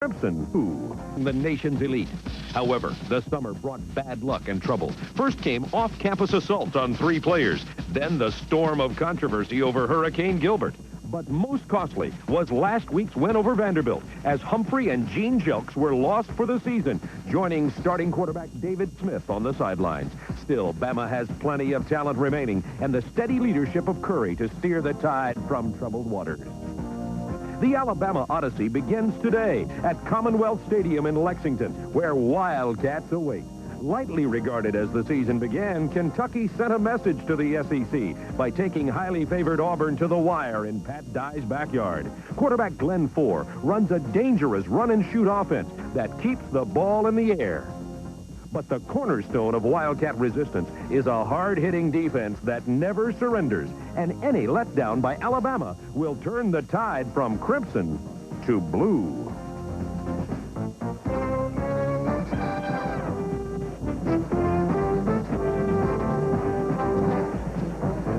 Crimson, who the nation's elite. However, the summer brought bad luck and trouble. First came off-campus assault on 3 players. Then the storm of controversy over Hurricane Gilbert. But most costly was last week's win over Vanderbilt, as Humphrey and Gene Jelks were lost for the season, joining starting quarterback David Smith on the sidelines. Still, Bama has plenty of talent remaining and the steady leadership of Curry to steer the tide from troubled waters. The Alabama Odyssey begins today at Commonwealth Stadium in Lexington, where Wildcats await. Lightly regarded as the season began, Kentucky sent a message to the SEC by taking highly favored Auburn to the wire in Pat Dye's backyard. Quarterback Glenn Four runs a dangerous run-and-shoot offense that keeps the ball in the air. But the cornerstone of Wildcat resistance is a hard-hitting defense that never surrenders, and any letdown by Alabama will turn the tide from crimson to blue.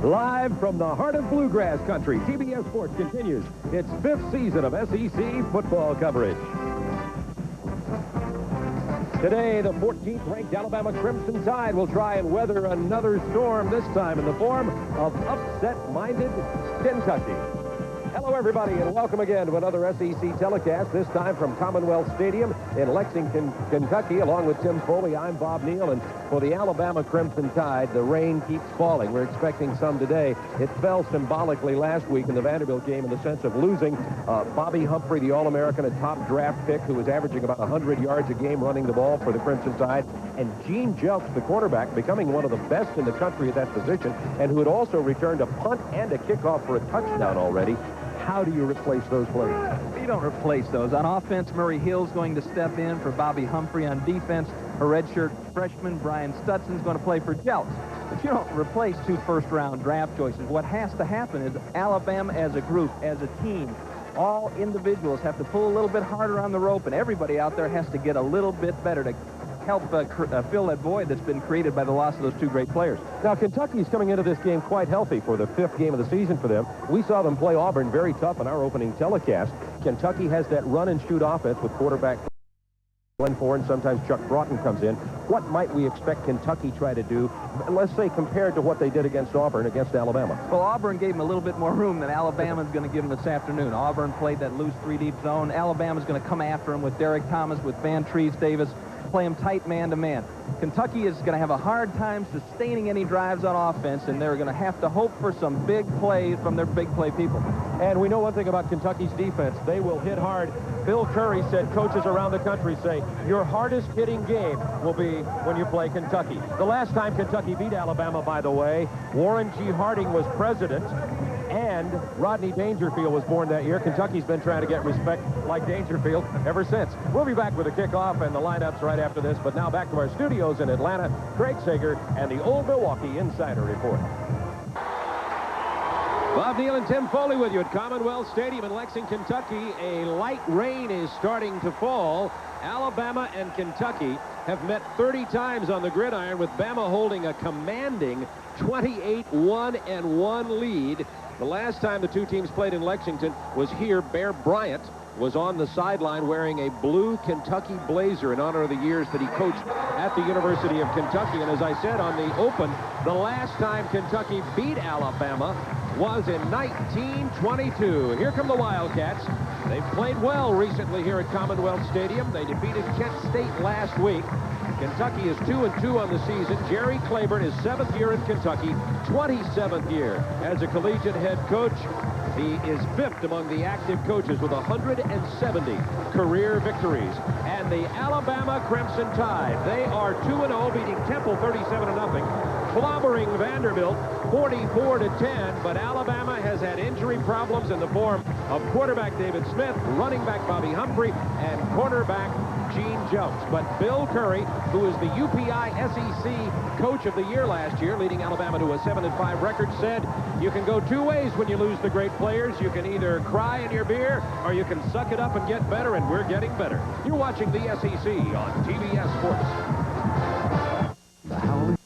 Live from the heart of bluegrass country, TBS Sports continues its 5th season of SEC football coverage. Today, the 14th ranked Alabama Crimson Tide will try and weather another storm, this time in the form of upset-minded Kentucky. Hello, everybody, and welcome again to another SEC telecast, this time from Commonwealth Stadium in Lexington, Kentucky. Along with Tim Foley, I'm Bob Neal, and for the Alabama Crimson Tide, the rain keeps falling. We're expecting some today. It fell symbolically last week in the Vanderbilt game in the sense of losing Bobby Humphrey, the All-American, a top draft pick who was averaging about 100 yards a game running the ball for the Crimson Tide, and Gene Jelks, the quarterback, becoming one of the best in the country at that position, and who had also returned a punt and a kickoff for a touchdown already. How do you replace those players? You don't replace those. On offense, Murray Hill's going to step in for Bobby Humphrey. On defense, a redshirt freshman, Brian Stutson's going to play for Jelks. But you don't replace 2 first-round draft choices. What has to happen is Alabama as a group, as a team, all individuals have to pull a little bit harder on the rope, and everybody out there has to get a little bit better to help fill that void that's been created by the loss of those 2 great players. Now, Kentucky's coming into this game quite healthy for the 5th game of the season for them. We saw them play Auburn very tough in our opening telecast. Kentucky has that run-and-shoot offense with quarterback Glenn Four, and sometimes Chuck Broughton comes in. What might we expect Kentucky try to do, let's say, compared to what they did against Auburn, against Alabama? Well, Auburn gave them a little bit more room than Alabama's going to give them this afternoon. Auburn played that loose 3-deep zone. Alabama's going to come after them with Derek Thomas, with Van Trees Davis, play them tight man-to-man. Kentucky is going to have a hard time sustaining any drives on offense, and they're going to have to hope for some big plays from their big play people. And we know one thing about Kentucky's defense. They will hit hard. Bill Curry said coaches around the country say your hardest hitting game will be when you play Kentucky. The last time Kentucky beat Alabama, by the way, Warren G. Harding was president, and Rodney Dangerfield was born that year. Kentucky's been trying to get respect like Dangerfield ever since. We'll be back with the kickoff and the lineups right after this, but now back to our studios in Atlanta, Craig Sager and the Old Milwaukee Insider Report. Bob Neal and Tim Foley with you at Commonwealth Stadium in Lexington, Kentucky. A light rain is starting to fall. Alabama and Kentucky have met 30 times on the gridiron, with Bama holding a commanding 28-1-1 lead. The last time the 2 teams played in Lexington was here. Bear Bryant was on the sideline wearing a blue Kentucky blazer in honor of the years that he coached at the University of Kentucky. And as I said on the open, the last time Kentucky beat Alabama was in 1922. Here come the Wildcats. They've played well recently here at Commonwealth Stadium. They defeated Kent State last week. Kentucky is 2-2 on the season. Jerry Claiborne is 7th year in Kentucky, 27th year as a collegiate head coach. He is 5th among the active coaches with 170 career victories. And the Alabama Crimson Tide, they are 2-0, beating Temple 37-0, clobbering Vanderbilt 44-10. But Alabama has had injury problems in the form of quarterback David Smith, running back Bobby Humphrey, and cornerback Gene Jelks. But Bill Curry, who is the UPI SEC Coach of the Year last year, leading Alabama to a 7-5 record, said you can go 2 ways when you lose the great players. You can either cry in your beer, or you can suck it up and get better, and we're getting better. You're watching the SEC on TBS Sports. The Howling.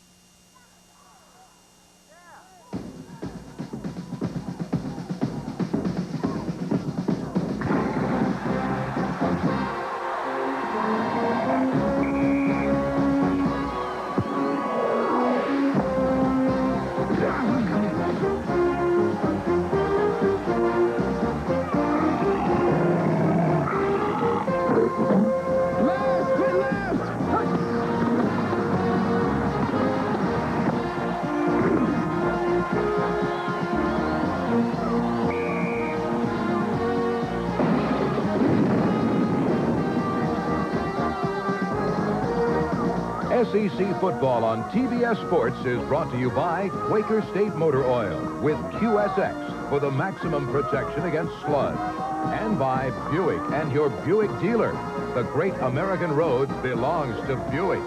SEC football on TBS Sports is brought to you by Quaker State Motor Oil with QSX for the maximum protection against sludge. And by Buick and your Buick dealer. The great American road belongs to Buick.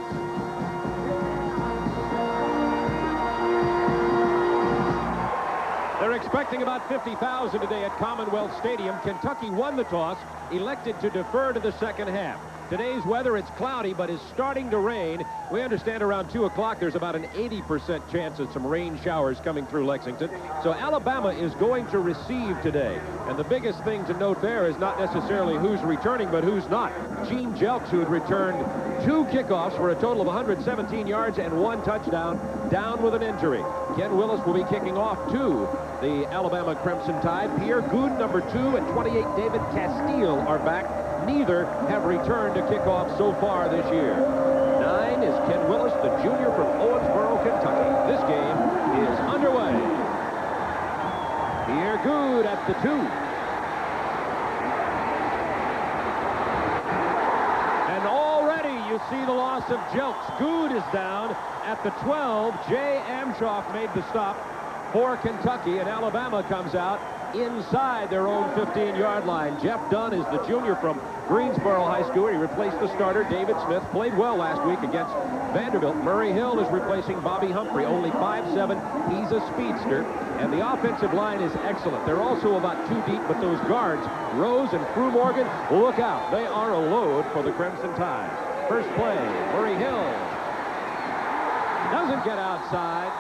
They're expecting about 50,000 today at Commonwealth Stadium. Kentucky won the toss, elected to defer to the second half. Today's weather, it's cloudy, but is starting to rain. We understand around 2 o'clock there's about an 80% chance of some rain showers coming through Lexington. So Alabama is going to receive today. And the biggest thing to note there is not necessarily who's returning, but who's not. Gene Jelks, who had returned 2 kickoffs for a total of 117 yards and 1 touchdown, down with an injury. Ken Willis will be kicking off to the Alabama Crimson Tide. Pierre Goud, number 2, and 28 David Castile are back. Neither have returned to kickoff so far this year. 9 is Ken Willis, the junior from Owensboro, Kentucky. This game is underway. Pierre Goud at the 2. And already you see the loss of Jelks. Goud is down at the 12. Jay Amshoff made the stop for Kentucky, and Alabama comes out inside their own 15-yard line. Jeff Dunn is the junior from Greensboro High School. He replaced the starter, David Smith. Played well last week against Vanderbilt. Murray Hill is replacing Bobby Humphrey, only 5'7". He's a speedster. And the offensive line is excellent. They're also about 2 deep, but those guards, Rose and Fru Morgan, look out. They are a load for the Crimson Tide. First play, Murray Hill doesn't get outside.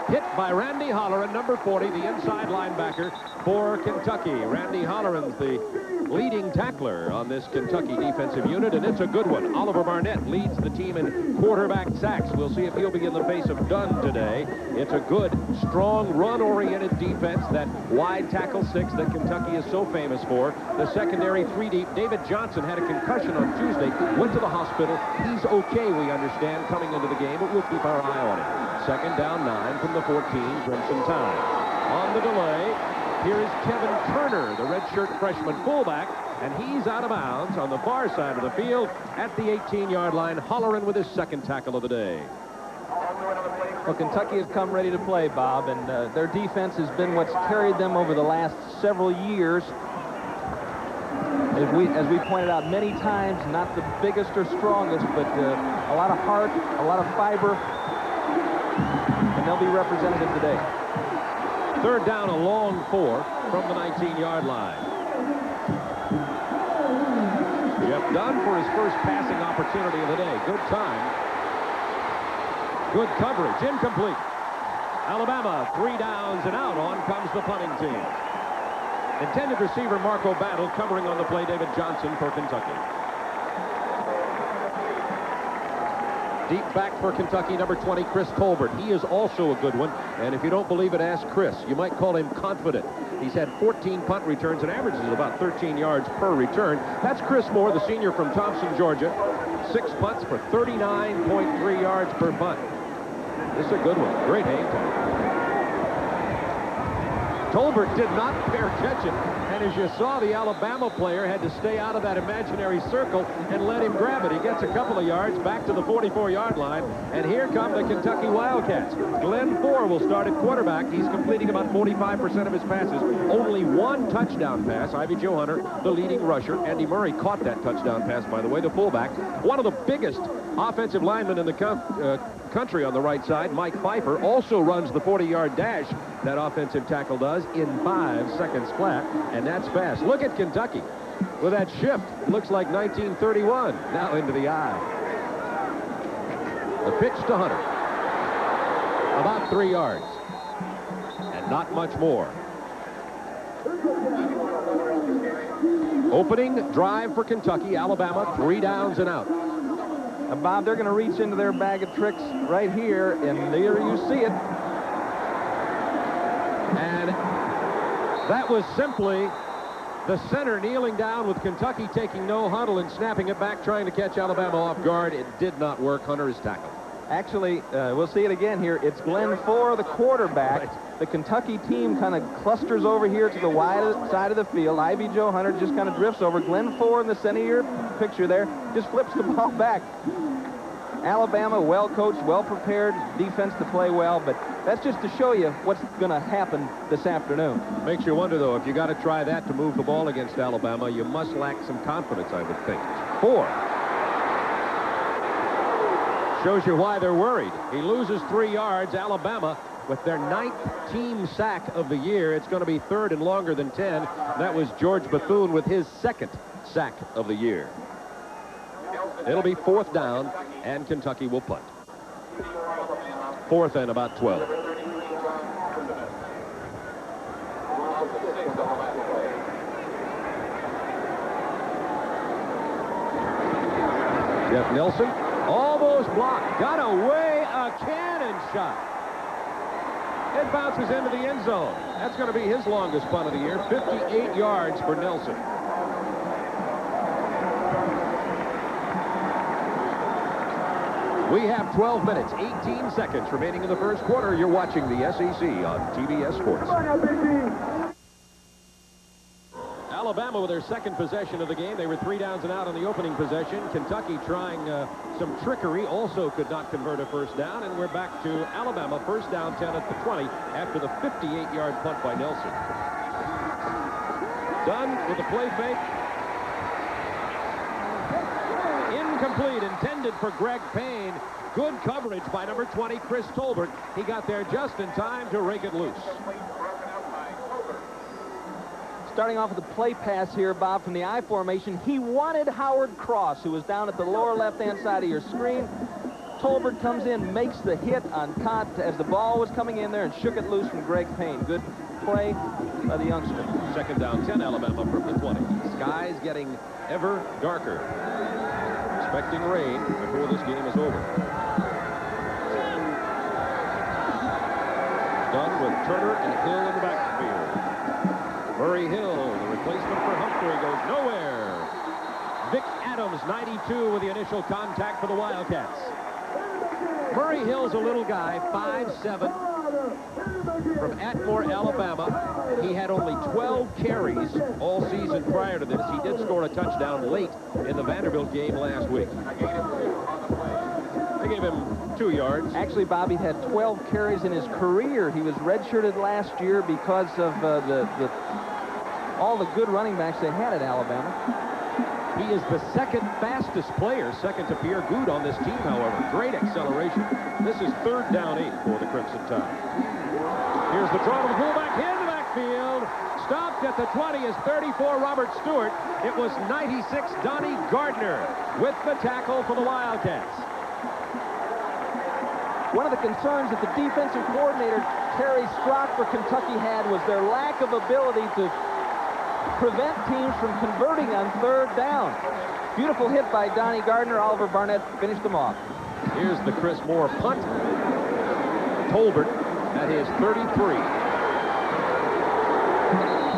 Hit by Randy Holleran, number 40, the inside linebacker for Kentucky. Randy Holleran's the leading tackler on this Kentucky defensive unit, and it's a good one. Oliver Barnett leads the team in quarterback sacks. We'll see if he'll be in the face of Dunn today. It's a good, strong, run-oriented defense, that wide tackle 6 that Kentucky is so famous for. The secondary 3 deep. David Johnson had a concussion on Tuesday, went to the hospital. He's okay, we understand, coming into the game, but we'll keep our eye on him. Second down 9 from the 14, Crimson Tide. On the delay, here is Kevin Turner, the redshirt freshman fullback, and he's out of bounds on the far side of the field at the 18-yard line. Holleran with his second tackle of the day. Well, Kentucky has come ready to play, Bob, and their defense has been what's carried them over the last several years. As we pointed out many times, not the biggest or strongest, but a lot of heart, a lot of fiber, and they'll be representative today. Third down, a long 4 from the 19-yard line. Jeff Dunn for his first passing opportunity of the day. Good time. Good coverage. Incomplete. Alabama, 3 downs and out. On comes the punting team. Intended receiver Marco Battle covering on the play. David Johnson for Kentucky. Deep back for Kentucky, number 20, Chris Colbert. He is also a good one, and if you don't believe it, ask Chris. You might call him confident. He's had 14 punt returns and averages about 13 yards per return. That's Chris Moore, the senior from Thompson, Georgia. 6 punts for 39.3 yards per punt. This is a good one. Great hang time. Tolbert did not fair catch it, and as you saw, the Alabama player had to stay out of that imaginary circle and let him grab it. He gets a couple of yards back to the 44-yard line, and here come the Kentucky Wildcats. Glenn Ford will start at quarterback. He's completing about 45% of his passes. Only 1 touchdown pass. Ivy Joe Hunter, the leading rusher. Andy Murray caught that touchdown pass, by the way, the fullback. One of the biggest offensive linemen in the country on the right side, Mike Pfeiffer, also runs the 40-yard dash. That offensive tackle does in 5 seconds flat, and that's fast. Look at Kentucky with that shift. Looks like 1931. Now into the eye. The pitch to Hunter. About 3 yards. And not much more. Opening drive for Kentucky. Alabama, 3 downs and out. Bob, they're going to reach into their bag of tricks right here, and there you see it. And that was simply the center kneeling down with Kentucky taking no huddle and snapping it back, trying to catch Alabama off guard. It did not work. Hunter is tackled. Actually, we'll see it again here. It's Glenn Ford, the quarterback. Right. The Kentucky team kind of clusters over here to the wide side of the field. Ivy Joe Hunter just kind of drifts over. Glenn Ford in the center of your picture there just flips the ball back. Alabama, well-coached, well-prepared, defense to play well, but that's just to show you what's going to happen this afternoon. Makes you wonder, though, if you got to try that to move the ball against Alabama, you must lack some confidence, I would think. 4. Shows you why they're worried. He loses 3 yards. Alabama, with their 9th team sack of the year, it's going to be 3rd and longer than 10. That was George Bethune with his 2nd sack of the year. It'll be 4th down, and Kentucky will punt. 4th and about 12. Jeff Nelson almost blocked. Got away, a cannon shot. It bounces into the end zone. That's going to be his longest punt of the year. 58 yards for Nelson. We have 12 minutes, 18 seconds remaining in the first quarter. You're watching the SEC on TBS Sports. Alabama with their 2nd possession of the game. They were 3 downs and out on the opening possession. Kentucky trying some trickery, also could not convert a 1st down, and we're back to Alabama, 1st down, 10 at the 20 after the 58-yard punt by Nelson. Done with the play fake. Incomplete, intended for Greg Payne. Good coverage by number 20, Chris Tolbert. He got there just in time to rake it loose. Starting off with the play pass here, Bob, from the I formation. He wanted Howard Cross, who was down at the lower left-hand side of your screen. Tolbert comes in, makes the hit on Cott as the ball was coming in there and shook it loose from Greg Payne. Good play by the youngster. 2nd down, 10, Alabama from the 20. Skies getting ever darker. Expecting rain before this game is over. Done with Turner and Hill in the backfield. Murray Hill, the replacement for Humphrey, goes nowhere. Vic Adams, 92, with the initial contact for the Wildcats. Murray Hill's a little guy, 5'7", from Atmore, Alabama. He had only 12 carries all season prior to this. He did score a touchdown late in the Vanderbilt game last week. They gave him 2 yards. Actually, Bobby had 12 carries in his career. He was redshirted last year because of all the good running backs they had at Alabama. He is the 2nd fastest player, second to Pierre Good on this team, however. Great acceleration. This is 3rd down 8 for the Crimson Tide. Here's the draw to the fullback in the backfield. Stopped at the 20 is 34, Robert Stewart. It was 96, Donnie Gardner with the tackle for the Wildcats. One of the concerns that the defensive coordinator, Terry Strock, for Kentucky had was their lack of ability to prevent teams from converting on 3rd down. Beautiful hit by Donnie Gardner. Oliver Barnett finished them off. Here's the Chris Moore punt. Tolbert at his 33.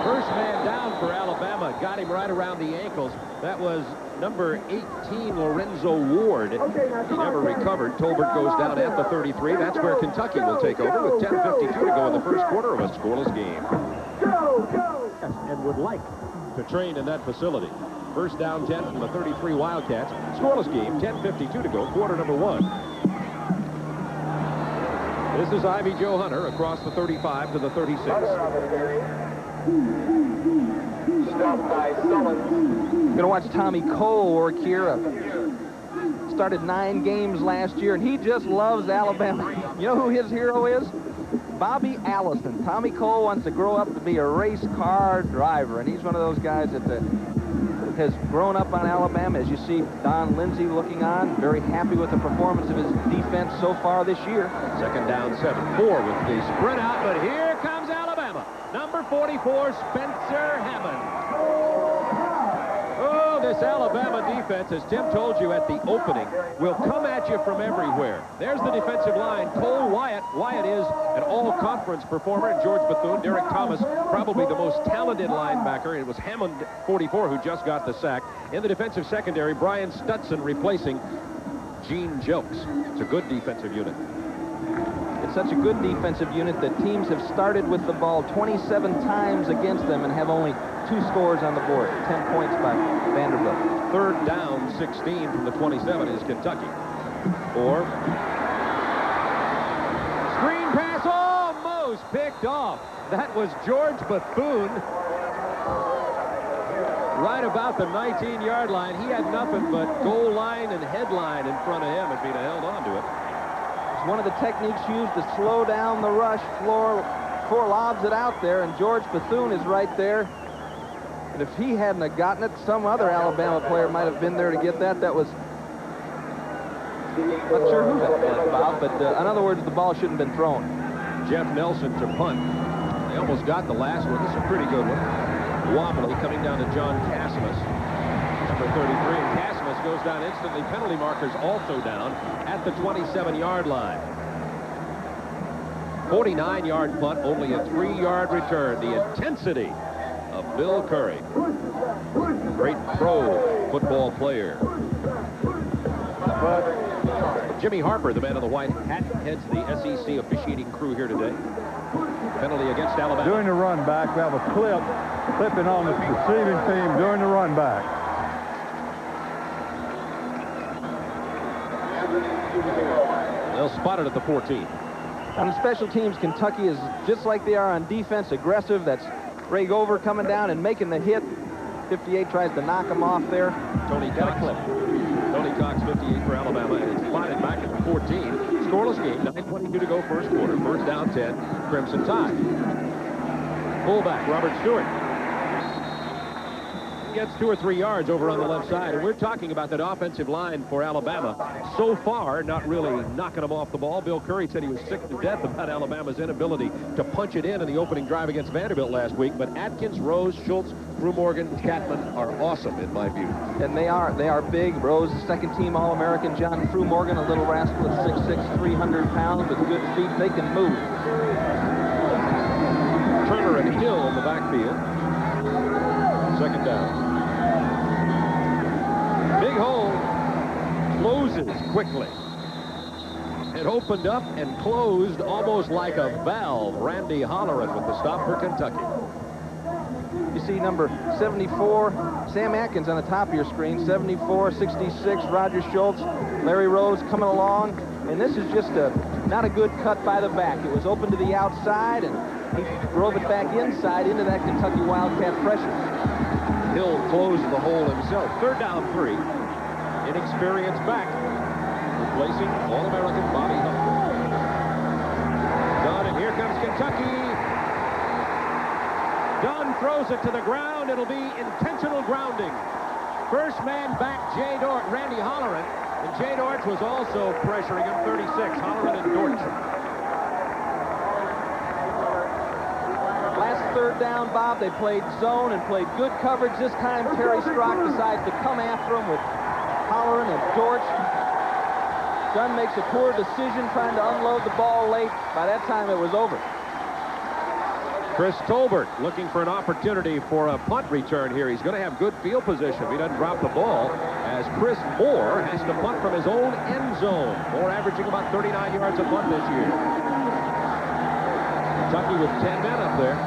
First man down for Alabama. Got him right around the ankles. That was number 18, Lorenzo Ward. He never recovered. Tolbert goes down at the 33. That's where Kentucky will take over with 10:52 to go in the first quarter of a scoreless game. And would like to train in that facility. First down 10 from the 33 Wildcats. Scoreless game, 10:52 to go, quarter number 1. This is Ivy Joe Hunter across the 35 to the 36. Going to watch Tommy Cole work here. Started 9 games last year, and he just loves Alabama. You know who his hero is? Bobby Allison. Tommy Cole wants to grow up to be a race car driver, and he's one of those guys that has grown up on Alabama. As you see Don Lindsay looking on, very happy with the performance of his defense so far this year. 2nd down 7-4 with the sprint out, but here comes Alabama. Number 44, Spencer Hammond. Oh, this Alabama defense, as Tim told you at the opening, will come at you from everywhere. There's the defensive line. Cole Wyatt. Wyatt is an all-conference performer, and George Bethune. Derek Thomas, probably the most talented linebacker. It was Hammond, 44, who just got the sack. In the defensive secondary, Brian Stutson replacing Gene Jelks. It's a good defensive unit. It's such a good defensive unit that teams have started with the ball 27 times against them and have only 2 scores on the board. 10 points by Vanderbilt. 3rd down 16 from the 27 is Kentucky. 4. Screen pass, almost picked off. That was George Bethune. Right about the 19-yard line. He had nothing but goal line and headline in front of him if he'd have held on to it. It's one of the techniques used to slow down the rush. Floor lobs it out there, and George Bethune is right there. And if he hadn't have gotten it, some other Alabama player might have been there to get that. That was, not sure who that was, Bob, but in other words, the ball shouldn't have been thrown. Jeff Nelson to punt. They almost got the last one. This is a pretty good one. Wobbly coming down to John Cassimus, number 33. And Cassimus goes down instantly. Penalty markers also down at the 27-yard line. 49-yard punt, only a 3-yard return. The intensity of Bill Curry. Great pro football player. Jimmy Harper, the man in the white hat, heads the SEC officiating crew here today. Penalty against Alabama. During the run back, we have a clipping on the receiving team during the run back. They'll spot it at the 14. On special teams, Kentucky is just like they are on defense, aggressive. That's Ray Gover coming down and making the hit. 58 tries to knock him off there. Tony Cox. Tony Cox, 58 for Alabama, and it's spotted back at the 14. Scoreless game, 9:22 to go first quarter. First down 10, Crimson Tide. Fullback, Robert Stewart. Gets 2 or 3 yards over on the left side, and we're talking about that offensive line for Alabama. So far, not really knocking them off the ball. Bill Curry said he was sick to death about Alabama's inability to punch it in the opening drive against Vanderbilt last week, but Atkins, Rose, Schultz, Drew Morgan, Catman are awesome in my view. And they are big. Rose, second-team All-American. John Drew Morgan, a little rascal at 6'6", 300 pounds with good feet. They can move. Turner and Hill in the backfield. Second down. Big hole closes quickly. It opened up and closed almost like a valve. Randy Holleran with the stop for Kentucky. You see number 74, Sam Atkins on the top of your screen, 74, 66, Roger Schultz, Larry Rose coming along. And this is just not a good cut by the back. It was open to the outside, and he drove it back inside into that Kentucky Wildcat pressure. Hill closed the hole himself. Third down 3. Inexperienced back. Replacing All-American Bobby Humphrey. Dunn, and here comes Kentucky. Dunn throws it to the ground. It'll be intentional grounding. First man back, Jay Dort, Randy Holleran. And Jay Dort was also pressuring him, 36. Holleran and Dort. Last third down, Bob, they played zone and played good coverage. This time, Terry Strock decides to come after him with Holleran and Dortch. Dunn makes a poor decision trying to unload the ball late. By that time, it was over. Chris Tolbert looking for an opportunity for a punt return here. He's going to have good field position if he doesn't drop the ball, as Chris Moore has to punt from his own end zone. Moore averaging about 39 yards a punt this year. Kentucky with 10 men up there.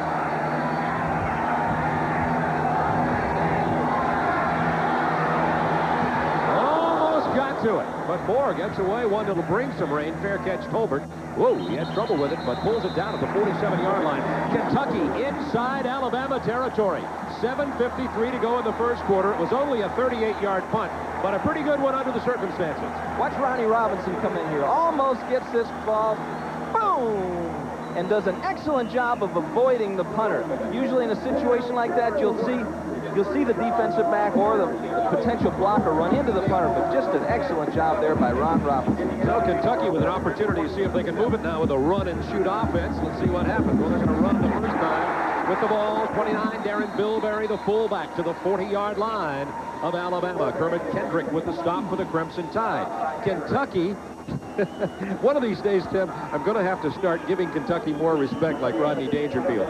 Almost got to it, but Moore gets away. One that'll bring some rain. Fair catch, Tolbert. Whoa, he had trouble with it, but pulls it down at the 47-yard line. Kentucky inside Alabama territory. 7:53 to go in the first quarter. It was only a 38-yard punt, but a pretty good one under the circumstances. Watch Ronnie Robinson come in here. Almost gets this ball. Boom! And does an excellent job of avoiding the punter. Usually in a situation like that, you'll see the defensive back or the potential blocker run into the punter, but just an excellent job there by Ron Robinson. So Kentucky with an opportunity to see if they can move it now with a run-and-shoot offense. Let's see what happens. Well, they're going to run the first time with the ball. 29, Darren Bilberry, the fullback, to the 40-yard line of Alabama. Kermit Kendrick with the stop for the Crimson Tide. Kentucky... One of these days, Tim, I'm going to have to start giving Kentucky more respect like Rodney Dangerfield.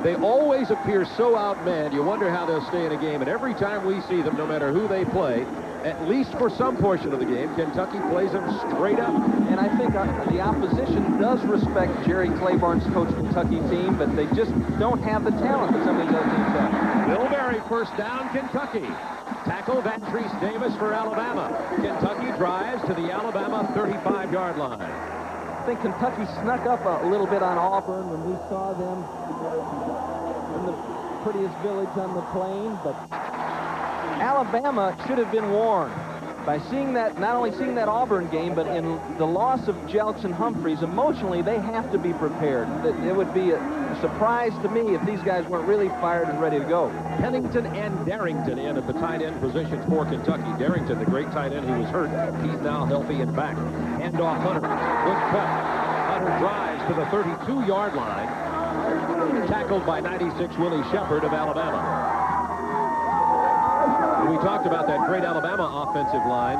They always appear so outmanned, you wonder how they'll stay in a game. And every time we see them, no matter who they play, at least for some portion of the game, Kentucky plays them straight up. And I think the opposition does respect Jerry Claiborne's coach Kentucky team, but they just don't have the talent that some of these other teams have. Bilberry, first down, Kentucky. tackle. Vantrese Davis for Alabama. Kentucky drives to the Alabama 35-yard line. I think Kentucky snuck up a little bit on Auburn when we saw them in the prettiest village on the plain, but Alabama should have been warned by seeing that, not only seeing that Auburn game, but in the loss of Jelks and Humphreys. Emotionally, they have to be prepared. It would be a surprise to me if these guys weren't really fired and ready to go. Pennington and Darrington in at the tight end positions for Kentucky. Darrington, the great tight end who was hurt, he's now healthy and back. Hand off Hunter. Good cut. Hunter drives to the 32-yard line. Tackled by 96 Willie Shepard of Alabama. We talked about that great Alabama offensive line.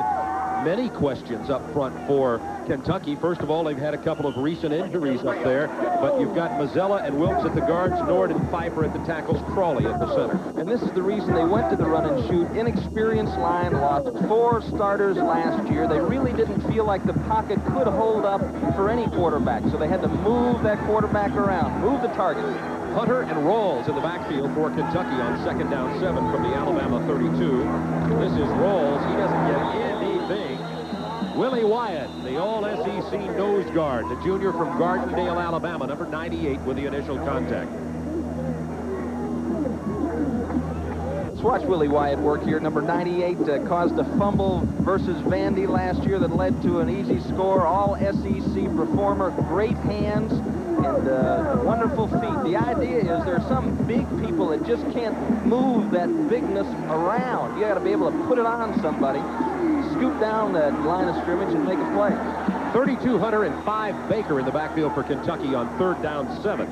Many questions up front for Kentucky. First of all, they've had a couple of recent injuries up there, but you've got Mazzella and Wilkes at the guards, Nord and Pfeiffer at the tackles, Crawley at the center. And this is the reason they went to the run and shoot. Inexperienced line, lost 4 starters last year. They really didn't feel like the pocket could hold up for any quarterback, so they had to move that quarterback around, move the target. Hunter and Rawls in the backfield for Kentucky on 2nd down 7 from the Alabama 32. This is Rawls. He doesn't get anything. Willie Wyatt, the all-SEC nose guard, the junior from Gardendale, Alabama, number 98 with the initial contact. Let's watch Willie Wyatt work here. Number 98 caused a fumble versus Vandy last year that led to an easy score. All SEC performer, great hands, and wonderful feet. The idea is there are some big people that just can't move that bigness around. You got to be able to put it on somebody, scoot down that line of scrimmage and make a play. 32 Hunter and 5 Baker in the backfield for Kentucky on 3rd down 7.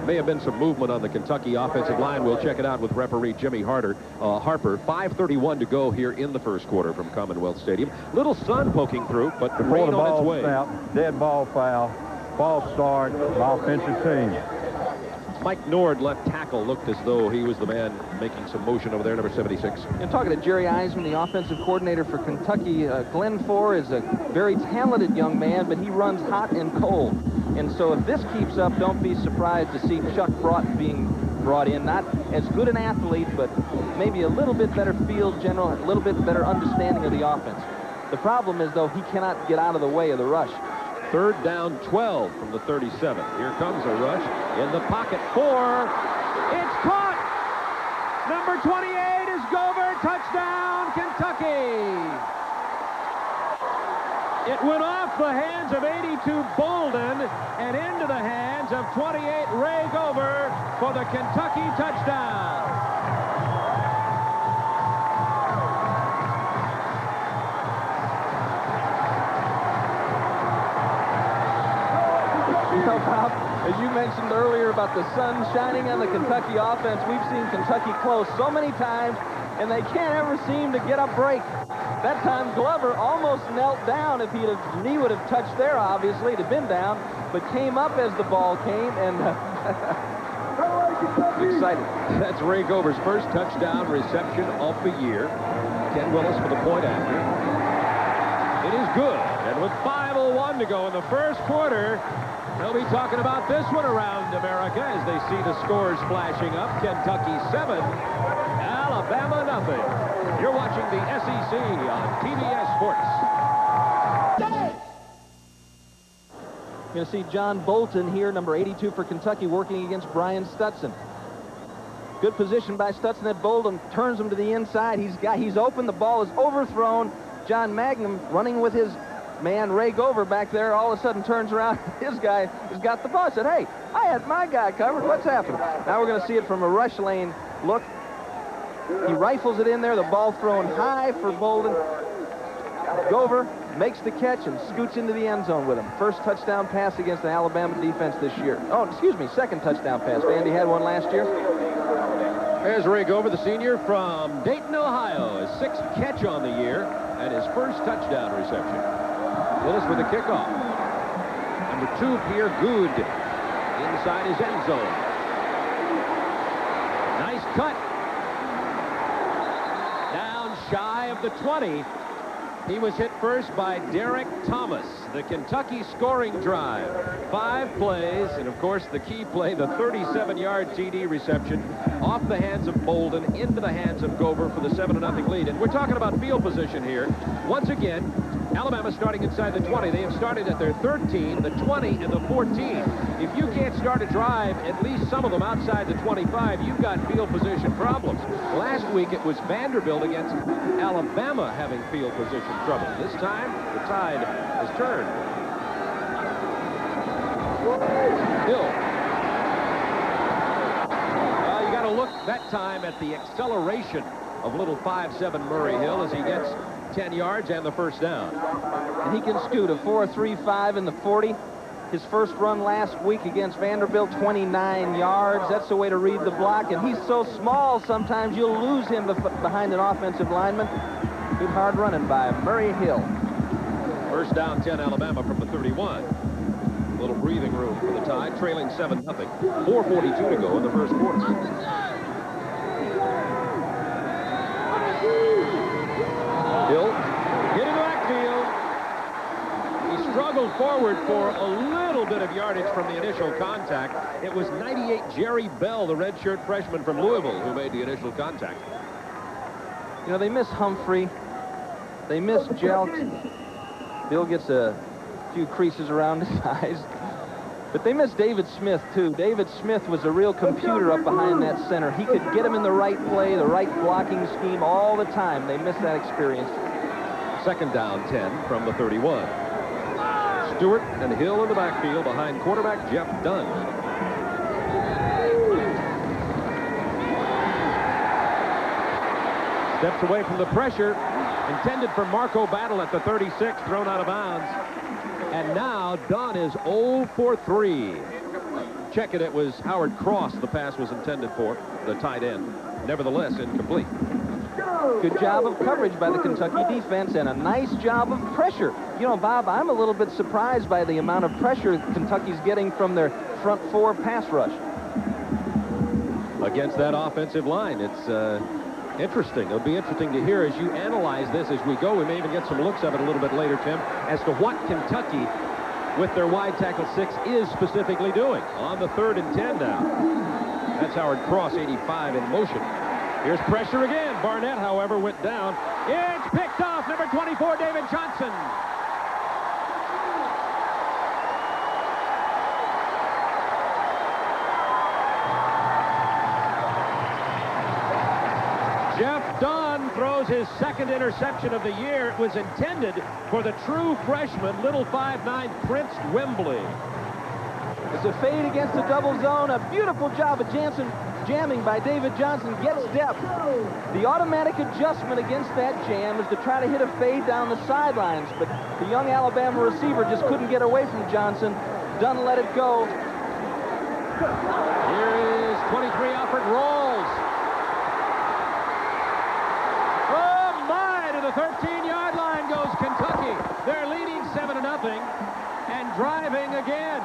May have been some movement on the Kentucky offensive line. We'll check it out with referee Jimmy Harper. 5:31 to go here in the first quarter from Commonwealth Stadium. Little sun poking through, but Before rain the on its ball way. snap, dead ball foul, false start, offensive team. Mike Nord, left tackle, looked as though he was the man making some motion over there, number 76. And talking to Jerry Eisman, the offensive coordinator for Kentucky, Glenn Four is a very talented young man, but he runs hot and cold. And so if this keeps up, don't be surprised to see Chuck Broughton being brought in. Not as good an athlete, but maybe a little bit better field general, a little bit better understanding of the offense. The problem is, though, he cannot get out of the way of the rush. 3rd down 12 from the 37. Here comes a rush in the pocket for. It's caught! Number 28 is Gover. Touchdown, Kentucky! It went off the hands of 82 Bolden and into the hands of 28 Ray Gover for the Kentucky touchdown. Bob, as you mentioned earlier about the sun shining on the Kentucky offense, we've seen Kentucky close so many times, and they can't ever seem to get a break. That time, Glover almost knelt down. If knee would have touched there, obviously, it'd have been down, but came up as the ball came, and excited. That's Ray Gover's first touchdown reception of the year. Ken Willis for the point after. It is good, and with 5:01 to go in the first quarter, they'll be talking about this one around America as they see the scores flashing up. Kentucky 7, Alabama nothing. You're watching the SEC on TBS Sports. You're going to see John Bolton here, number 82 for Kentucky, working against Brian Stutson. Good position by Stutson at Bolton. Turns him to the inside. He's open. The ball is overthrown. John Magnum running with his man Ray Gover back there, all of a sudden turns around. His guy has got the ball. Said, hey, I had my guy covered. What's happening? Now we're going to see it from a rush lane look. He rifles it in there. The ball thrown high for Bolden. Gover makes the catch and scoots into the end zone with him. First touchdown pass against the Alabama defense this year. Oh, excuse me, second touchdown pass. Vandy had one last year. There's Ray Gover, the senior from Dayton, Ohio. His 6th catch on the year and his first touchdown reception. Willis with the kickoff. Number 2, Pierre Good, inside his end zone. Nice cut. Down shy of the 20. He was hit first by Derek Thomas. the Kentucky scoring drive. 5 plays, and of course the key play, the 37-yard TD reception off the hands of Bolden into the hands of Gover for the 7-0 lead. And we're talking about field position here. Once again, Alabama starting inside the 20. They have started at their 13, the 20, and the 14. If you can't start a drive, at least some of them outside the 25, you've got field position problems. Last week it was Vanderbilt against Alabama having field position trouble. This time, the tide has turned. Hill. Well, you got to look that time at the acceleration of little 5'7" Murray Hill as he gets 10 yards and the first down. And he can scoot a 4.35 in the 40. His first run last week against Vanderbilt, 29 yards. That's the way to read the block. And he's so small, sometimes you'll lose him behind an offensive lineman. Good hard running by Murray Hill. First down, 10 Alabama from the 31. A little breathing room for the Tide, trailing 7-0. 4:42 to go in the first quarter. Hill hit in the backfield. He struggled forward for a little bit of yardage from the initial contact. It was 98 Jerry Bell, the redshirt freshman from Louisville, who made the initial contact. You know, they miss Humphrey. They miss Jelks. Bill gets a few creases around his eyes. But they miss David Smith, too. David Smith was a real computer up behind that center. He could get him in the right play, the right blocking scheme all the time. They miss that experience. Second down, 10 from the 31. Stewart and Hill in the backfield behind quarterback Jeff Dunn. Steps away from the pressure. Intended for Marco Battle at the 36, thrown out of bounds. And now Dunn is 0 for 3. Check it, it was Howard Cross the pass was intended for, the tight end. Nevertheless, incomplete. Good job of coverage by the Kentucky defense and a nice job of pressure. You know, Bob, I'm a little bit surprised by the amount of pressure Kentucky's getting from their front 4 pass rush. Against that offensive line, it's interesting. It'll be interesting to hear as you analyze this as we go. We may even get some looks of it a little bit later, Tim, as to what Kentucky, with their wide tackle 6, is specifically doing. On the 3rd and 10 now. That's Howard Cross, 85 in motion. Here's pressure again. Barnett, however, went down. It's picked off. Number 24, David Johnson. Jeff Dunn throws his second interception of the year. It was intended for the true freshman, little 5'9" Prince Wembley. It's a fade against the double zone. A beautiful job of Jansen jamming by David Johnson. Gets depth. The automatic adjustment against that jam is to try to hit a fade down the sidelines, but the young Alabama receiver just couldn't get away from Johnson. Dunn let it go. Here is 23 Alfred Rawls. Oh my, to the 13-yard line goes Kentucky. They're leading 7-0 and driving again.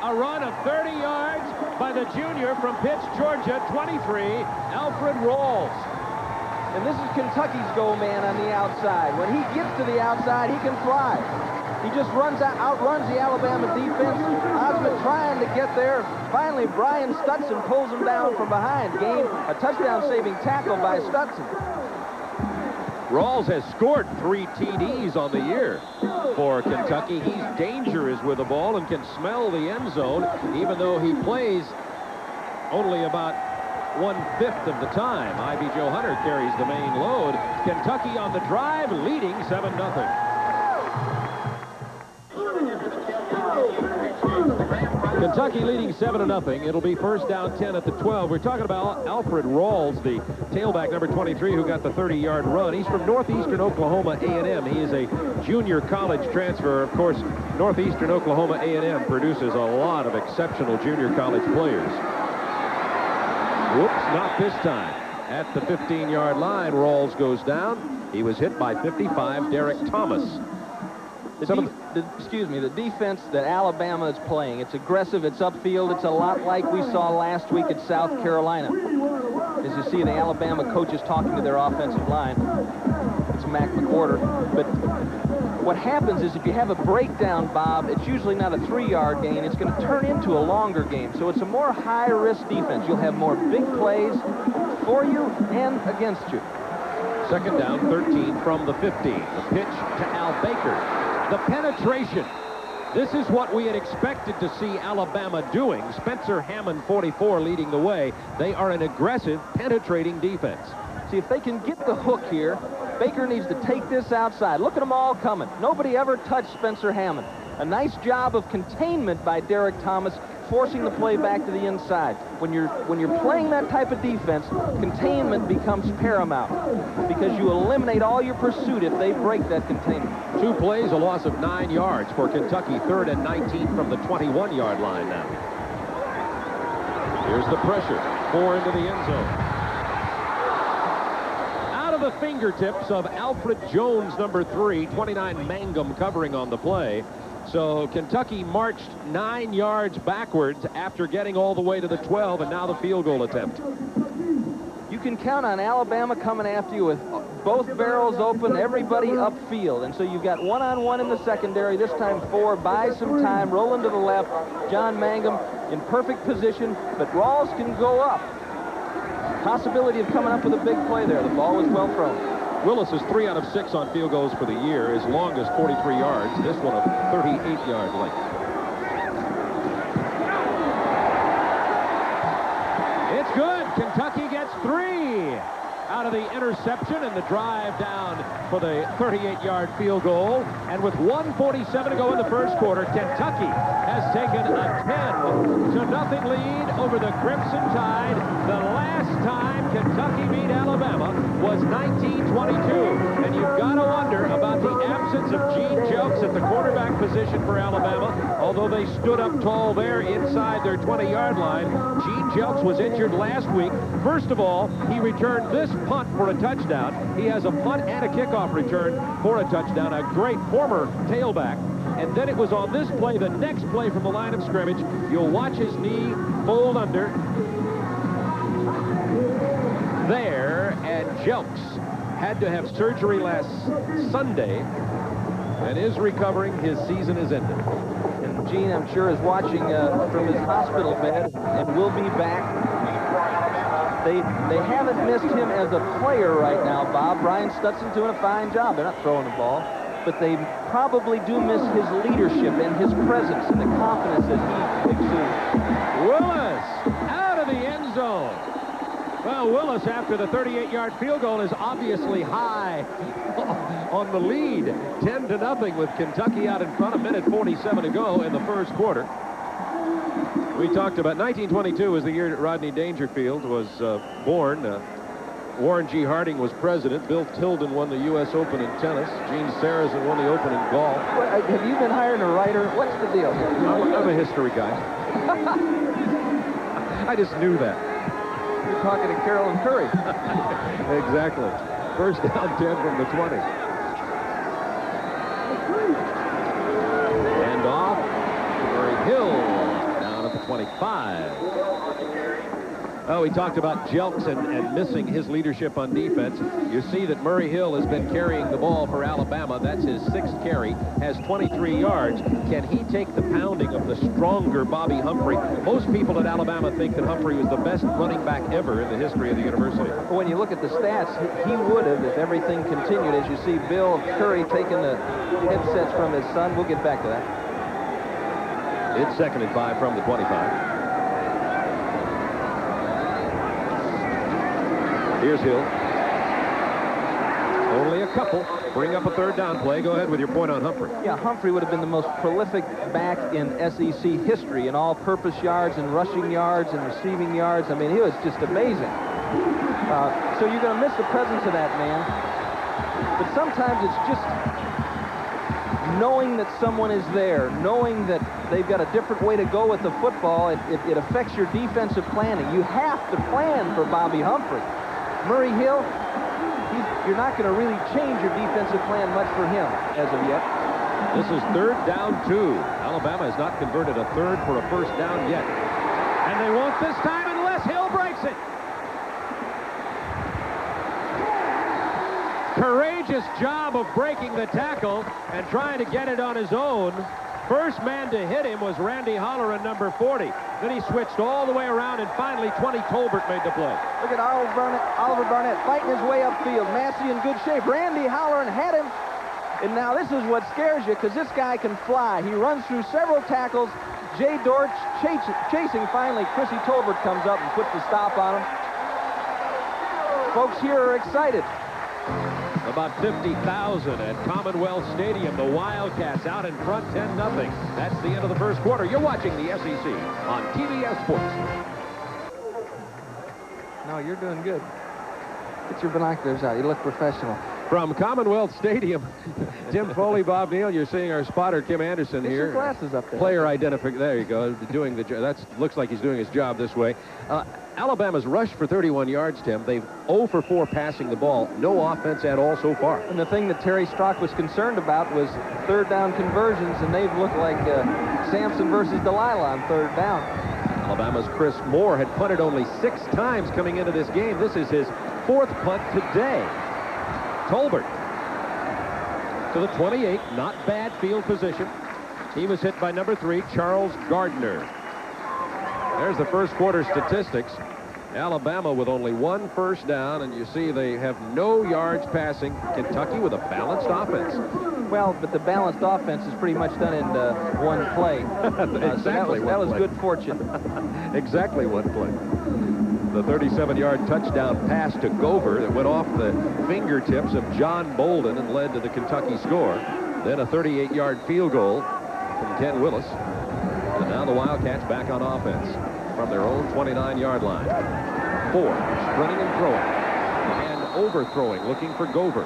A run of 30 yards by the junior from Pitts, Georgia, 23, Alfred Rawls. And this is Kentucky's goal man on the outside. When he gets to the outside, he can fly. He just outruns the Alabama defense. Osmond trying to get there. Finally, Brian Stutson pulls him down from behind. Gain a touchdown-saving tackle by Stutson. Rawls has scored 3 TDs on the year for Kentucky. He's dangerous with the ball and can smell the end zone, even though he plays only about 1/5 of the time. Ivy Joe Hunter carries the main load. Kentucky on the drive, leading 7-0. Kentucky leading 7-0. It'll be first down 10 at the 12. We're talking about Alfred Rawls, the tailback, number 23, who got the 30-yard run. He's from Northeastern Oklahoma A&M. He is a junior college transfer. Of course, Northeastern Oklahoma A&M produces a lot of exceptional junior college players. Whoops, not this time. At the 15-yard line, Rawls goes down. He was hit by 55, Derek Thomas. The defense that Alabama is playing, it's aggressive, it's upfield, it's a lot like we saw last week at South Carolina. As you see the Alabama coaches talking to their offensive line, it's Mac McWhorter, but what happens is if you have a breakdown, Bob, it's usually not a 3-yard gain. It's going to turn into a longer game. So it's a more high-risk defense. You'll have more big plays for you and against you. Second down, 13 from the 15. The pitch to Al Baker. The penetration. This is what we had expected to see Alabama doing. Spencer Hammond, 44, leading the way. They are an aggressive, penetrating defense. See, if they can get the hook here, Baker needs to take this outside. Look at them all coming. Nobody ever touched Spencer Hammond. A nice job of containment by Derek Thomas, forcing the play back to the inside. When you're playing that type of defense, containment becomes paramount because you eliminate all your pursuit if they break that containment. 2 plays, a loss of 9 yards for Kentucky. 3rd and 19 from the 21-yard line now. Here's the pressure. 4 into the end zone. Out of the fingertips of Alfred Jones, number 3, 29 Mangum covering on the play. So Kentucky marched 9 yards backwards after getting all the way to the 12, and now the field goal attempt. You can count on Alabama coming after you with both barrels open, everybody upfield. And so you've got one-on-one in the secondary, this time 4, buy some time, rolling to the left. John Mangum in perfect position, but Rawls can go up. Possibility of coming up with a big play there. The ball was well thrown. Willis is 3 out of 6 on field goals for the year, as long as 43 yards. This one a 38-yard length. It's good. Kentucky gets 3 out of the interception and the drive down for the 38-yard field goal. And with 1:47 to go in the first quarter, Kentucky has taken a 10-0 lead over the Crimson Tide. The last time Kentucky beat Alabama was 1922. And you've got to wonder about the absence of Gene Jelks at the quarterback position for Alabama. Although they stood up tall there inside their 20-yard line, Gene Jelks was injured last week. First of all, he returned this punt for a touchdown. He has a punt and a kickoff return for a touchdown. A great former tailback. And then it was on this play, the next play from the line of scrimmage. You'll watch his knee fold under there, and Jelks had to have surgery last Sunday and is recovering. His season is ended. And Gene, I'm sure, is watching from his hospital bed and will be back. They haven't missed him as a player right now, Bob. Brian Stutson's doing a fine job. They're not throwing the ball. But they probably do miss his leadership and his presence and the confidence that he exudes. Willis out of the end zone. Well, Willis, after the 38-yard field goal, is obviously high on the lead. 10-0 with Kentucky out in front. 1:47 to go in the first quarter. We talked about 1922 was the year that Rodney Dangerfield was born. Warren G. Harding was president. Bill Tilden won the U.S. Open in tennis. Gene Sarazen won the Open in golf. Well, have you been hiring a writer? What's the deal? I'm a history guy. I just knew that. You're talking to Carolyn Curry. Exactly. First down, 10 from the 20. And off to Murray Hill. Down at the 25. Oh, we talked about Jelks and missing his leadership on defense. You see that Murray Hill has been carrying the ball for Alabama. That's his 6th carry, has 23 yards. Can he take the pounding of the stronger Bobby Humphrey? Most people at Alabama think that Humphrey was the best running back ever in the history of the university. When you look at the stats, he would have if everything continued. As you see Bill Curry taking the headsets from his son. We'll get back to that. It's 2nd and 5 from the 25. Here's Hill. Only a couple. Bring up a 3rd down play. Go ahead with your point on Humphrey. Yeah, Humphrey would have been the most prolific back in SEC history in all-purpose yards and rushing yards and receiving yards. I mean, he was just amazing. So you're going to miss the presence of that man. But sometimes it's just knowing that someone is there, knowing that they've got a different way to go with the football. It affects your defensive planning. You have to plan for Bobby Humphrey. Murray Hill, you're not going to really change your defensive plan much for him as of yet. This is 3rd down 2. Alabama has not converted a 3rd for a 1st down yet. And they won't this time unless Hill breaks it. Courageous job of breaking the tackle and trying to get it on his own. First man to hit him was Randy Holleran, number 40. Then he switched all the way around, and finally 20 Tolbert made the play. Look at Oliver Barnett fighting his way upfield. Massey in good shape. Randy Holleran had him. And now this is what scares you, because this guy can fly. He runs through several tackles. Jay Dortch chasing. Finally, Chrissy Tolbert comes up and puts the stop on him. Folks here are excited. About 50,000 at Commonwealth Stadium. The Wildcats out in front 10-0. That's the end of the first quarter. You're watching the SEC on TBS Sports. No, you're doing good. Get your binoculars out. You look professional. From Commonwealth Stadium, Tim Foley, Bob Neal, you're seeing our spotter, Kim Anderson, Get here. your glasses up there. Player identification. There you go. Doing the job. That looks like he's doing his job this way. Alabama's rushed for 31 yards, Tim. They've 0 for 4 passing the ball. No offense at all so far. And the thing that Terry Strock was concerned about was third down conversions, and they've looked like Samson versus Delilah on third down. Alabama's Chris Moore had punted only 6 times coming into this game. This is his 4th punt today. Tolbert to the 28, not bad field position. He was hit by number 3, Charles Gardner. There's the first quarter statistics. Alabama with only 1 first down, and you see they have no yards passing. Kentucky with a balanced offense. Well, but the balanced offense is pretty much done in one play. Exactly. So that was good fortune. Exactly one play. The 37-yard touchdown pass to Gover that went off the fingertips of John Bolden and led to the Kentucky score. Then a 38-yard field goal from Ken Willis. And now the Wildcats back on offense from their own 29-yard line. 4 sprinting and throwing. And overthrowing, looking for Gover.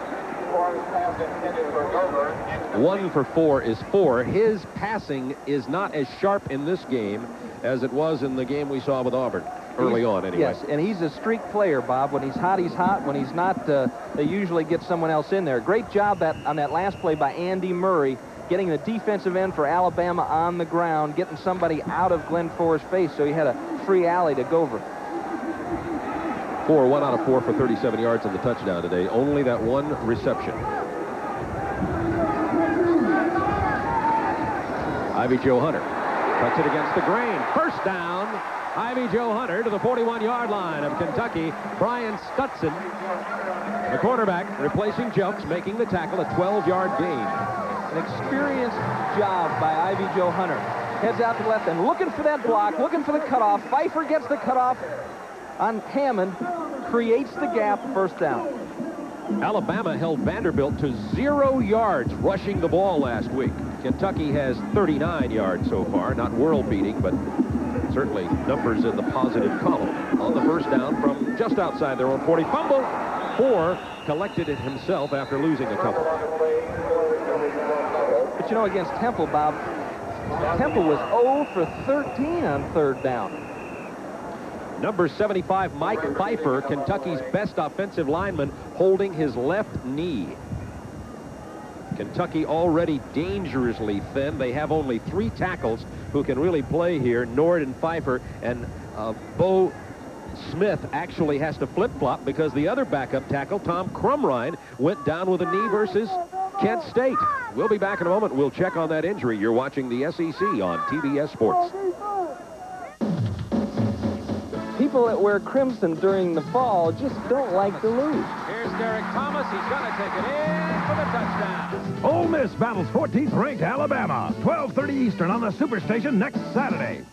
1 for 4 is 4. His passing is not as sharp in this game as it was in the game we saw with Auburn. Early on, anyway. Yes, and he's a streak player, Bob. When he's hot, he's hot. When he's not, they usually get someone else in there. Great job on that last play by Andy Murray, getting the defensive end for Alabama on the ground, getting somebody out of Glenn Forrest's face, so he had a free alley to Gover. 1 out of 4 for 37 yards in the touchdown today. Only that one reception. Ivy Joe Hunter cuts it against the grain. First down. Ivy Joe Hunter to the 41-yard line of Kentucky. Brian Stutson, the quarterback, replacing Jelks, making the tackle, a 12-yard gain. An experienced job by Ivy Joe Hunter. Heads out to the left and looking for that block, looking for the cutoff. Pfeiffer gets the cutoff on Hammond, creates the gap, first down. Alabama held Vanderbilt to 0 yards rushing the ball last week. Kentucky has 39 yards so far, not world-beating, but certainly numbers in the positive column. On the first down from just outside their own 40. Fumble. 4 collected it himself after losing a couple. But you know, against Temple, Bob, Temple was 0 for 13 on third down. Number 75, Mike Pfeiffer, Kentucky's best offensive lineman, holding his left knee. Kentucky already dangerously thin. They have only 3 tackles who can really play here, Nord and Pfeiffer, and Bo Smith actually has to flip-flop because the other backup tackle, Tom Crumrine, went down with a knee versus Kent State. We'll be back in a moment. We'll check on that injury. You're watching the SEC on TBS Sports. People that wear crimson during the fall just don't like to lose. Here's Derek Thomas. He's going to take it in for the touchdown. Ole Miss battles 14th-ranked Alabama. 12:30 Eastern on the Superstation next Saturday.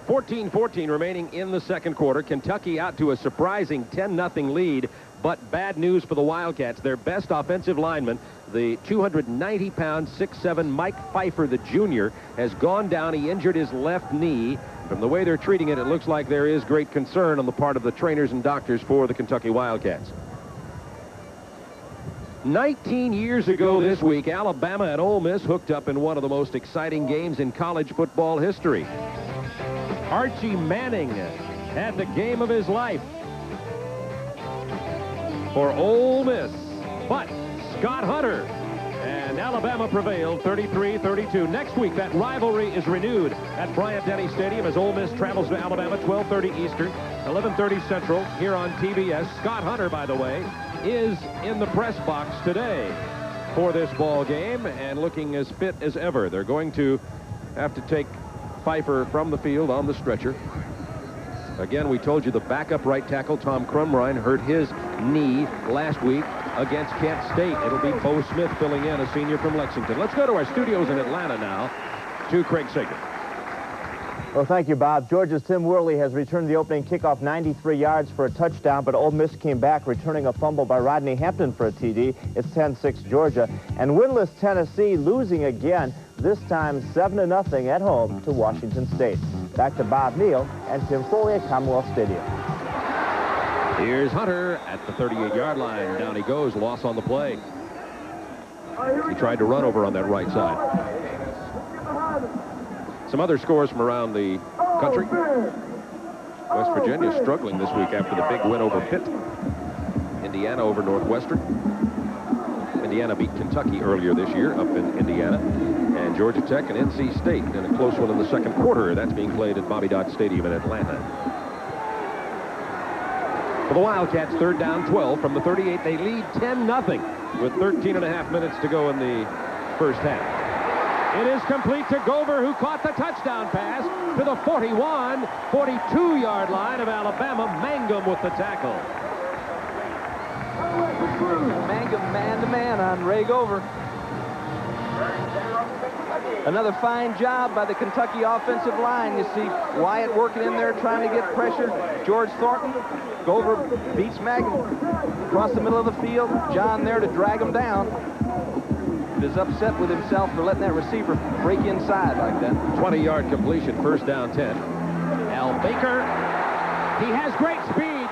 14-14 remaining in the second quarter. Kentucky out to a surprising 10-0 lead, but bad news for the Wildcats. Their best offensive lineman, the 290-pound, 6'7" Mike Pfeiffer, the junior, has gone down. He injured his left knee. From the way they're treating it, it looks like there is great concern on the part of the trainers and doctors for the Kentucky Wildcats. 19 years ago this week, Alabama and Ole Miss hooked up in one of the most exciting games in college football history. Archie Manning had the game of his life for Ole Miss, but Scott Hunter And Alabama prevailed 33-32. Next week, that rivalry is renewed at Bryant-Denny Stadium as Ole Miss travels to Alabama, 12:30 Eastern, 11:30 Central, here on TBS. Scott Hunter, by the way, is in the press box today for this ball game and looking as fit as ever. They're going to have to take Pfeiffer from the field on the stretcher. Again, we told you the backup right tackle, Tom Crumrine, hurt his knee last week against Kent State. It'll be Bo Smith filling in, a senior from Lexington. Let's go to our studios in Atlanta now to Craig Sager. Well, thank you, Bob. Georgia's Tim Worley has returned the opening kickoff 93 yards for a touchdown, but Ole Miss came back, returning a fumble by Rodney Hampton for a TD. It's 10-6 Georgia. And winless Tennessee losing again, this time 7-0 at home to Washington State. Back to Bob Neal and Tim Foley at Commonwealth Stadium. Here's Hunter at the 38-yard line. Down he goes, loss on the play. He tried to run over on that right side. Some other scores from around the country. West Virginia struggling this week after the big win over Pitt. Indiana over Northwestern. Indiana beat Kentucky earlier this year up in Indiana. And Georgia Tech and NC State in a close one in the second quarter. That's being played at Bobby Dodd Stadium in Atlanta. For the Wildcats, 3rd down 12 from the 38. They lead 10-0 with 13.5 minutes to go in the first half. It is complete to Gover, who caught the touchdown pass to the 41, 42-yard line of Alabama. Mangum with the tackle. Mangum man-to-man on Ray Gover. Another fine job by the Kentucky offensive line. You see Wyatt working in there trying to get pressure. George Thornton. Gover beats Mangum across the middle of the field. John there to drag him down. Is upset with himself for letting that receiver break inside like that. 20-yard completion, 1st down 10. Al Baker, he has great speed.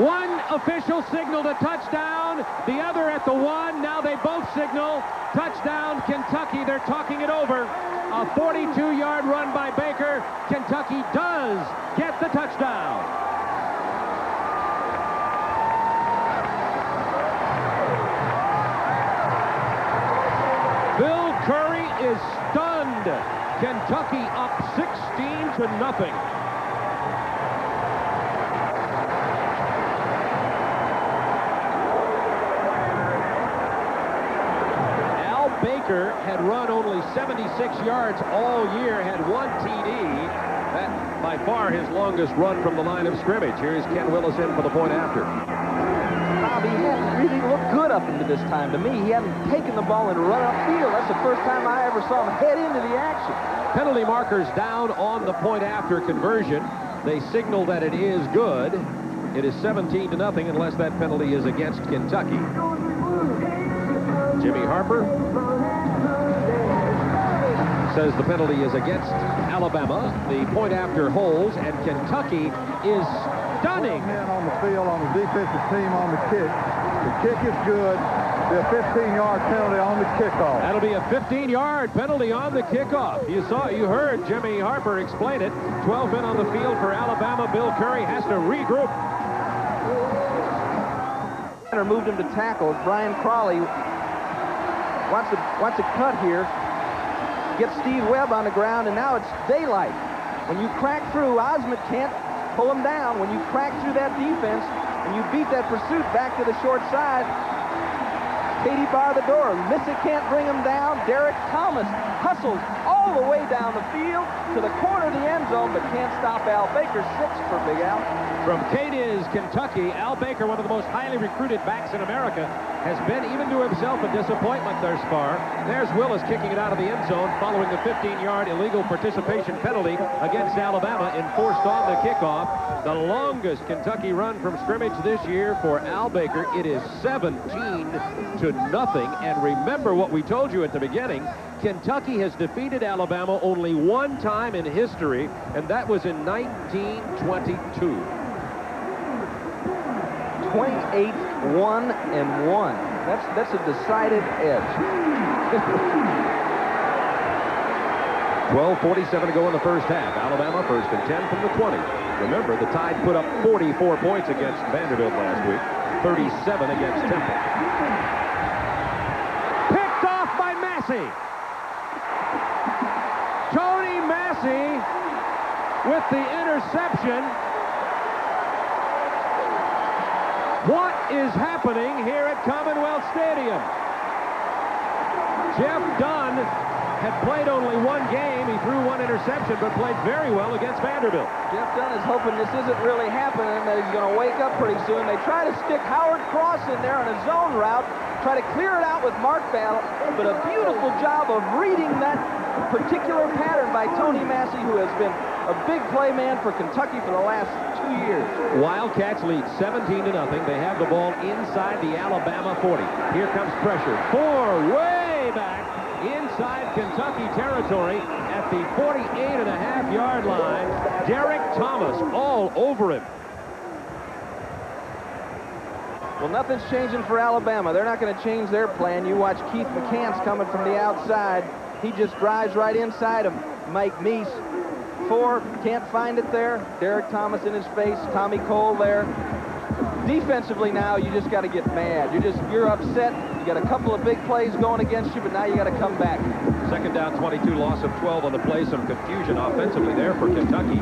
One official signaled a touchdown, the other at the 1. Now they both signal touchdown Kentucky. They're talking it over. A 42-yard run by Baker. Kentucky does get the touchdown. Bill Curry is stunned. Kentucky up 16-0. Al Baker had run only 76 yards all year, had 1 TD. That, by far, his longest run from the line of scrimmage. Here's Ken Willis in for the point after. He hadn't really looked good up into this time to me. He hadn't taken the ball and run upfield. That's the first time I ever saw him head into the action. Penalty markers down on the point after conversion. They signal that it is good. It is 17-0 unless that penalty is against Kentucky. Jimmy Harper says the penalty is against Alabama. The point after holds, and Kentucky is stunning. Men on the field on the defensive team on the kick. The kick is good. Be a 15-yard penalty on the kickoff. That'll be a 15-yard penalty on the kickoff. You heard Jimmy Harper explain it. 12 men on the field for Alabama. Bill Curry has to regroup. Moved him to tackle. Brian Crawley wants a cut here. Gets Steve Webb on the ground, and now it's daylight. When you crack through, Osmond can't pull him down. When you crack through that defense and you beat that pursuit back to the short side, Katie bar the door. Missick can't bring him down. Derek Thomas hustles all the way down the field to the corner of the end zone, but can't stop Al Baker. 6 for Big Al. From Cadiz, Kentucky, Al Baker, one of the most highly recruited backs in America, has been, even to himself, a disappointment thus far. There's Willis kicking it out of the end zone following the 15-yard illegal participation penalty against Alabama enforced on the kickoff. The longest Kentucky run from scrimmage this year for Al Baker. It is 17-0. And remember what we told you at the beginning. Kentucky has defeated Alabama only one time in history, and that was in 1922. 28-1-1. That's a decided edge. 12:47 to go in the first half. Alabama first and 10 from the 20. Remember, the Tide put up 44 points against Vanderbilt last week, 37 against Temple. Picked off by Massey. Tony Massey with the interception. What is happening here at Commonwealth Stadium? Jeff Dunn had played only one game. He threw one interception, but played very well against Vanderbilt. Jeff Dunn is hoping this isn't really happening, that he's going to wake up pretty soon. They try to stick Howard Cross in there on a zone route, try to clear it out with Mark Battle, but a beautiful job of reading that particular pattern by Tony Massey, who has been a big play man for Kentucky for the last 2 years. Wildcats lead 17-0. They have the ball inside the Alabama 40. Here comes pressure. Way back inside Kentucky territory at the 48.5-yard line. Derek Thomas all over him. Well, nothing's changing for Alabama. They're not going to change their plan. You watch Keith McCants coming from the outside. He just drives right inside of Mike Meese. 4, can't find it there. Derek Thomas in his face. Tommy Cole there. Defensively now, you just got to get mad. You're upset. You got a couple of big plays going against you, but now you got to come back. Second down, 22, loss of 12 on the play. Some confusion offensively there for Kentucky.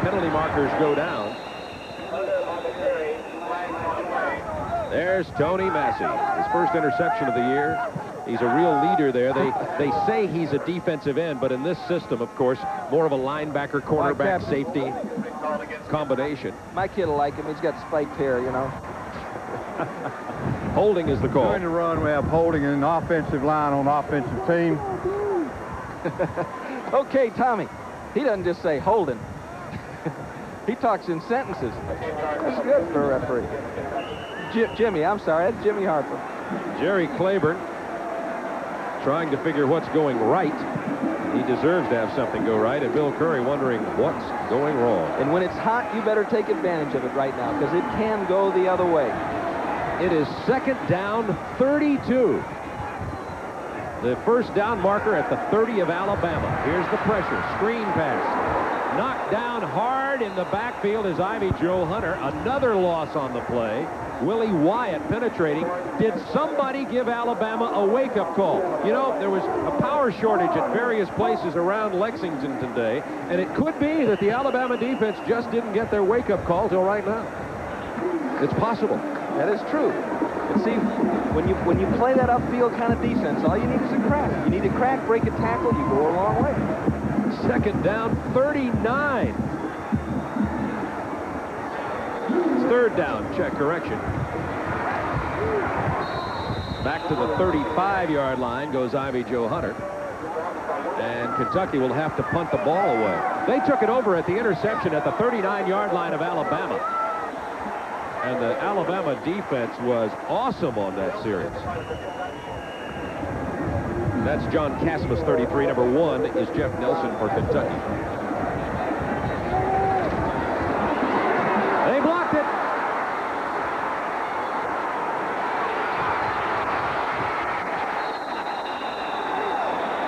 Penalty markers go down. There's Tony Massey, his first interception of the year. He's a real leader there. They say he's a defensive end, but in this system, of course, more of a linebacker, cornerback, safety combination. My kid will like him. He's got spiked hair, you know. Holding is the call. During the run, we have holding in the offensive line on the offensive team. Okay, Tommy. He doesn't just say holding. He talks in sentences. That's good for a referee. Jimmy, I'm sorry. That's Jimmy Harper. Jerry Claiborne trying to figure what's going right. He deserves to have something go right, and Bill Curry wondering what's going wrong. And when it's hot, you better take advantage of it right now, because it can go the other way. It is second down, 32. The first down marker at the 30 of Alabama. Here's the pressure. Screen pass. Knocked down hard in the backfield is Ivy Joe Hunter. Another loss on the play. Willie Wyatt penetrating. Did somebody give Alabama a wake-up call? You know, there was a power shortage at various places around Lexington today, and it could be that the Alabama defense just didn't get their wake-up call till right now. It's possible. That is true. And see, when you play that upfield kind of defense, all you need is a crack. You need a crack, break a tackle, you go a long way. Second down, 39. Third down, check correction. Back to the 35-yard line goes Ivy Joe Hunter. And Kentucky will have to punt the ball away. They took it over at the interception at the 39-yard line of Alabama. And the Alabama defense was awesome on that series. That's John Casmus, 33. Number 1 is Jeff Nelson for Kentucky. They blocked it.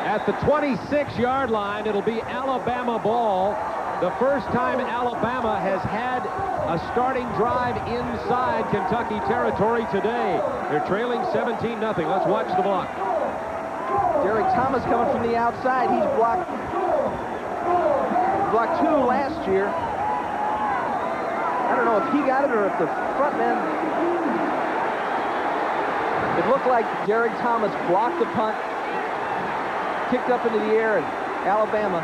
At the 26-yard line, it'll be Alabama ball. The first time Alabama has had a starting drive inside Kentucky territory today. They're trailing 17-0. Let's watch the block. Derek Thomas coming from the outside. He's blocked 2 last year. I don't know if he got it or if the front man. It looked like Derek Thomas blocked the punt, kicked up into the air, and Alabama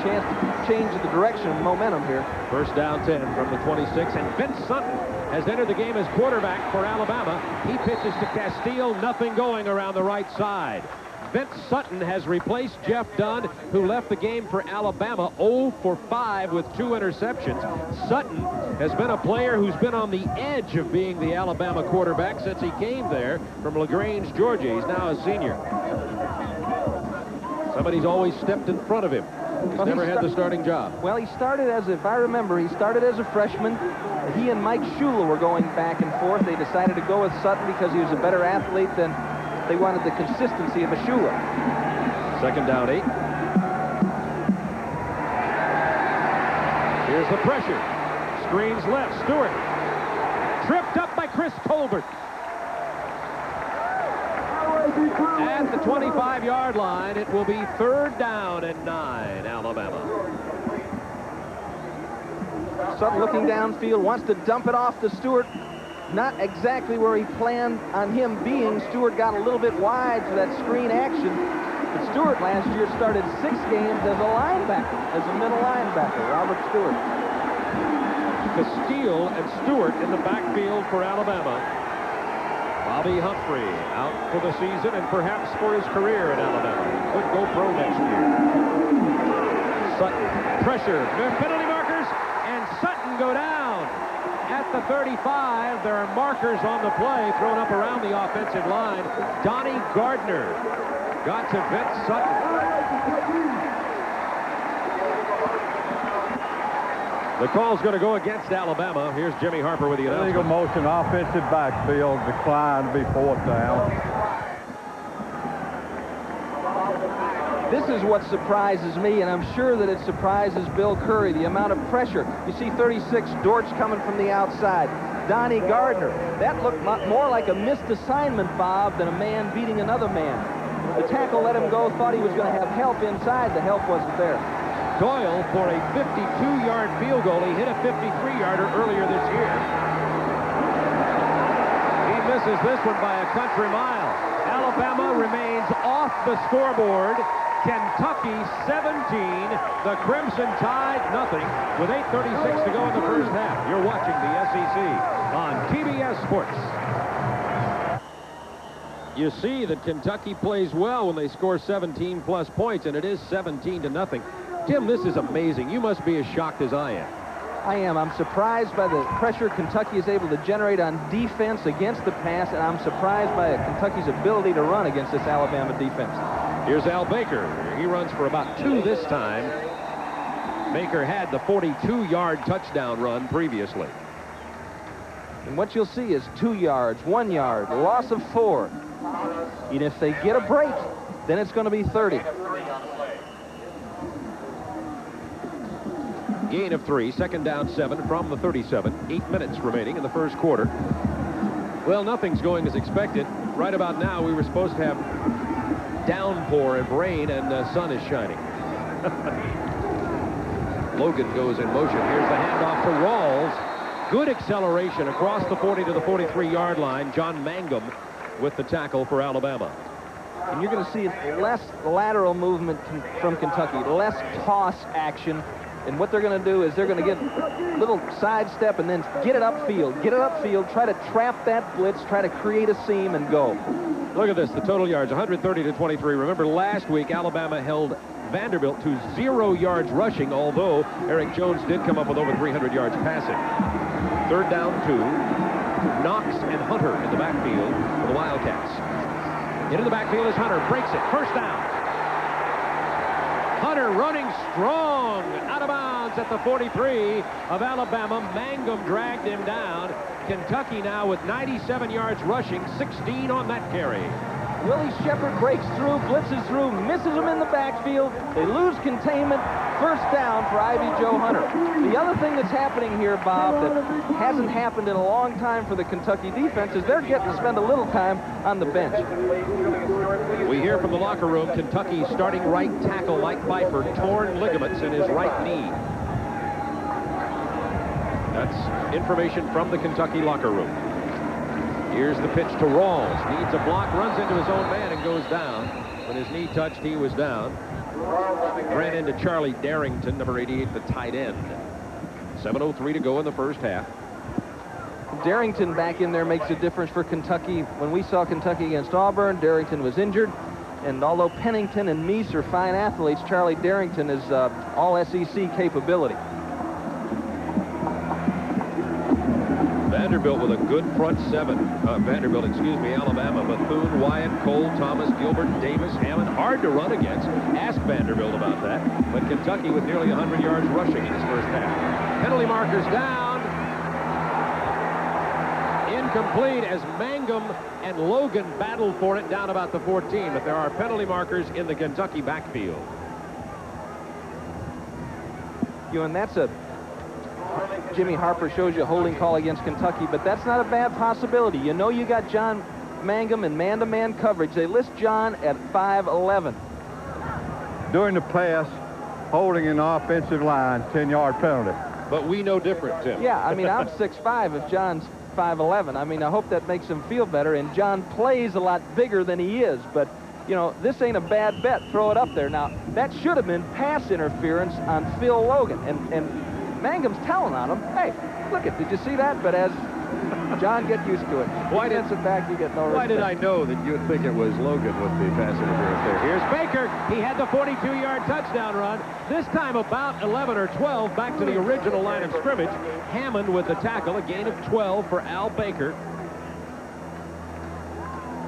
chance to change the direction of momentum here. First down 10 from the 26, and Vince Sutton has entered the game as quarterback for Alabama. He pitches to Castile, nothing going around the right side. Vince Sutton has replaced Jeff Dunn, who left the game for Alabama 0 for 5 with 2 interceptions. Sutton has been a player who's been on the edge of being the Alabama quarterback since he came there from LaGrange, Georgia. He's now a senior. Somebody's always stepped in front of him. He's never had the starting job. Well, he started as, if I remember, he started as a freshman. He and Mike Shula were going back and forth. They decided to go with Sutton because he was a better athlete than they wanted the consistency of a Shula. Second down 8. Here's the pressure. Screens left. Stewart. Tripped up by Chris Colbert. At the 25-yard line, it will be 3rd down and 9, Alabama. Sutton looking downfield, wants to dump it off to Stewart. Not exactly where he planned on him being. Stewart got a little bit wide for that screen action. But Stewart last year started 6 games as a linebacker, as a middle linebacker, Robert Stewart. Castile and Stewart in the backfield for Alabama. Bobby Humphrey out for the season and perhaps for his career at Alabama. Could go pro next year. Sutton, pressure, penalty markers, and Sutton go down. At the 35, there are markers on the play thrown up around the offensive line. Donnie Gardner got to Vince Sutton. The call's going to go against Alabama. Here's Jimmy Harper with the announcement. Illegal motion, offensive backfield, decline to be 4th down. This is what surprises me, and I'm sure that it surprises Bill Curry, the amount of pressure. You see 36, Dortch coming from the outside. Donnie Gardner. That looked more like a missed assignment, Bob, than a man beating another man. The tackle let him go, thought he was going to have help inside. The help wasn't there. Doyle for a 52-yard field goal. He hit a 53-yarder earlier this year. He misses this one by a country mile. Alabama remains off the scoreboard. Kentucky 17, the Crimson Tide nothing, with 8:36 to go in the first half. You're watching the SEC on TBS Sports. You see that Kentucky plays well when they score 17+ points, and it is 17-0. Tim, this is amazing. You must be as shocked as I am. I am. I'm surprised by the pressure Kentucky is able to generate on defense against the pass, and I'm surprised by Kentucky's ability to run against this Alabama defense. Here's Al Baker. He runs for about 2 this time. Baker had the 42-yard touchdown run previously. And what you'll see is 2 yards, 1 yard, loss of 4. And if they get a break, then it's going to be 30. Gain of 3, 2nd down 7 from the 37. 8 minutes remaining in the first quarter. Well, nothing's going as expected. Right about now, we were supposed to have downpour of rain, and the sun is shining. Logan goes in motion. Here's the handoff to Rawls. Good acceleration across the 40 to the 43-yard line. John Mangum with the tackle for Alabama. And you're going to see less lateral movement from Kentucky, less toss action. And what they're going to do is they're going to get a little sidestep and then get it upfield. Get it upfield, try to trap that blitz, try to create a seam and go. Look at this, the total yards, 130 to 23. Remember, last week, Alabama held Vanderbilt to 0 yards rushing, although Eric Jones did come up with over 300 yards passing. 3rd down 2. Knox and Hunter in the backfield for the Wildcats. Into the backfield is Hunter, breaks it, 1st down. Hunter running strong, out of bounds at the 43 of Alabama. Mangum dragged him down. Kentucky now with 97 yards rushing, 16 on that carry. Willie Shepard breaks through, blitzes through, misses him in the backfield. They lose containment. 1st down for Ivy Joe Hunter. The other thing that's happening here, Bob, that hasn't happened in a long time for the Kentucky defense is they're getting to spend a little time on the bench. We hear from the locker room, Kentucky starting right tackle Mike Pfeiffer, torn ligaments in his right knee. That's information from the Kentucky locker room. Here's the pitch to Rawls. Needs a block, runs into his own man and goes down. When his knee touched, he was down. Ran into Charlie Darrington, number 88, the tight end. 7:03 to go in the first half. Darrington back in there makes a difference for Kentucky. When we saw Kentucky against Auburn, Darrington was injured. And although Pennington and Meese are fine athletes, Charlie Darrington is all SEC capability. Vanderbilt with a good front 7. Alabama. Bethune, Wyatt, Cole, Thomas, Gilbert, Davis, Hammond. Hard to run against. Ask Vanderbilt about that. But Kentucky with nearly 100 yards rushing in his first half. Penalty markers down. Incomplete as Mangum and Logan battled for it down about the 14. But there are penalty markers in the Kentucky backfield. And that's a Jimmy Harper shows you a holding call against Kentucky, but that's not a bad possibility. You know you got John Mangum in man-to-man coverage. They list John at 5'11". During the pass, holding in the offensive line, 10-yard penalty. But we know different, Tim. Yeah, I mean, I'm 6'5" if John's 5'11". I mean, I hope that makes him feel better, and John plays a lot bigger than he is, but you know, this ain't a bad bet. Throw it up there. Now, that should have been pass interference on Phil Logan. And Mangum's telling on him, hey, look it, did you see that? But as John, get used to it. Why did it back? You get no respect. Why did I know that you'd think it was Logan with the pass interference there? Here's Baker. He had the 42-yard touchdown run. This time about 11 or 12 back to the original line of scrimmage. Hammond with the tackle, a gain of 12 for Al Baker.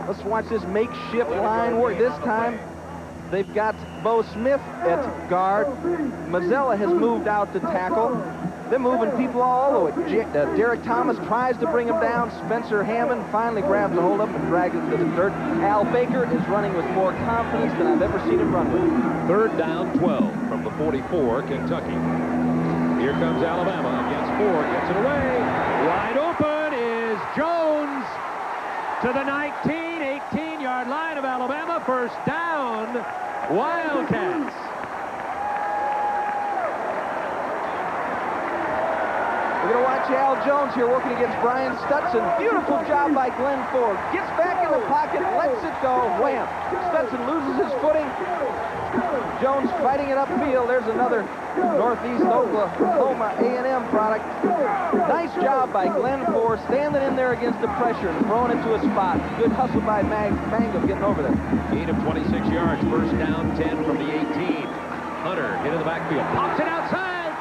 Let's watch this makeshift line work. This time, they've got Bo Smith at guard. Mazzella has moved out to tackle. They're moving people all over it. Derek Thomas tries to bring him down. Spencer Hammond finally grabs a hold of him and drags him to the dirt. Al Baker is running with more confidence than I've ever seen him run with. Third down, 12 from the 44, Kentucky. Here comes Alabama against 4. Gets it away. Wide open is Jones to the 18-yard line of Alabama. First down, Wildcats. We're going to watch Al Jones here working against Brian Stutson. Beautiful job by Glenn Ford. Gets back in the pocket, lets it go. Wham! Stutson loses his footing. Jones fighting it upfield. There's another Northeast Oklahoma A&M product. Nice job by Glenn Ford, standing in there against the pressure and throwing it to a spot. Good hustle by Mangum getting over there. Gain of 26 yards. First down, 10 from the 18. Hunter into the backfield. Pops it outside.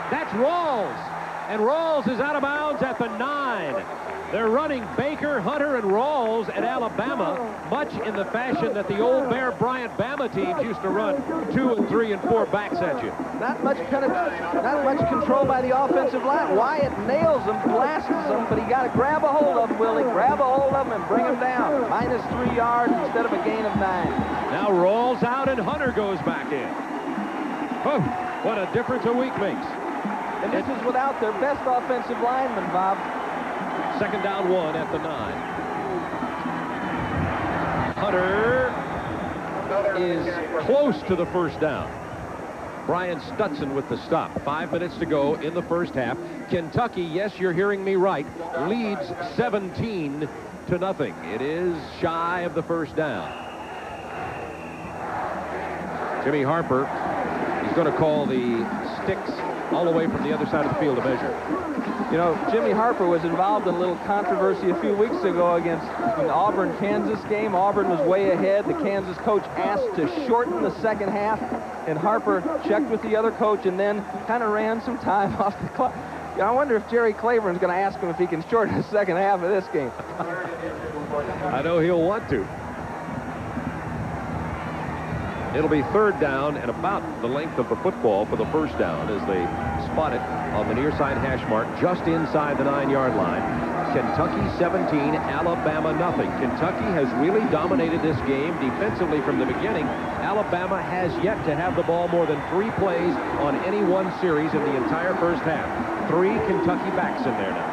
That's Rawls. And Rawls is out of bounds at the 9. They're running Baker, Hunter, and Rawls at Alabama, much in the fashion that the old Bear Bryant Bama teams used to run 2 and 3 and 4 backs at you. Not much control by the offensive line. Wyatt nails them, blasts them, but he got to grab a hold of them, Willie. Grab a hold of them and bring them down. Minus 3 yards instead of a gain of 9. Now Rawls out and Hunter goes back in. Oh, what a difference a week makes. And this is without their best offensive lineman, Bob. Second down, 1 at the 9. Hunter is close to the first down. Brian Stutson with the stop. 5 minutes to go in the first half. Kentucky, yes, you're hearing me right, leads 17-0. It is shy of the first down. Jimmy Harper is going to call the sticks all the way from the other side of the field to measure. You know, Jimmy Harper was involved in a little controversy a few weeks ago against an Auburn-Kansas game. Auburn was way ahead. The Kansas coach asked to shorten the second half, and Harper checked with the other coach and then kind of ran some time off the clock. I wonder if Jerry Clavern's going to ask him if he can shorten the second half of this game. I know he'll want to. It'll be third down and about the length of the football for the first down as they spot it on the near side hash mark just inside the 9-yard line. Kentucky 17, Alabama nothing. Kentucky has really dominated this game defensively from the beginning. Alabama has yet to have the ball more than 3 plays on any one series in the entire first half. 3 Kentucky backs in there now.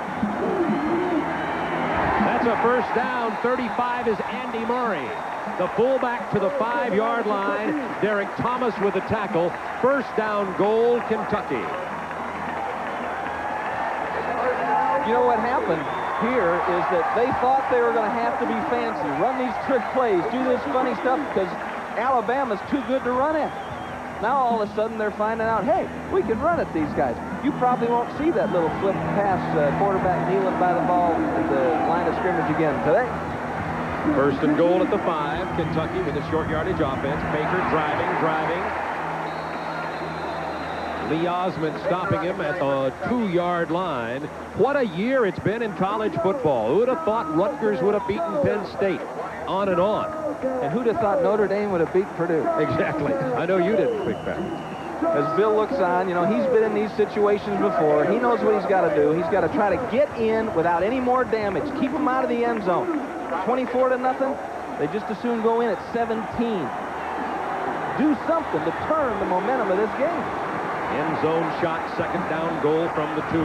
That's a first down. 35 is Andy Murray. The fullback to the 5-yard line. Derek Thomas with the tackle. First down goal, Kentucky. You know what happened here is that they thought they were going to have to be fancy, run these trick plays, do this funny stuff because Alabama's too good to run at. Now all of a sudden they're finding out, hey, we can run at these guys. You probably won't see that little flip pass quarterback kneeling by the ball at the line of scrimmage again today. First and goal at the 5. Kentucky with a short yardage offense. Baker driving. Lee Osmond stopping him at the 2-yard line. What a year it's been in college football. Who would have thought Rutgers would have beaten Penn State? On and on. And who'd have thought Notre Dame would have beat Purdue? Exactly. I know you didn't think that. As Bill looks on, you know, he's been in these situations before. He knows what he's got to do. He's got to try to get in without any more damage. Keep him out of the end zone. 24-0. They just as soon go in at 17. Do something to turn the momentum of this game. End zone shot, second down goal from the 2.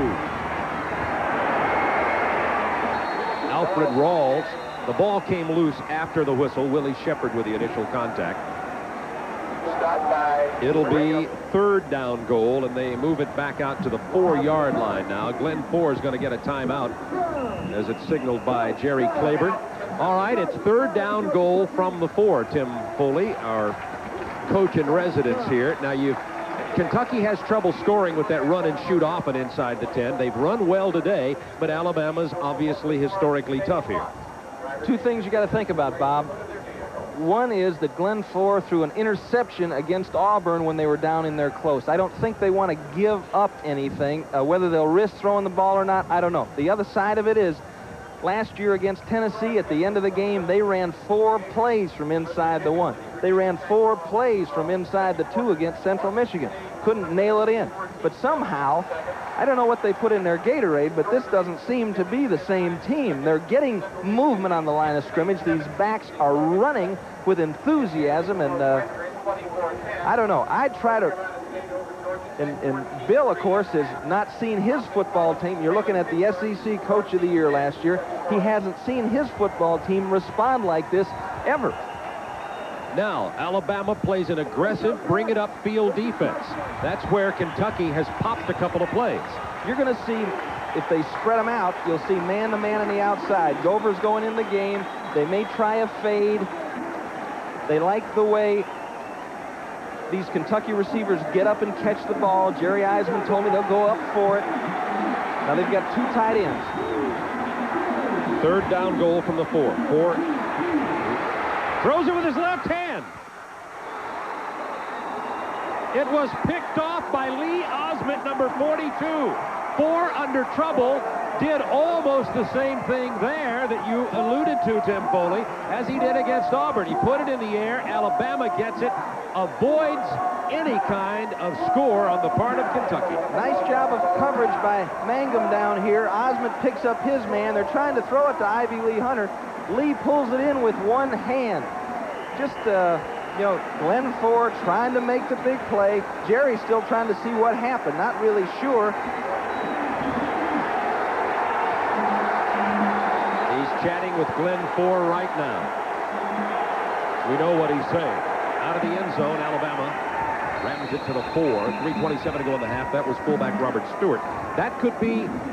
Alfred Rawls. The ball came loose after the whistle. Willie Shepard with the initial contact. It'll be third down goal, and they move it back out to the 4-yard line now. Glenn Four is going to get a timeout as it's signaled by Jerry Claiborne. All right, it's third down goal from the 4. Tim Foley, our coach in residence here. Now, Kentucky has trouble scoring with that run and shoot often inside the 10. They've run well today, but Alabama's obviously historically tough here. Two things you got to think about, Bob. One is that Glenn Four threw an interception against Auburn when they were down in there close. I don't think they want to give up anything. Whether they'll risk throwing the ball or not, I don't know. The other side of it is, last year against Tennessee, at the end of the game, they ran 4 plays from inside the 1. They ran 4 plays from inside the 2 against Central Michigan. Couldn't nail it in. But somehow, I don't know what they put in their Gatorade, but this doesn't seem to be the same team. They're getting movement on the line of scrimmage. These backs are running with enthusiasm, and I don't know. I'd try to... And Bill, of course, has not seen his football team. You're looking at the SEC Coach of the Year last year. He hasn't seen his football team respond like this ever. Now, Alabama plays an aggressive, bring-it-up field defense. That's where Kentucky has popped a couple of plays. You're going to see, if they spread them out, you'll see man-to-man on the outside. Gover's going in the game. They may try a fade. They like the way these Kentucky receivers get up and catch the ball. Jerry Eisman told me they'll go up for it. Now they've got 2 tight ends. Third down goal from the 4. Four throws it with his left hand. It was picked off by Lee Osment, number 42. Four under trouble. Did almost the same thing there that you alluded to, Tim Foley, as he did against Auburn. He put it in the air. Alabama gets it, avoids any kind of score on the part of Kentucky. Nice job of coverage by Mangum down here. Osment picks up his man. They're trying to throw it to Ivy Lee Hunter. Lee pulls it in with one hand. Just, you know, Glenn Four trying to make the big play. Jerry's still trying to see what happened. Not really sure. Chatting with Glenn Four right now. We know what he's saying. Out of the end zone, Alabama rams it to the 4. 3:27 to go in the half. That was fullback Robert Stewart. That could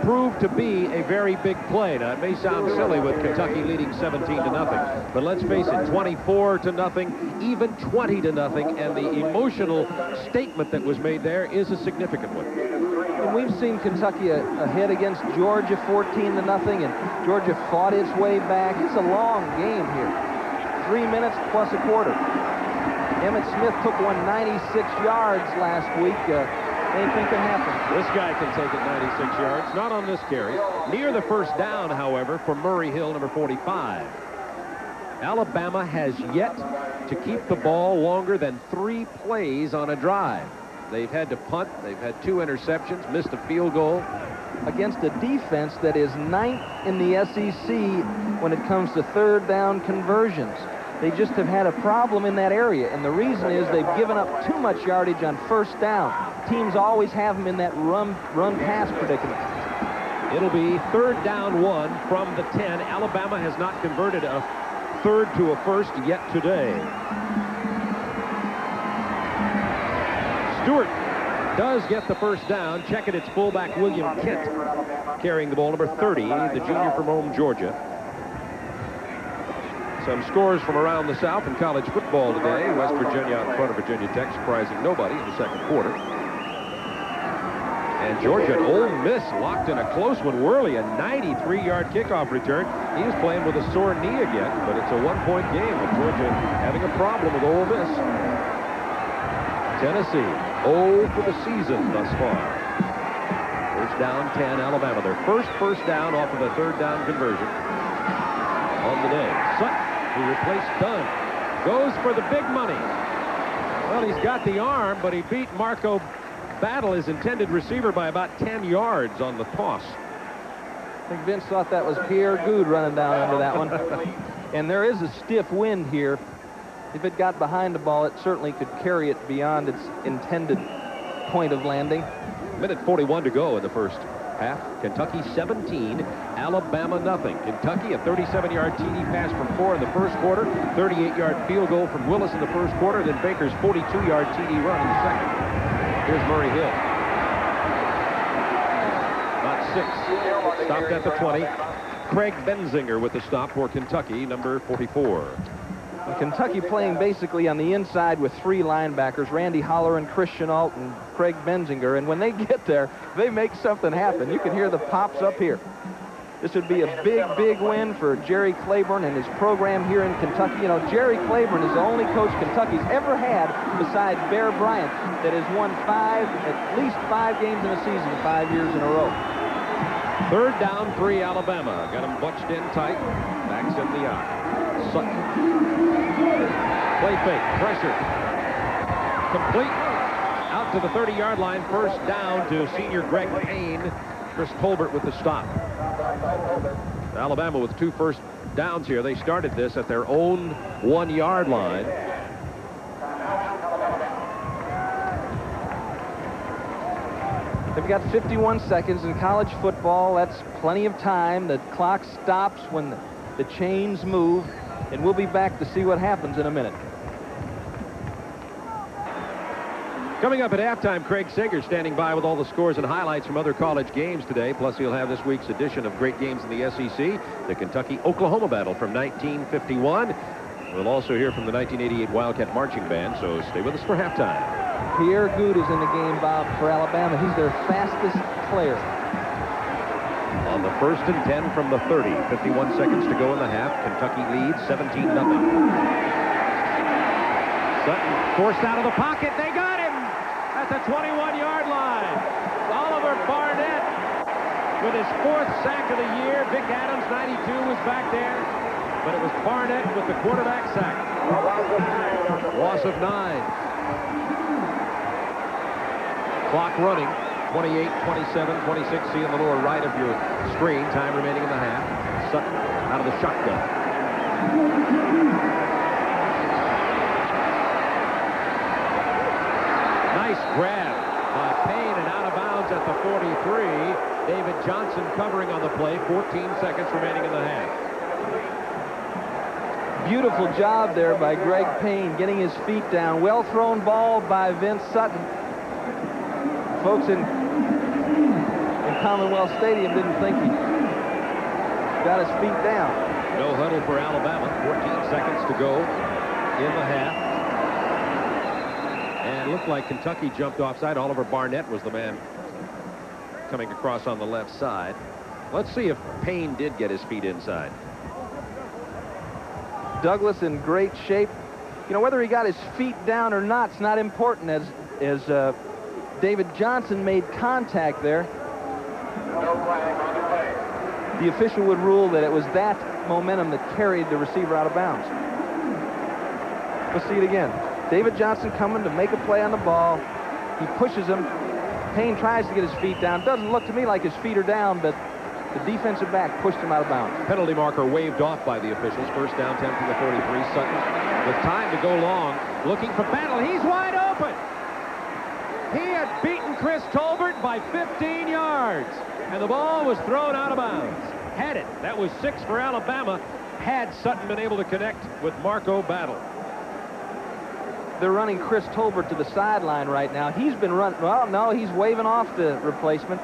prove to be a very big play. Now, it may sound silly with Kentucky leading 17-0, but let's face it, 24-0, even 20-0, and the emotional statement that was made there is a significant one. And we've seen Kentucky ahead against Georgia 14-0, and Georgia fought its way back. It's a long game here. 3 minutes plus a quarter. Emmitt Smith took one 96 yards last week. Anything can happen. This guy can take it 96 yards. Not on this carry. Near the first down, however, for Murray Hill, number 45. Alabama has yet to keep the ball longer than 3 plays on a drive. They've had to punt. They've had 2 interceptions, missed a field goal. Against a defense that is 9th in the SEC when it comes to third down conversions. They just have had a problem in that area, and the reason is they've given up too much yardage on first down. Teams always have them in that run-pass predicament. It'll be third down 1 from the 10. Alabama has not converted a third to a first yet today. Stewart does get the first down. Check it, it's fullback William Kent carrying the ball, number 30, the junior from Rome, Georgia. Some scores from around the South in college football today. West Virginia out in front of Virginia Tech, surprising nobody in the second quarter. And Georgia and Ole Miss locked in a close one. Worley, a 93-yard kickoff return. He was playing with a sore knee again, but it's a 1-point game with Georgia having a problem with Ole Miss. Tennessee, 0 for the season thus far. First down, 10, Alabama. Their first down off of a third down conversion on the day. Sutton, who replaced Dunn, goes for the big money. Well, he's got the arm, but he beat Marco Battle, his intended receiver, by about 10 yards on the toss. I think Vince thought that was Pierre Good running down under that one. And there is a stiff wind here. If it got behind the ball, it certainly could carry it beyond its intended point of landing. Minute 41 to go in the first half. Kentucky 17, Alabama nothing. Kentucky a 37-yard TD pass from 4 in the first quarter, 38-yard field goal from Willis in the first quarter, then Baker's 42-yard TD run in the second. Here's Murray Hill. Not 6. Stopped at the 20. Craig Benzinger with the stop for Kentucky, number 44. Kentucky playing basically on the inside with 3 linebackers, Randy Holler and Christian Alt and Craig Benzinger. And when they get there, they make something happen. You can hear the pops up here. This would be a big, big win for Jerry Claiborne and his program here in Kentucky. You know, Jerry Claiborne is the only coach Kentucky's ever had besides Bear Bryant that has won at least 5 games in a season 5 years in a row. 3rd down, 3 Alabama. Got him bunched in tight. Backs in the eye. Sutton. Play fake. Pressure. Complete. Out to the 30-yard line. First down to senior Greg Payne. Chris Tolbert with the stop. Alabama with 2 first downs here. They started this at their own 1-yard line. They've got 51 seconds in college football. That's plenty of time. The clock stops when the chains move, and we'll be back to see what happens in a minute. Coming up at halftime, Craig Sager standing by with all the scores and highlights from other college games today. Plus, he'll have this week's edition of Great Games in the SEC, the Kentucky-Oklahoma battle from 1951. We'll also hear from the 1988 Wildcat Marching Band, so stay with us for halftime. Pierre Good is in the game, Bob, for Alabama. He's their fastest player. On the 1st and 10 from the 30. 51 seconds to go in the half. Kentucky leads 17-0. Sutton forced out of the pocket. They got him at the 21-yard line. Oliver Barnett with his 4th sack of the year. Vic Adams, 92, was back there. But it was Barnett with the quarterback sack. Loss of 9. Clock running. 28, 27, 26. See in the lower right of your screen. Time remaining in the half. Sutton out of the shotgun. Nice grab by Payne and out of bounds at the 43. David Johnson covering on the play. 14 seconds remaining in the half. Beautiful job there by Greg Payne getting his feet down. Well thrown ball by Vince Sutton. Folks in Commonwealth Stadium didn't think he got his feet down. No huddle for Alabama. 14 seconds to go in the half. And it looked like Kentucky jumped offside. Oliver Barnett was the man coming across on the left side. Let's see if Payne did get his feet inside. Douglas in great shape. You know, whether he got his feet down or not, it's not important, as David Johnson made contact there. The official would rule that it was that momentum that carried the receiver out of bounds. Let's see it again. David Johnson coming to make a play on the ball. He pushes him. Payne tries to get his feet down. Doesn't look to me like his feet are down, but the defensive back pushed him out of bounds. Penalty marker waved off by the officials. First down, 10 from the 43. Sutton with time to go long, looking for Battle. He's wide open. He had beaten Chris Tolbert by 15 yards, and the ball was thrown out of bounds. Had it. That was 6 for Alabama, had Sutton been able to connect with Marco Battle. They're running Chris Tolbert to the sideline right now. He's been running, well, no, he's waving off the replacement.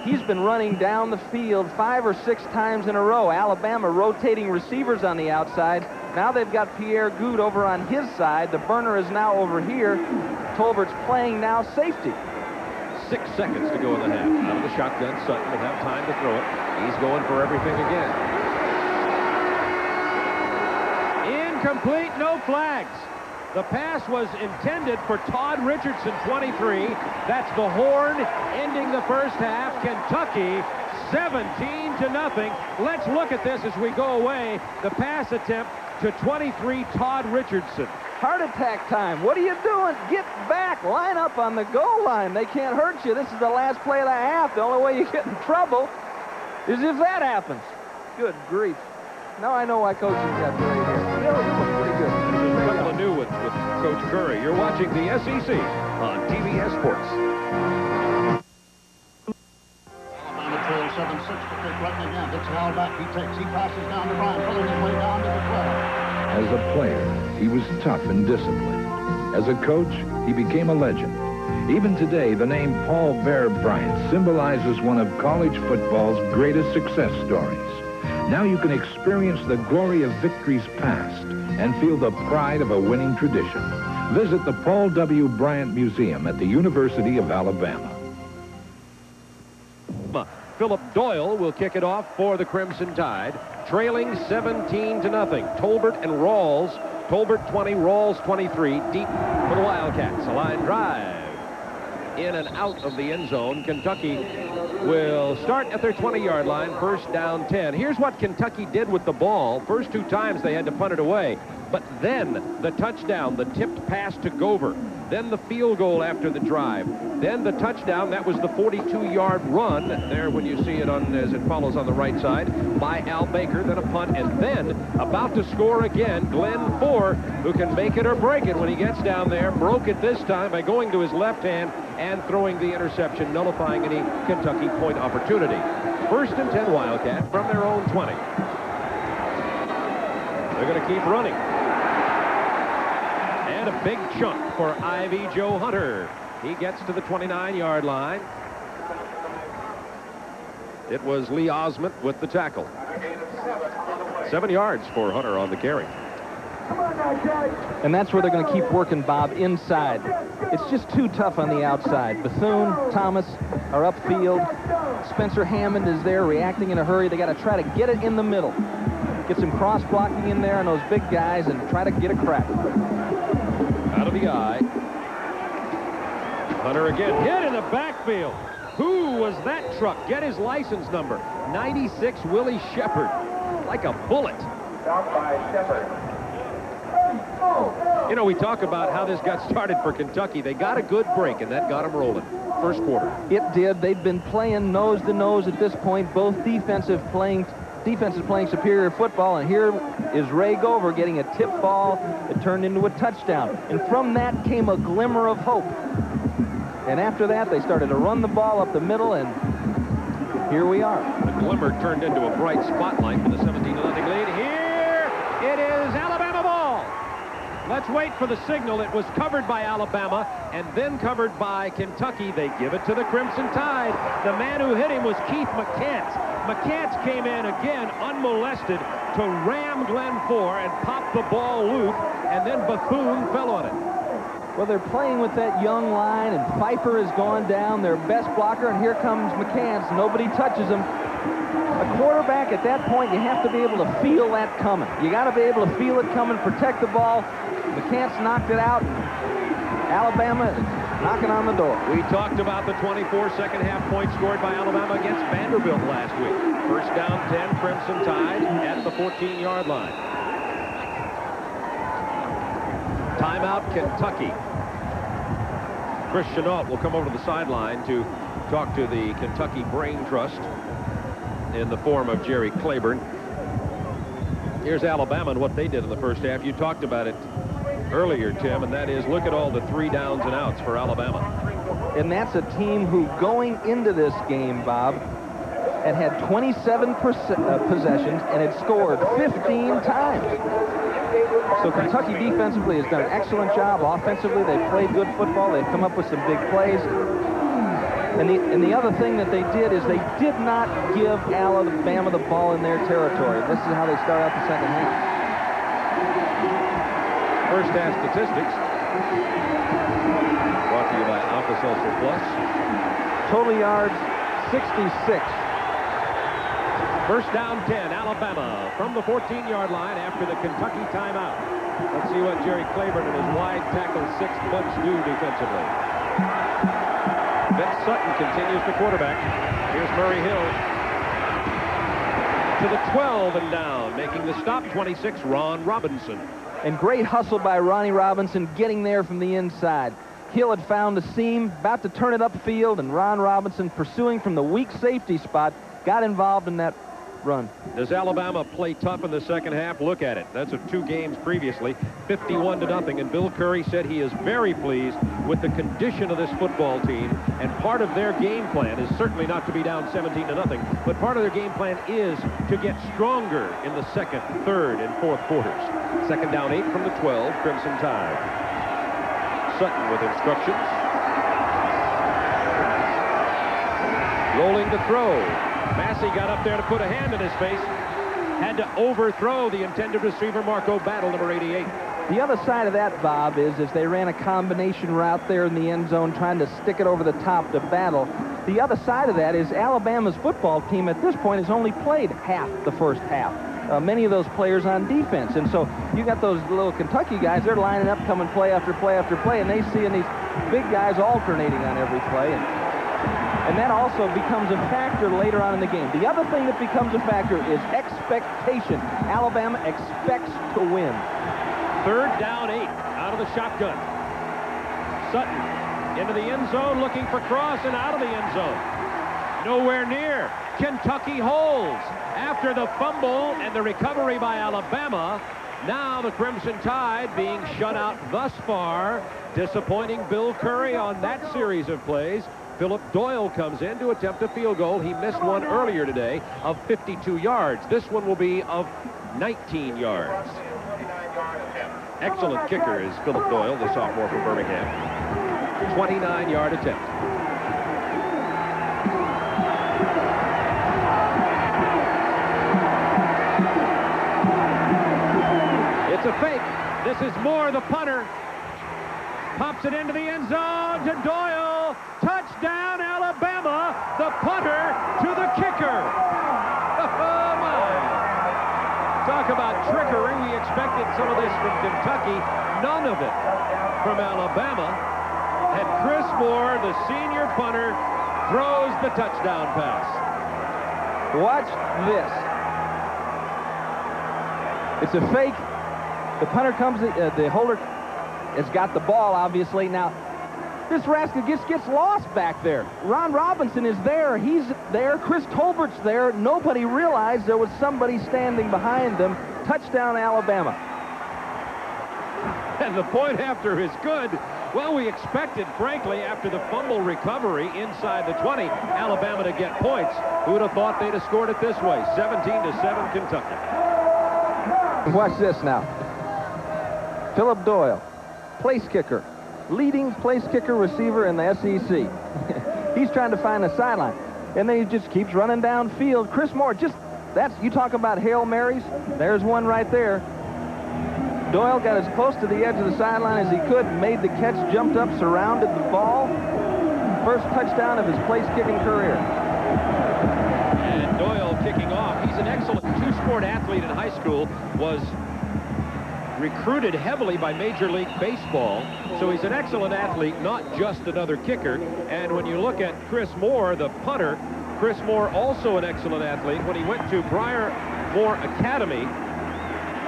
He's been running down the field 5 or 6 times in a row. Alabama rotating receivers on the outside. Now they've got Pierre Good over on his side. The burner is now over here. Tolbert's playing now safety. 6 seconds to go in the half. Out of the shotgun, Sutton will have time to throw it. He's going for everything again. Incomplete, no flags. The pass was intended for Todd Richardson, 23. That's the horn ending the first half. Kentucky 17-0. Let's look at this as we go away. The pass attempt to 23 Todd Richardson. Heart attack time. What are you doing? Get back. Line up on the goal line. They can't hurt you. This is the last play of the half. The only way you get in trouble is if that happens. Good grief. Now I know why coaches got gray hair. You look pretty good. There's a couple of new ones with Coach Curry. You're watching the SEC on TBS Sports. He passes down to Bryant, pulling his way down to the 12. As a player, he was tough and disciplined. As a coach, he became a legend. Even today, the name Paul Bear Bryant symbolizes one of college football's greatest success stories. Now you can experience the glory of victories past and feel the pride of a winning tradition. Visit the Paul W. Bryant Museum at the University of Alabama. Philip Doyle will kick it off for the Crimson Tide, trailing 17-0. Tolbert and Rawls. Tolbert 20, Rawls 23, deep for the Wildcats. A line drive in and out of the end zone. Kentucky will start at their 20-yard line, first down 10. Here's what Kentucky did with the ball. First 2 times they had to punt it away, but then the touchdown, the tipped pass to Gover, then the field goal after the drive, then the touchdown. That was the 42-yard run there when you see it on as it follows on the right side by Al Baker, then a punt, and then about to score again, Glenn Ford, who can make it or break it when he gets down there. Broke it this time by going to his left hand and throwing the interception, nullifying any Kentucky point opportunity. First and 10 Wildcat from their own 20. They're going to keep running. And a big chunk for Ivy Joe Hunter. He gets to the 29-yard line. It was Lee Osment with the tackle. 7 yards for Hunter on the carry. And that's where they're going to keep working, Bob, inside. It's just too tough on the outside. Bethune, Thomas are upfield. Spencer Hammond is there reacting in a hurry. They got to try to get it in the middle. Get some cross-blocking in there on those big guys and try to get a crack. Out of the eye. Hunter again, hit in the backfield. Who was that truck? Get his license number. 96 Willie Shepard. Like a bullet. Down by Shepard. You know, we talk about how this got started for Kentucky. They got a good break, and that got them rolling. First quarter. It did. They'd been playing nose to nose at this point. Both defenses playing superior football, and here is Ray Gover getting a tip ball that turned into a touchdown. And from that came a glimmer of hope. And after that, they started to run the ball up the middle, and here we are. The glimmer turned into a bright spotlight with a 17-0 lead. Here it is, Alabama ball. Let's wait for the signal. It was covered by Alabama and then covered by Kentucky. They give it to the Crimson Tide. The man who hit him was Keith McCants. McCants came in again unmolested to ram Glenn Ford and pop the ball loose, and then Bethune fell on it. Well, they're playing with that young line, and Pfeiffer has gone down, their best blocker, and here comes McCants. Nobody touches him. A quarterback at that point, you have to be able to feel that coming. You got to be able to feel it coming, protect the ball. McCants knocked it out. Alabama is knocking on the door. We talked about the 24 second-half points scored by Alabama against Vanderbilt last week. First down 10, Crimson Tide at the 14-yard line. Timeout, Kentucky. Chris Chenault will come over to the sideline to talk to the Kentucky Brain Trust in the form of Jerry Claiborne. Here's Alabama and what they did in the first half. You talked about it earlier, Tim, and that is look at all the 3 downs and outs for Alabama. And that's a team who, going into this game, Bob, had 27 possessions and had scored 15 times. So Kentucky defensively has done an excellent job. Offensively, they've played good football. They've come up with some big plays. And the other thing that they did is they did not give Alabama the ball in their territory. This is how they start out the second half. First half statistics brought to you by Alka-Seltzer Plus. Total yards, 66. First down 10, Alabama from the 14-yard line after the Kentucky timeout. Let's see what Jerry Claiborne and his wide tackle 6 bunch do defensively. Vince Sutton continues the quarterback. Here's Murray Hill to the 12 and down, making the stop. 26, Ron Robinson. And great hustle by Ronnie Robinson getting there from the inside. Hill had found the seam, about to turn it upfield, and Ron Robinson, pursuing from the weak safety spot, got involved in that run. Does Alabama play tough in the second half? Look at it. That's of 2 games previously, 51-0. And Bill Curry said he is very pleased with the condition of this football team. And part of their game plan is certainly not to be down 17-0, but part of their game plan is to get stronger in the second, third, and fourth quarters. Second down 8 from the 12, Crimson Tide. Sutton with instructions. Rolling to throw. Massey got up there to put a hand in his face. Had to overthrow the intended receiver, Marco Battle, number 88. The other side of that, Bob, is they ran a combination route there in the end zone trying to stick it over the top to Battle. The other side of that is Alabama's football team at this point has only played half the first half. Many of those players on defense. And so you got those little Kentucky guys, they're lining up, coming play after play after play, and they see these big guys alternating on every play. And that also becomes a factor later on in the game. The other thing that becomes a factor is expectation. Alabama expects to win. Third down 8 out of the shotgun. Sutton into the end zone looking for Cross and out of the end zone. Nowhere near. Kentucky holds after the fumble and the recovery by Alabama. Now the Crimson Tide being shut out thus far. Disappointing Bill Curry on that series of plays. Philip Doyle comes in to attempt a field goal. He missed one earlier today of 52 yards. This one will be of 19 yards. Excellent kicker is Philip Doyle, the sophomore from Birmingham. 29-yard attempt. It's a fake. This is Moore, the punter. Pops it into the end zone to Doyle. Touchdown, Alabama. The punter to the kicker. Oh, my. Talk about trickery. We expected some of this from Kentucky. None of it from Alabama. And Chris Moore, the senior punter, throws the touchdown pass. Watch this. It's a fake. The punter comes, the holder has got the ball, obviously. Now, this rascal just gets lost back there. Ron Robinson is there. He's there. Chris Tolbert's there. Nobody realized there was somebody standing behind them. Touchdown, Alabama. And the point after is good. Well, we expected, frankly, after the fumble recovery inside the 20, Alabama to get points. Who would have thought they'd have scored it this way? 17-7 Kentucky. Watch this now. Philip Doyle, place kicker, leading place kicker receiver in the SEC. He's trying to find the sideline, and then he just keeps running downfield. Chris Moore, you talk about Hail Marys. There's one right there. Doyle got as close to the edge of the sideline as he could, made the catch, jumped up, surrounded the ball. First touchdown of his place kicking career. And Doyle kicking off. He's an excellent two-sport athlete in high school, was recruited heavily by Major League Baseball, so he's an excellent athlete, not just another kicker. And when you look at Chris Moore, the punter, Chris Moore also an excellent athlete. When he went to Briar Moore Academy,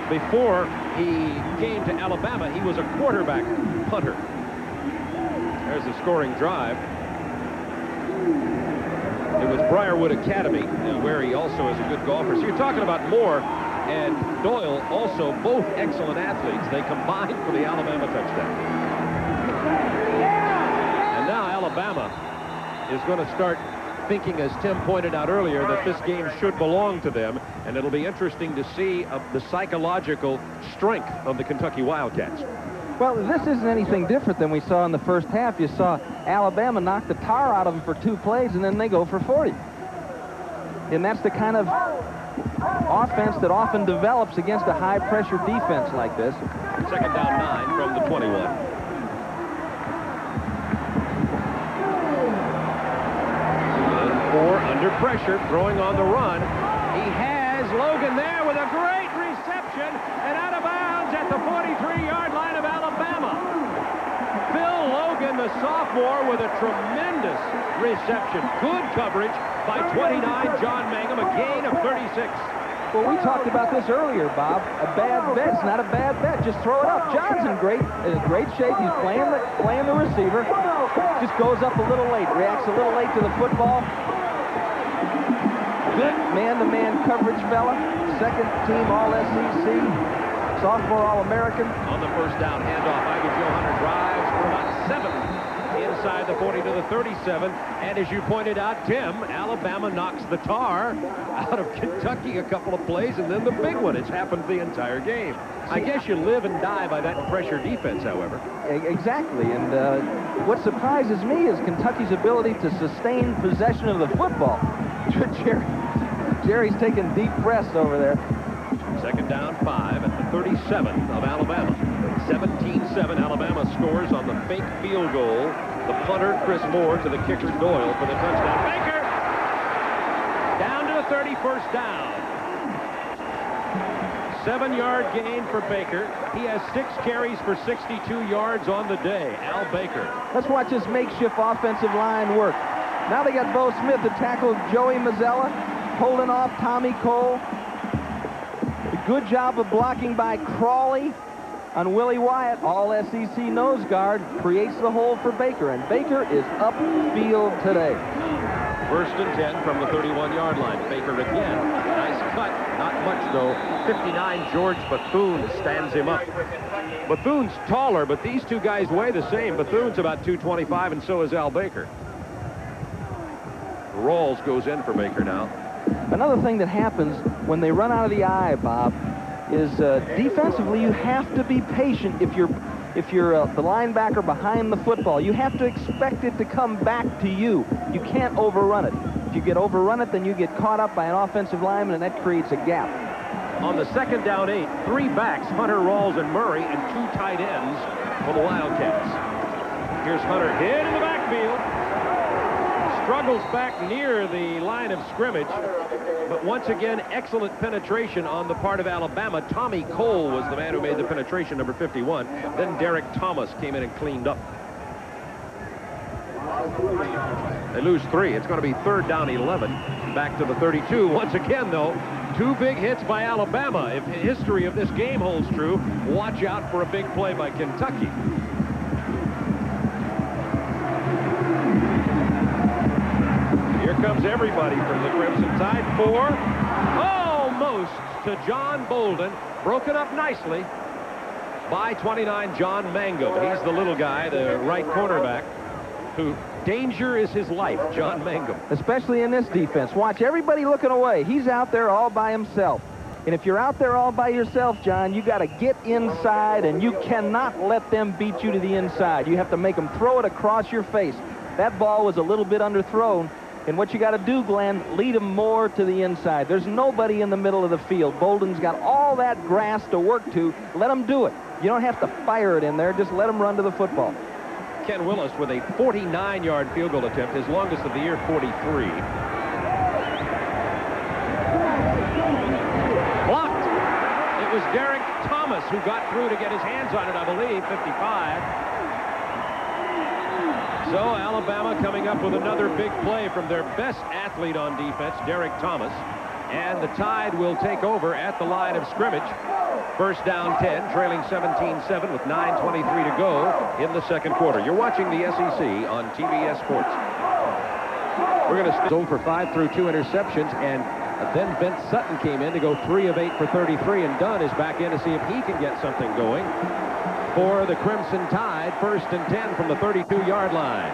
before he came to Alabama, he was a quarterback punter. There's the scoring drive. It was Briarwood Academy, where he also is a good golfer. So you're talking about Moore and Doyle, also both excellent athletes. They combined for the Alabama touchdown. And now Alabama is going to start thinking, as Tim pointed out earlier, that this game should belong to them, and it'll be interesting to see the psychological strength of the Kentucky Wildcats. Well, this isn't anything different than we saw in the first half. You saw Alabama knock the tar out of them for 2 plays, and then they go for 40. And that's the kind of offense that often develops against a high-pressure defense like this. Second down 9 from the 21. Moore under pressure, throwing on the run. He has Logan there with a great reception and out of bounds at the 43-yard line of Alabama. Phil Logan, the sophomore, with a tremendous reception. Good coverage by 29, John Mangum, a gain of 36. Well, we talked about this earlier, Bob. A bad bet's not a bad bet. Just throw it up. John's in great shape. He's playing the receiver. Just goes up a little late, reacts a little late to the football. good man-to-man coverage fella. Second team All-SEC. Sophomore All-American. On the first down handoff, Ivy Joe Hunter drives for about 7 inside the 40 to the 37. And as you pointed out, Tim, Alabama knocks the tar out of Kentucky a couple of plays, and then the big one. It's happened the entire game. I guess you live and die by that pressure defense, however. Exactly. And what surprises me is Kentucky's ability to sustain possession of the football. Jerry's taking deep breaths over there. Second down 5 at the 37 of Alabama. 17-7, Alabama scores on the fake field goal. The punter, Chris Moore, to the kicker, Doyle, for the touchdown. Baker! Down to the 31st down. 7-yard gain for Baker. He has 6 carries for 62 yards on the day. Al Baker. Let's watch this makeshift offensive line work. Now they got Bo Smith to tackle Joey Mazzella, holding off Tommy Cole. A good job of blocking by Crawley on Willie Wyatt. All-SEC nose guard creates the hole for Baker, and Baker is upfield today. First and 10 from the 31-yard line. Baker again. Nice cut. Not much, though. 59, George Bethune stands him up. Bethune's taller, but these two guys weigh the same. Bethune's about 225, and so is Al Baker. Rawls goes in for Baker now. Another thing that happens when they run out of the eye, Bob, is defensively you have to be patient if you're the linebacker behind the football. You have to expect it to come back to you. You can't overrun it. If you get overrun it, then you get caught up by an offensive lineman, and that creates a gap. On the second down 8, 3 backs, Hunter, Rawls, and Murray, and 2 tight ends for the Wildcats. Here's Hunter hit in the backfield. Struggles back near the line of scrimmage, but once again, excellent penetration on the part of Alabama. Tommy Cole was the man who made the penetration, number 51. Then Derek Thomas came in and cleaned up. They lose 3. It's going to be third down 11. Back to the 32. Once again, though, 2 big hits by Alabama. If history of this game holds true, watch out for a big play by Kentucky. Here comes everybody from the Crimson Tide. 4. Almost to John Bolden. Broken up nicely by 29, John Mangum. He's the little guy, the right cornerback, who danger is his life, John Mangum. Especially in this defense. Watch everybody looking away. He's out there all by himself. And if you're out there all by yourself, John, you got to get inside, and you cannot let them beat you to the inside. You have to make them throw it across your face. That ball was a little bit underthrown. And what you got to do, Glenn, lead them more to the inside. There's nobody in the middle of the field. Bolden's got all that grass to work to. Let them do it. You don't have to fire it in there. Just let them run to the football. Ken Willis with a 49-yard field goal attempt, his longest of the year, 43. Blocked. It was Derek Thomas who got through to get his hands on it, I believe, 55. So Alabama coming up with another big play from their best athlete on defense, Derek Thomas. And the Tide will take over at the line of scrimmage. First down 10, trailing 17-7 with 9:23 to go in the second quarter. You're watching the SEC on TBS Sports. We're going to go for 5 through 2 interceptions, and then Vince Sutton came in to go 3 of 8 for 33, and Dunn is back in to see if he can get something going for the Crimson Tide. First and 10 from the 32-yard line.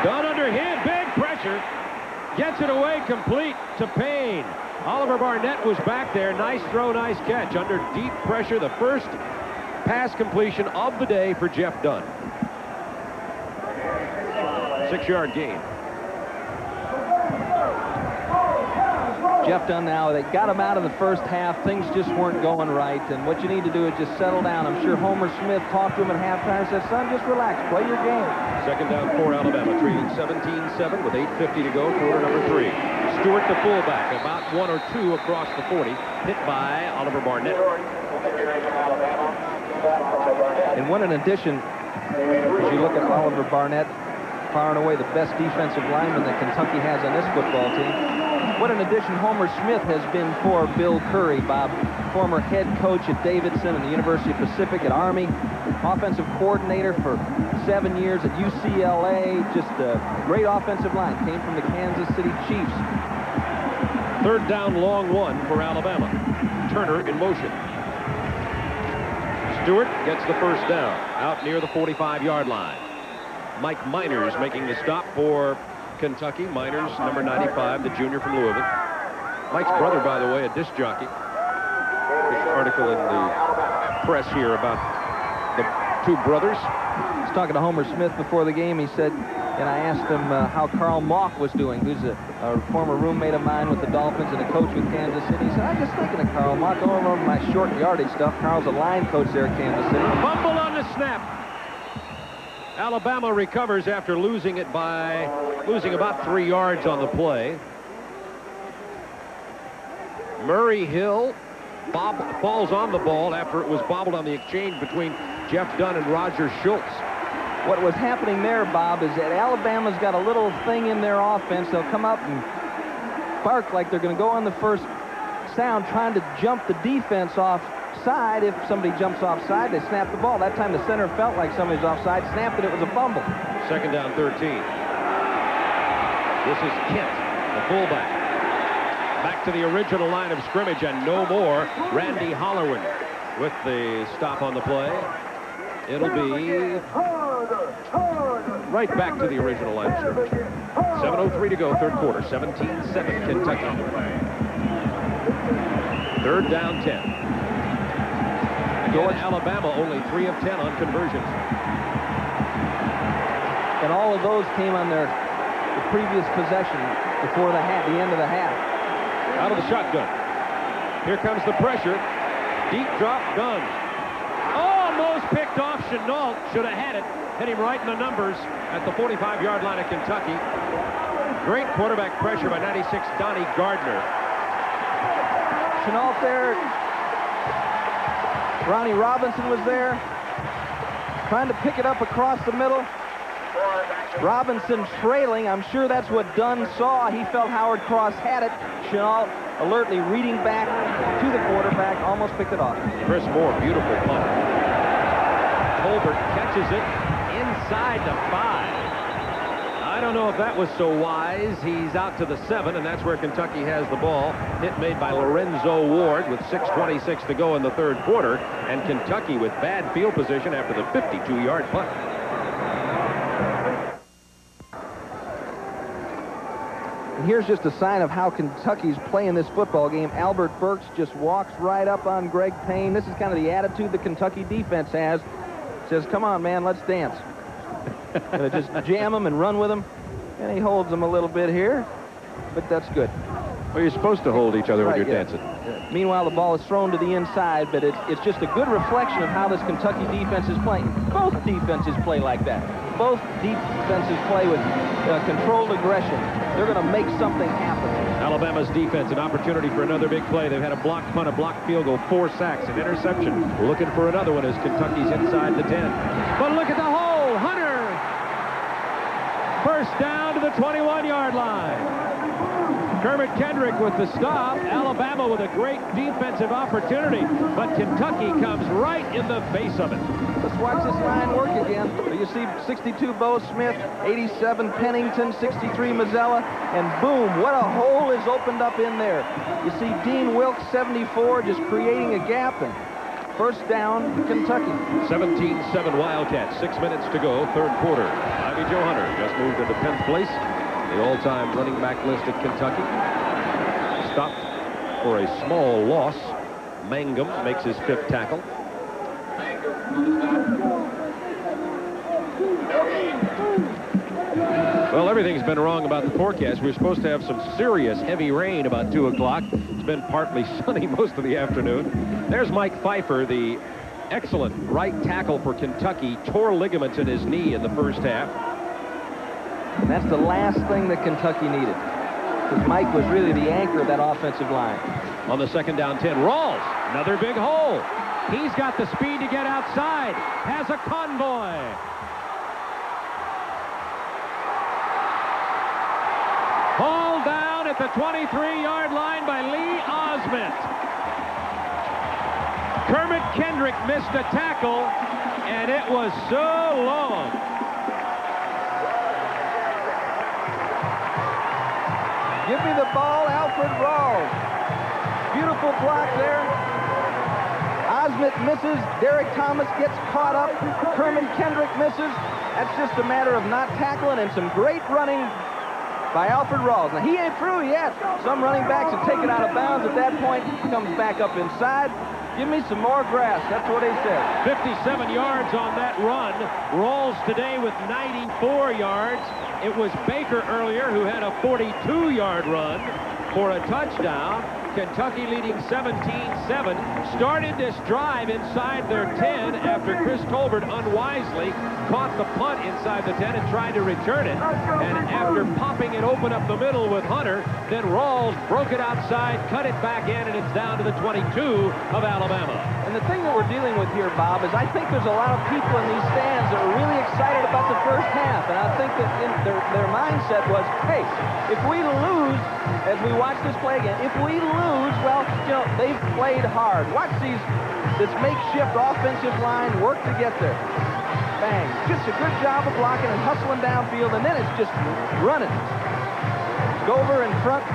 Dunn under hit, big pressure. Gets it away complete to Payne. Oliver Barnett was back there. Nice throw, nice catch. Under deep pressure, the first pass completion of the day for Jeff Dunn. 6-yard gain. Jeff Dunn now, they got him out of the first half. Things just weren't going right, and what you need to do is just settle down. I'm sure Homer Smith talked to him at halftime and said, son, just relax, play your game. Second down for Alabama, trailing 17-7 with 8:50 to go, quarter number 3. Stewart, the fullback, about 1 or 2 across the 40, hit by Oliver Barnett. And what an addition, as you look at Oliver Barnett, far and away the best defensive lineman that Kentucky has on this football team. What an addition Homer Smith has been for Bill Curry, Bob. Former head coach at Davidson and the University of Pacific at Army. Offensive coordinator for 7 years at UCLA. Just a great offensive line. Came from the Kansas City Chiefs. Third down, long one for Alabama. Turner in motion. Stewart gets the first down out near the 45-yard line. Mike Miners making the stop for Kentucky. Miners, number 95, the junior from Louisville. Mike's brother, by the way, a disc jockey. There's an article in the press here about the two brothers. I was talking to Homer Smith before the game. He said, and I asked him how Carl Mock was doing, who's a former roommate of mine with the Dolphins and a coach with Kansas City. He said, I'm just thinking of Carl Mock. Going over my short yardage stuff. Carl's a line coach there at Kansas City. Fumble on the snap. Alabama recovers after losing about 3 yards on the play. Murray Hill falls on the ball after it was bobbled on the exchange between Jeff Dunn and Roger Schultz. What was happening there, Bob, is that Alabama's got a little thing in their offense. They'll come up and bark like they're going to go on the first sound, trying to jump the defense offside. If somebody jumps offside, they snap the ball. That time the center felt like somebody's offside, snapped it, it was a fumble. Second down, 13. This is Kent, the fullback. Back to the original line of scrimmage, and no more. Randy Hollerwin with the stop on the play. It'll be right back to the original line of scrimmage. 7:03 to go, third quarter. 17-7 Kentucky. Third down, 10. Again, Alabama only 3 of 10 on conversions. And all of those came on the previous possession before the end of the half. Out of the shotgun. Here comes the pressure. Deep drop, Dunn. Almost picked off Chenault. Should have had it. Hit him right in the numbers at the 45-yard line of Kentucky. Great quarterback pressure by 96 Donnie Gardner. Chenault there. Ronnie Robinson was there. Trying to pick it up across the middle. Robinson trailing. I'm sure that's what Dunn saw. He felt Howard Cross had it. Chenault alertly reading back to the quarterback. Almost picked it off. Chris Moore, beautiful punt. Colbert catches it inside the 5. I don't know if that was so wise. He's out to the 7, and that's where Kentucky has the ball. Hit made by Lorenzo Ward with 6:26 to go in the third quarter, and Kentucky with bad field position after the 52-yard punt. And here's just a sign of how Kentucky's playing this football game. Albert Burks just walks right up on Greg Payne. This is kind of the attitude the Kentucky defense has. Says, come on, man, let's dance. Gonna just jam him and run with him. And he holds him a little bit here, but that's good. Well, you're supposed to hold each other when you're dancing. Yeah. Meanwhile, the ball is thrown to the inside, but it's just a good reflection of how this Kentucky defense is playing. Both defenses play like that. Both defenses play with controlled aggression. They're going to make something happen. Alabama's defense, an opportunity for another big play. They've had a blocked punt, a blocked field goal, 4 sacks, an interception. Looking for another one as Kentucky's inside the 10. But look at the hole. Hunter! First down to the 21-yard line. Kermit Kendrick with the stop. Alabama with a great defensive opportunity, but Kentucky comes right in the face of it. Let's watch this line work again. You see 62 Bo Smith, 87 Pennington, 63 Mazzella, and boom, what a hole is opened up in there. You see Dean Wilkes, 74, just creating a gap, and first down, Kentucky. 17-7 Wildcats, 6 minutes to go, third quarter. Ivy Joe Hunter just moved into 10th place. The all-time running back list at Kentucky. Stopped for a small loss. Mangum makes his 5th tackle. Well, everything's been wrong about the forecast. We're supposed to have some serious heavy rain about 2 o'clock. It's been partly sunny most of the afternoon. There's Mike Pfeiffer, the excellent right tackle for Kentucky. Tore ligaments in his knee in the first half. And that's the last thing that Kentucky needed, because Mike was really the anchor of that offensive line. On the second down 10, Rawls, another big hole. He's got the speed to get outside. Has a convoy. Hauled down at at the 23-yard line by Lee Osment. Kermit Kendrick missed a tackle, and it was so long. Give me the ball, Alfred Rawls. Beautiful block there. Osment misses. Derek Thomas gets caught up. Kermit Kendrick misses. That's just a matter of not tackling and some great running by Alfred Rawls. Now, he ain't through yet. Some running backs have taken out of bounds at that point. Comes back up inside. Give me some more grass. That's what he said. 57 yards on that run. Rawls today with 94 yards. It was Baker earlier who had a 42-yard run for a touchdown. Kentucky leading 17-7. Started this drive inside their 10 after Chris Tolbert unwisely caught the punt inside the 10 and tried to return it. And after popping it open up the middle with Hunter, then Rawls broke it outside, cut it back in, and it's down to the 22 of Alabama. And the thing that we're dealing with here, Bob, is I think there's a lot of people in these stands that are really excited about the first half. And I think that in their mindset was, hey, if we lose, as we watch this play again, if we lose, well, you know, they've played hard. Watch this makeshift offensive line work to get there. Bang. Just a good job of blocking and hustling downfield, and then it's just running. Gover in front,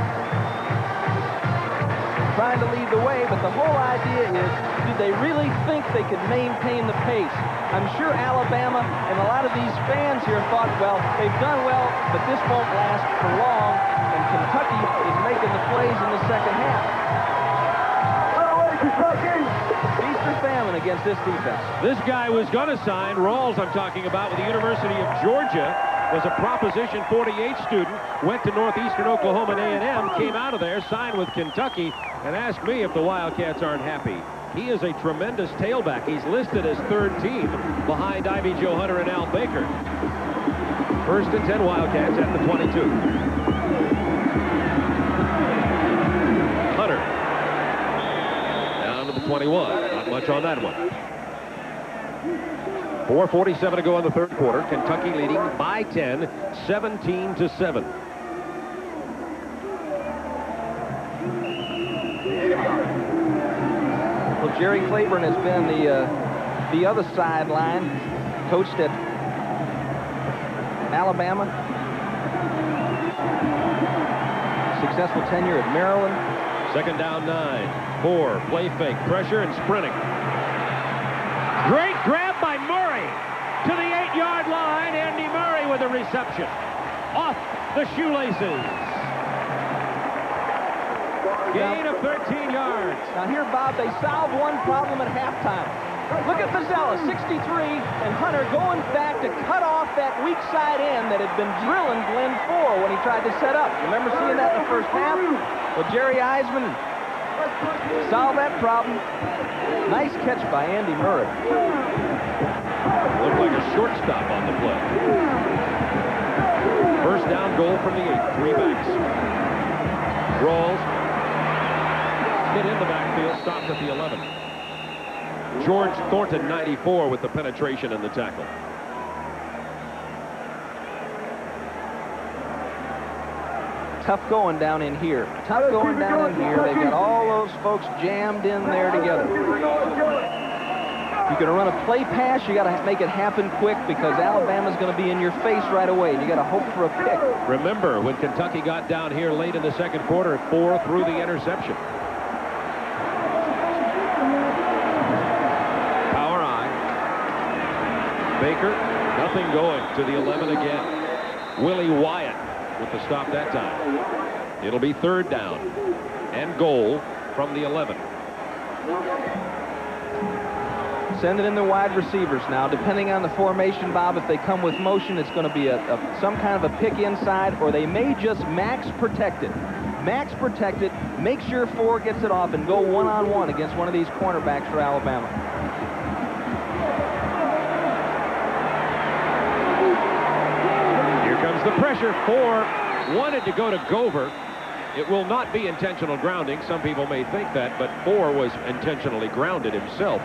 trying to lead the way, but the whole idea is, did they really think they could maintain the pace? I'm sure Alabama and a lot of these fans here thought, well, they've done well, but this won't last for long, and Kentucky is making the plays in the second half. Feast or famine against this defense. This guy was going to sign, Rawls I'm talking about, with the University of Georgia, was a Proposition 48 student, went to Northeastern Oklahoma and A&M, came out of there, signed with Kentucky, and asked me if the Wildcats aren't happy. He is a tremendous tailback. He's listed as third team behind Ivy Joe Hunter and Al Baker. First and 10 Wildcats at the 22. Hunter. Down to the 21. Not much on that one. 4:47 to go in the third quarter. Kentucky leading by 10, 17-7. Well, Jerry Claiborne has been the other sideline, coached at Alabama. Successful tenure at Maryland. Second down 9. 4. Play fake. Pressure and sprinting. Great grab by Murray to the 8-yard line. Andy Murray with a reception. Off the shoelaces. Gain of 13 yards. Now here, Bob, they solved one problem at halftime. Look at Mazzella, 63, and Hunter going back to cut off that weak side end that had been drilling Glenn 4 when he tried to set up. Remember seeing that in the first half? Well, Jerry Eisman solved that problem. Nice catch by Andy Murray. Looked like a shortstop on the play. First down goal from the 8. 3 backs. Rawls. Hit in the backfield. Stopped at the 11. George Thornton, 94, with the penetration and the tackle. Tough going down in here. Tough going down in here. They've got all those folks jammed in there together. If you're going to run a play pass, you got to make it happen quick because Alabama's going to be in your face right away, and you got to hope for a pick. Remember when Kentucky got down here late in the second quarter at 4 through the interception. Power eye. Baker, nothing going to the 11 again. Willie Wyatt with the stop that time. It'll be third down and goal from the 11. Send it in the wide receivers now. Depending on the formation, Bob, if they come with motion, it's going to be some kind of a pick inside, or they may just max protect it. Max protect it, make sure 4 gets it off, and go one-on-one against one of these cornerbacks for Alabama. Here comes the pressure. 4 wanted to go to Gover. It will not be intentional grounding. Some people may think that, but 4 was intentionally grounded himself.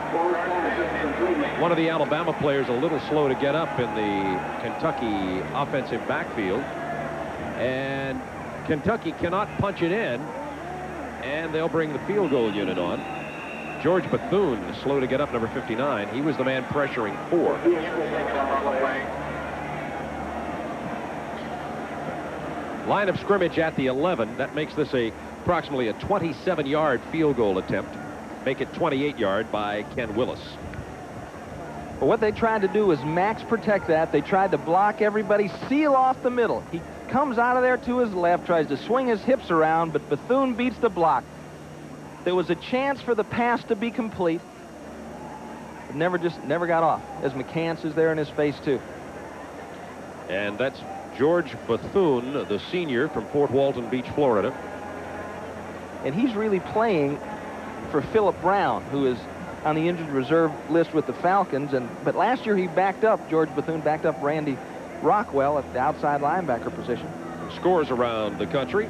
One of the Alabama players a little slow to get up in the Kentucky offensive backfield. And Kentucky cannot punch it in, and they'll bring the field goal unit on. George Bethune, slow to get up, number 59. He was the man pressuring 4. Line of scrimmage at the 11. That makes this approximately a 27-yard field goal attempt. Make it 28-yard by Ken Willis. But what they tried to do was max protect that. They tried to block everybody, seal off the middle. He comes out of there to his left, tries to swing his hips around, but Bethune beats the block. There was a chance for the pass to be complete, but never got off, as McCants is there in his face too. And that's George Bethune, the senior from Fort Walton Beach, Florida. And he's really playing for Philip Brown, who is on the injured reserve list with the Falcons. But last year he backed up, George Bethune backed up Randy Rockwell at the outside linebacker position. Scores around the country.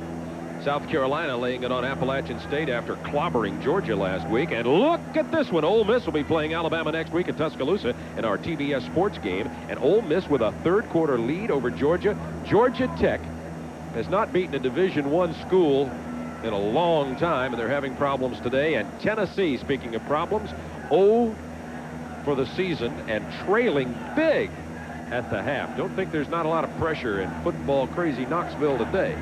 South Carolina laying it on Appalachian State after clobbering Georgia last week. And look at this one. Ole Miss will be playing Alabama next week at Tuscaloosa in our TBS Sports game. And Ole Miss with a third-quarter lead over Georgia. Georgia Tech has not beaten a Division I school in a long time, and they're having problems today. And Tennessee, speaking of problems, 0 for the season and trailing big at the half. Don't think there's not a lot of pressure in football crazy Knoxville today.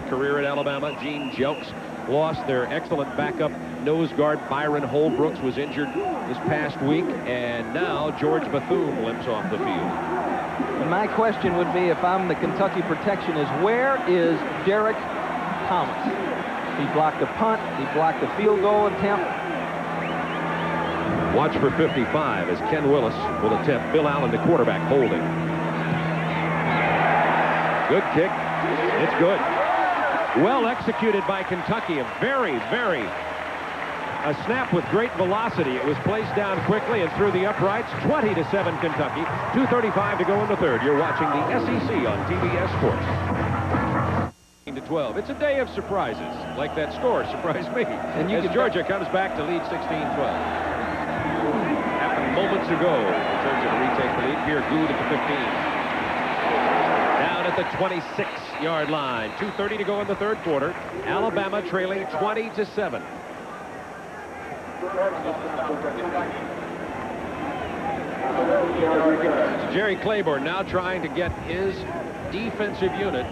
Career at Alabama, Gene Jelks lost their excellent backup nose guard. Byron Holbrooks was injured this past week, and now George Bethune limps off the field. And my question would be, if I'm the Kentucky protection, is where is Derek Thomas? He blocked a punt, he blocked the field goal attempt. Watch for 55 as Ken Willis will attempt. Bill Allen, the quarterback, holding. Good kick. It's good. Well executed by Kentucky. A snap with great velocity. It was placed down quickly and through the uprights. 20-7 Kentucky. 2:35 to go in the third. You're watching the SEC on TBS Sports. 12. It's a day of surprises. Like that score surprised me. And as Georgia comes back to lead 16-12. Happened moments ago. Georgia to retake the lead. Pierre Good at the 15. Down at the 26-yard line. 2:30 to go in the third quarter. Alabama trailing 20-7. Jerry Claiborne now trying to get his defensive unit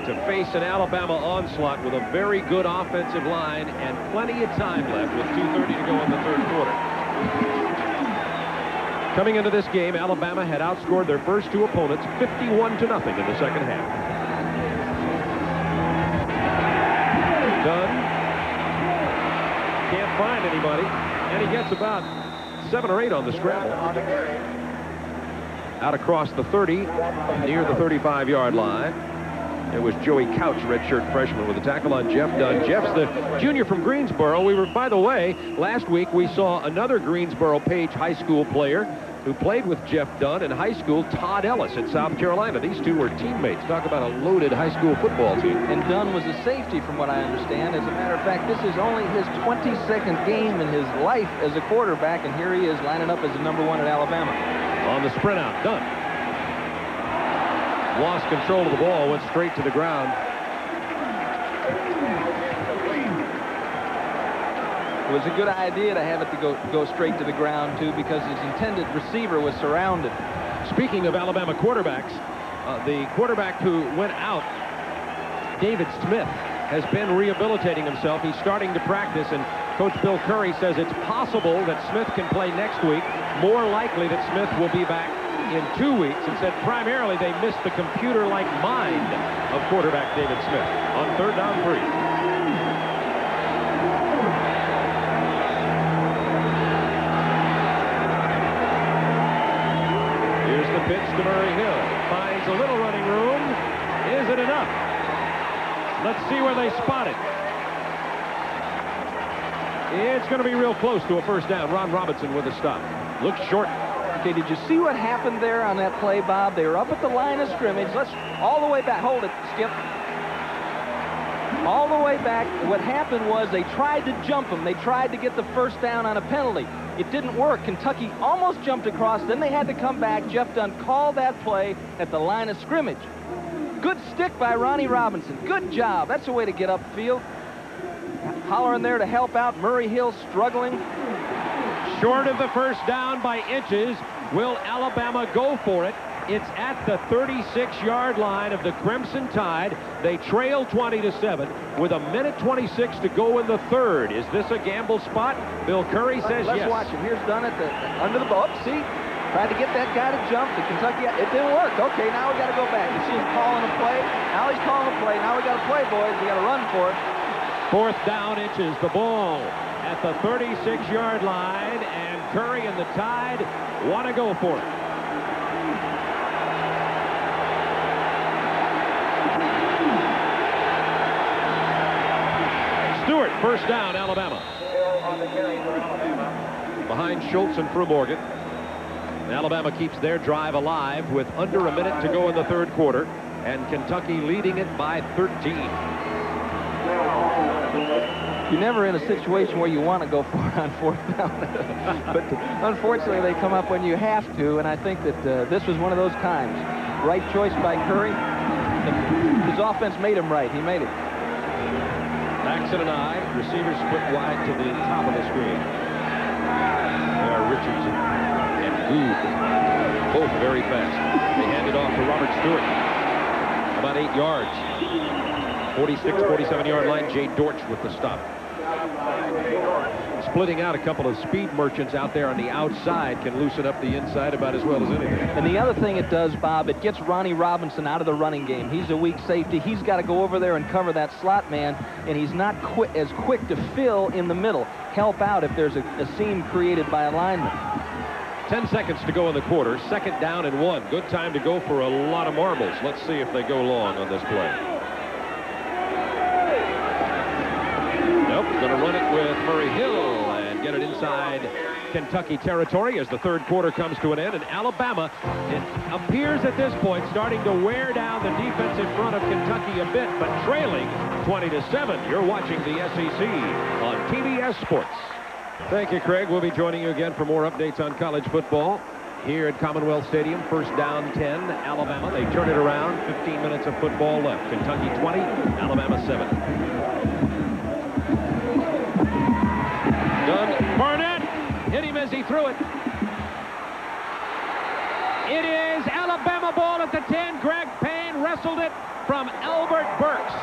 to face an Alabama onslaught with a very good offensive line and plenty of time left with 2:30 to go in the third quarter. Coming into this game, Alabama had outscored their first two opponents 51-0 in the second half. Dunn can't find anybody, and he gets about 7 or 8 on the scramble. Out across the 30, near the 35-yard line. It was Joey Couch, redshirt freshman, with a tackle on Jeff Dunn. Jeff's the junior from Greensboro. By the way, last week we saw another Greensboro Page High School player who played with Jeff Dunn in high school, Todd Ellis at South Carolina. These two were teammates. Talk about a loaded high school football team. And Dunn was a safety, from what I understand. As a matter of fact, this is only his 22nd game in his life as a quarterback, and here he is lining up as the number 1 at Alabama. On the sprint out, Dunn lost control of the ball, went straight to the ground. It was a good idea to have it to go straight to the ground, too, because his intended receiver was surrounded. Speaking of Alabama quarterbacks, the quarterback who went out, David Smith, has been rehabilitating himself. He's starting to practice, and Coach Bill Curry says it's possible that Smith can play next week. More likely that Smith will be back in 2 weeks, and said primarily they missed the computer-like mind of quarterback David Smith on 3rd down 3. Here's the pitch to Murray Hill. Finds a little running room. Is it enough? Let's see where they spot it. It's going to be real close to a first down. Ron Robinson with a stop. Looks short. Okay, did you see what happened there on that play, Bob? They were up at the line of scrimmage. Let's all the way back. Hold it, Skip. All the way back. What happened was they tried to jump him. They tried to get the first down on a penalty. It didn't work. Kentucky almost jumped across. Then they had to come back. Jeff Dunn called that play at the line of scrimmage. Good stick by Ronnie Robinson. Good job. That's the way to get upfield. Hollering there to help out. Murray Hill struggling. Short of the first down by inches. Will Alabama go for it? It's at the 36-yard line of the Crimson Tide. They trail 20-7 with 1:26 to go in the third. Is this a gamble spot? Bill Curry says yes. Let's watch him. Here's Dunn at the under the ball. See? Tried to get that guy to jump. The Kentucky, it didn't work. Okay, now we got to go back. You see him calling a play. Now he's calling a play. Now we got to play, boys. We got to run for it. Fourth down, inches. The ball at the 36-yard line, and Curry and the Tide want to go for it. Stewart, first down, Alabama. Behind Schultz and Morgan. Alabama keeps their drive alive with under a minute to go in the third quarter, and Kentucky leading it by 13. You're never in a situation where you want to go for it on fourth down. But unfortunately, they come up when you have to, and I think that this was one of those times. Right choice by Curry. His offense made him right. He made it. Jackson and I, receivers split wide to the top of the screen. There are Richardson and Good, both very fast. They hand it off to Robert Stewart. About 8 yards. 46, 47-yard line. Jay Dortch with the stop. Splitting out a couple of speed merchants out there on the outside can loosen up the inside about as well as anything. And the other thing it does, Bob, it gets Ronnie Robinson out of the running game. He's a weak safety. He's got to go over there and cover that slot man, and he's not as quick to fill in the middle. Help out if there's a seam created by a lineman. 10 seconds to go in the quarter. Second down and 1. Good time to go for a lot of marbles. Let's see if they go long on this play. Nope, going to run it with Murray Hill and get it inside Kentucky territory as the third quarter comes to an end. And Alabama, it appears at this point, starting to wear down the defense in front of Kentucky a bit, but trailing 20-7. You're watching the SEC on TBS Sports. Thank you, Craig. We'll be joining you again for more updates on college football here at Commonwealth Stadium. First down 10, Alabama. They turn it around. 15 minutes of football left. Kentucky 20, Alabama 7. Dunn, Barnett hit him as he threw it. It is Alabama ball at the 10. Greg Payne wrestled it from Albert Burks.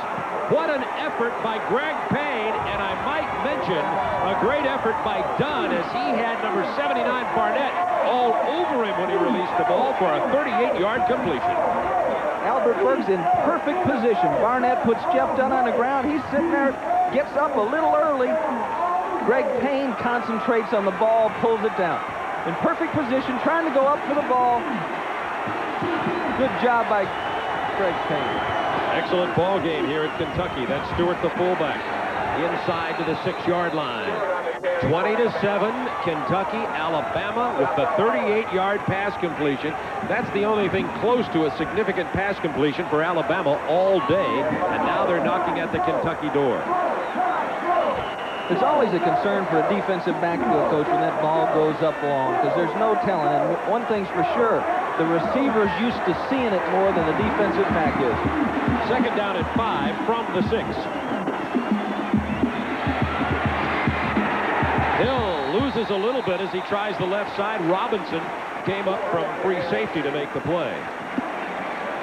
What an effort by Greg Payne, and I might mention a great effort by Dunn as he had number 79 Barnett all over him when he released the ball for a 38-yard completion. Albert Burks in perfect position. Barnett puts Jeff Dunn on the ground. He's sitting there, gets up a little early. Greg Payne concentrates on the ball, pulls it down. In perfect position, trying to go up for the ball. Good job by Greg Payne. Excellent ball game here at Kentucky. That's Stewart, the fullback, inside to the 6-yard line. 20-7, Kentucky, Alabama with the 38-yard pass completion. That's the only thing close to a significant pass completion for Alabama all day, and now they're knocking at the Kentucky door. It's always a concern for a defensive backfield coach when that ball goes up long, because there's no telling. And one thing's for sure, the receiver's used to seeing it more than the defensive back is. Second down at 5 from the 6. Hill loses a little bit as he tries the left side. Robinson came up from free safety to make the play.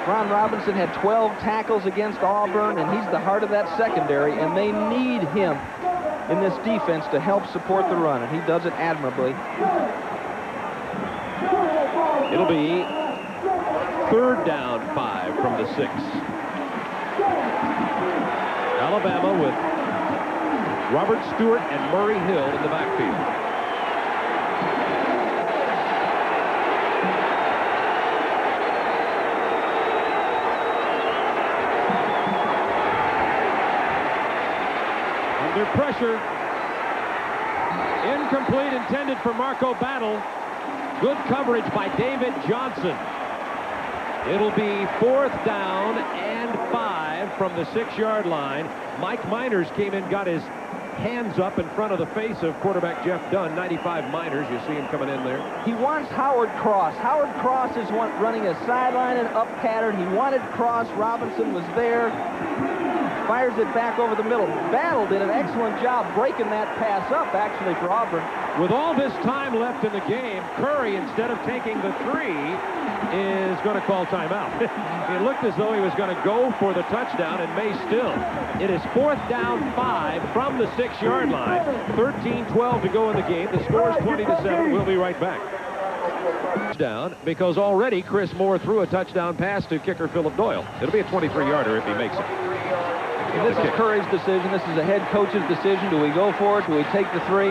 Ron Robinson had 12 tackles against Auburn, and he's the heart of that secondary, and they need him in this defense to help support the run, and he does it admirably. It'll be third down 5 from the 6. Alabama with Robert Stewart and Murray Hill in the backfield. Under pressure. Incomplete, intended for Marco Battle. Good coverage by David Johnson. It'll be fourth down and 5 from the 6-yard line. Mike Miners came in, got his hands up in front of the face of quarterback Jeff Dunn, 95 Miners. You see him coming in there. He wants Howard Cross. Howard Cross is running a sideline and up pattern. He wanted Cross. Robinson was there. Fires it back over the middle. Battle did an excellent job breaking that pass up, actually, for Auburn. With all this time left in the game, Curry, instead of taking the 3, is going to call timeout. It looked as though he was going to go for the touchdown, and may still. It is 4th down 5 from the 6-yard line. 13-12 to go in the game. The score is 20-7. We'll be right back. Touchdown, because already Chris Moore threw a touchdown pass to kicker Philip Doyle. It'll be a 23-yarder if he makes it. This is Curry's decision. This is the head coach's decision. Do we go for it? Do we take the 3?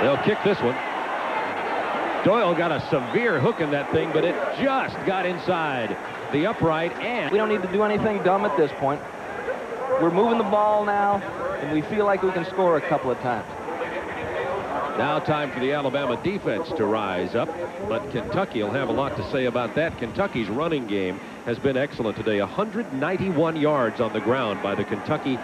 They'll kick this one. Doyle got a severe hook in that thing, but it just got inside the upright, and we don't need to do anything dumb at this point. We're moving the ball now, and we feel like we can score a couple of times. Now time for the Alabama defense to rise up, but Kentucky will have a lot to say about that. Kentucky's running game has been excellent today. 191 yards on the ground by the Kentucky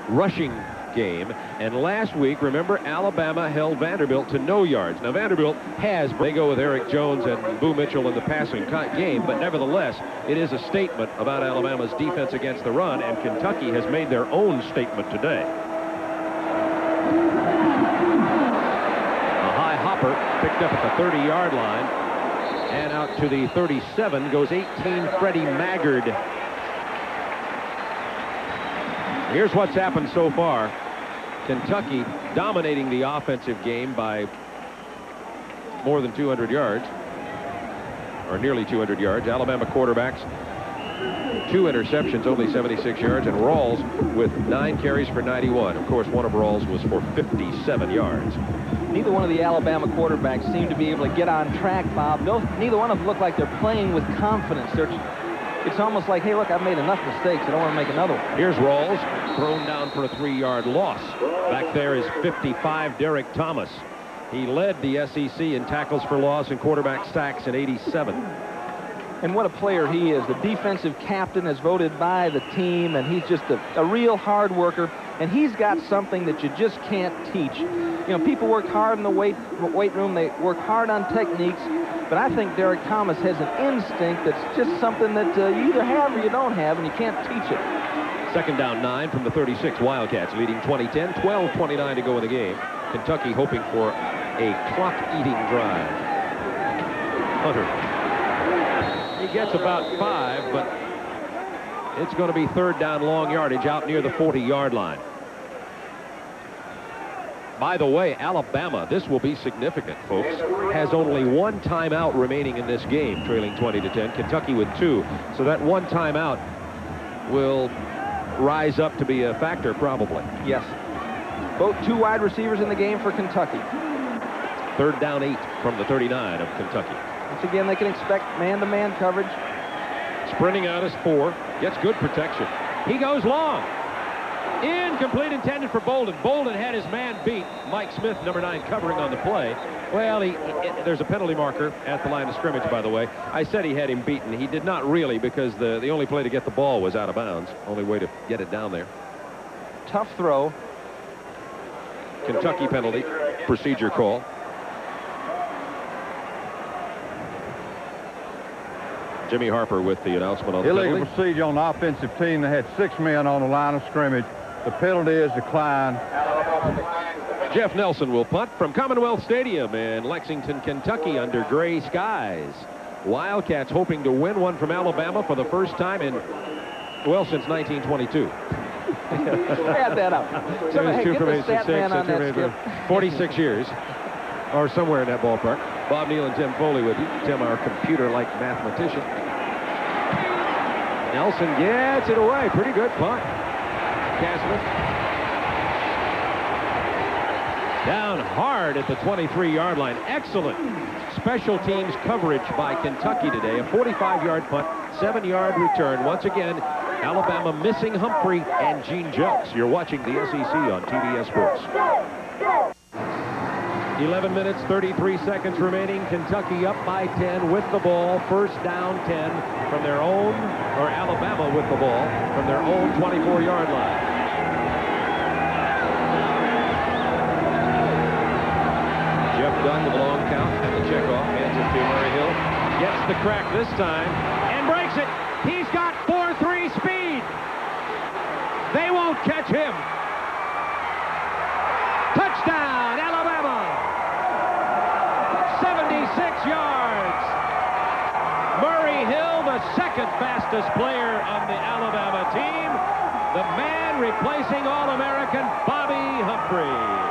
rushing game. And last week, remember, Alabama held Vanderbilt to no yards. Now, Vanderbilt they go with Eric Jones and Boo Mitchell in the passing game, but nevertheless, it is a statement about Alabama's defense against the run, and Kentucky has made their own statement today. Picked up at the 30-yard line, and out to the 37 goes 18 Freddie Maggard. Here's what's happened so far. Kentucky dominating the offensive game by more than 200 yards, or nearly 200 yards. Alabama quarterbacks, 2 interceptions, only 76 yards, and Rawls with 9 carries for 91. Of course, one of Rawls was for 57 yards. Neither one of the Alabama quarterbacks seem to be able to get on track, Bob. Neither one of them look like they're playing with confidence. It's almost like, hey, look, I've made enough mistakes. I don't want to make another one. Here's Rawls, thrown down for a 3-yard loss. Back there is 55, Derek Thomas. He led the SEC in tackles for loss and quarterback sacks in 87. And what a player he is. The defensive captain is voted by the team, and he's just a real hard worker. And he's got something that you just can't teach. You know, people work hard in the weight room. They work hard on techniques. But I think Derek Thomas has an instinct that's just something that you either have or you don't have, and you can't teach it. 2nd down 9 from the 36. Wildcats leading 20-10. 12:29 to go in the game. Kentucky hoping for a clock-eating drive. Hunter. He gets about 5, but it's going to be 3rd down long yardage out near the 40-yard line. By the way, Alabama, this will be significant, folks, has only 1 timeout remaining in this game, trailing 20-10. Kentucky with 2. So that 1 timeout will rise up to be a factor, probably. Yes. Both 2 wide receivers in the game for Kentucky. 3rd down 8 from the 39 of Kentucky. Once again, they can expect man-to-man coverage. Sprinting out is 4. Gets good protection. He goes long. Incomplete, intended for Bolden. Bolden had his man beat. Mike Smith, number 9, covering on the play. Well, there's a penalty marker at the line of scrimmage, by the way. I said he had him beaten. He did not really, because the only play to get the ball was out of bounds. Only way to get it down there. Tough throw. Kentucky penalty. Procedure call. Jimmy Harper with the announcement on the illegal penalty. procedure on the offensive team. They had 6 men on the line of scrimmage. The penalty is declined. Jeff Nelson will punt from Commonwealth Stadium in Lexington, Kentucky, under gray skies. Wildcats hoping to win one from Alabama for the first time in, well, since 1922. Add that up. So, hey, get the stat man on that, Skip. 46 years, or somewhere in that ballpark. Bob Neal and Tim Foley with you. Tim, our computer-like mathematician. Nelson gets it away. Pretty good punt. Cassidy. Down hard at the 23-yard line. Excellent special teams coverage by Kentucky today. A 45-yard punt, 7-yard return. Once again, Alabama missing Humphrey and Gene Jelks. You're watching the SEC on TBS Sports. 11 minutes, 33 seconds remaining. Kentucky up by 10 with the ball. First down 10 from their own, or Alabama with the ball from their own 24-yard line. Jeff Dunn with a long count and the checkoff. Hands it to Murray Hill. Gets the crack this time and breaks it. He's got 4.3 speed. They won't catch him. Touchdown, Alabama. 76 yards. Murray Hill, the second fastest player on the Alabama team. The man replacing All-American Bobby Humphrey.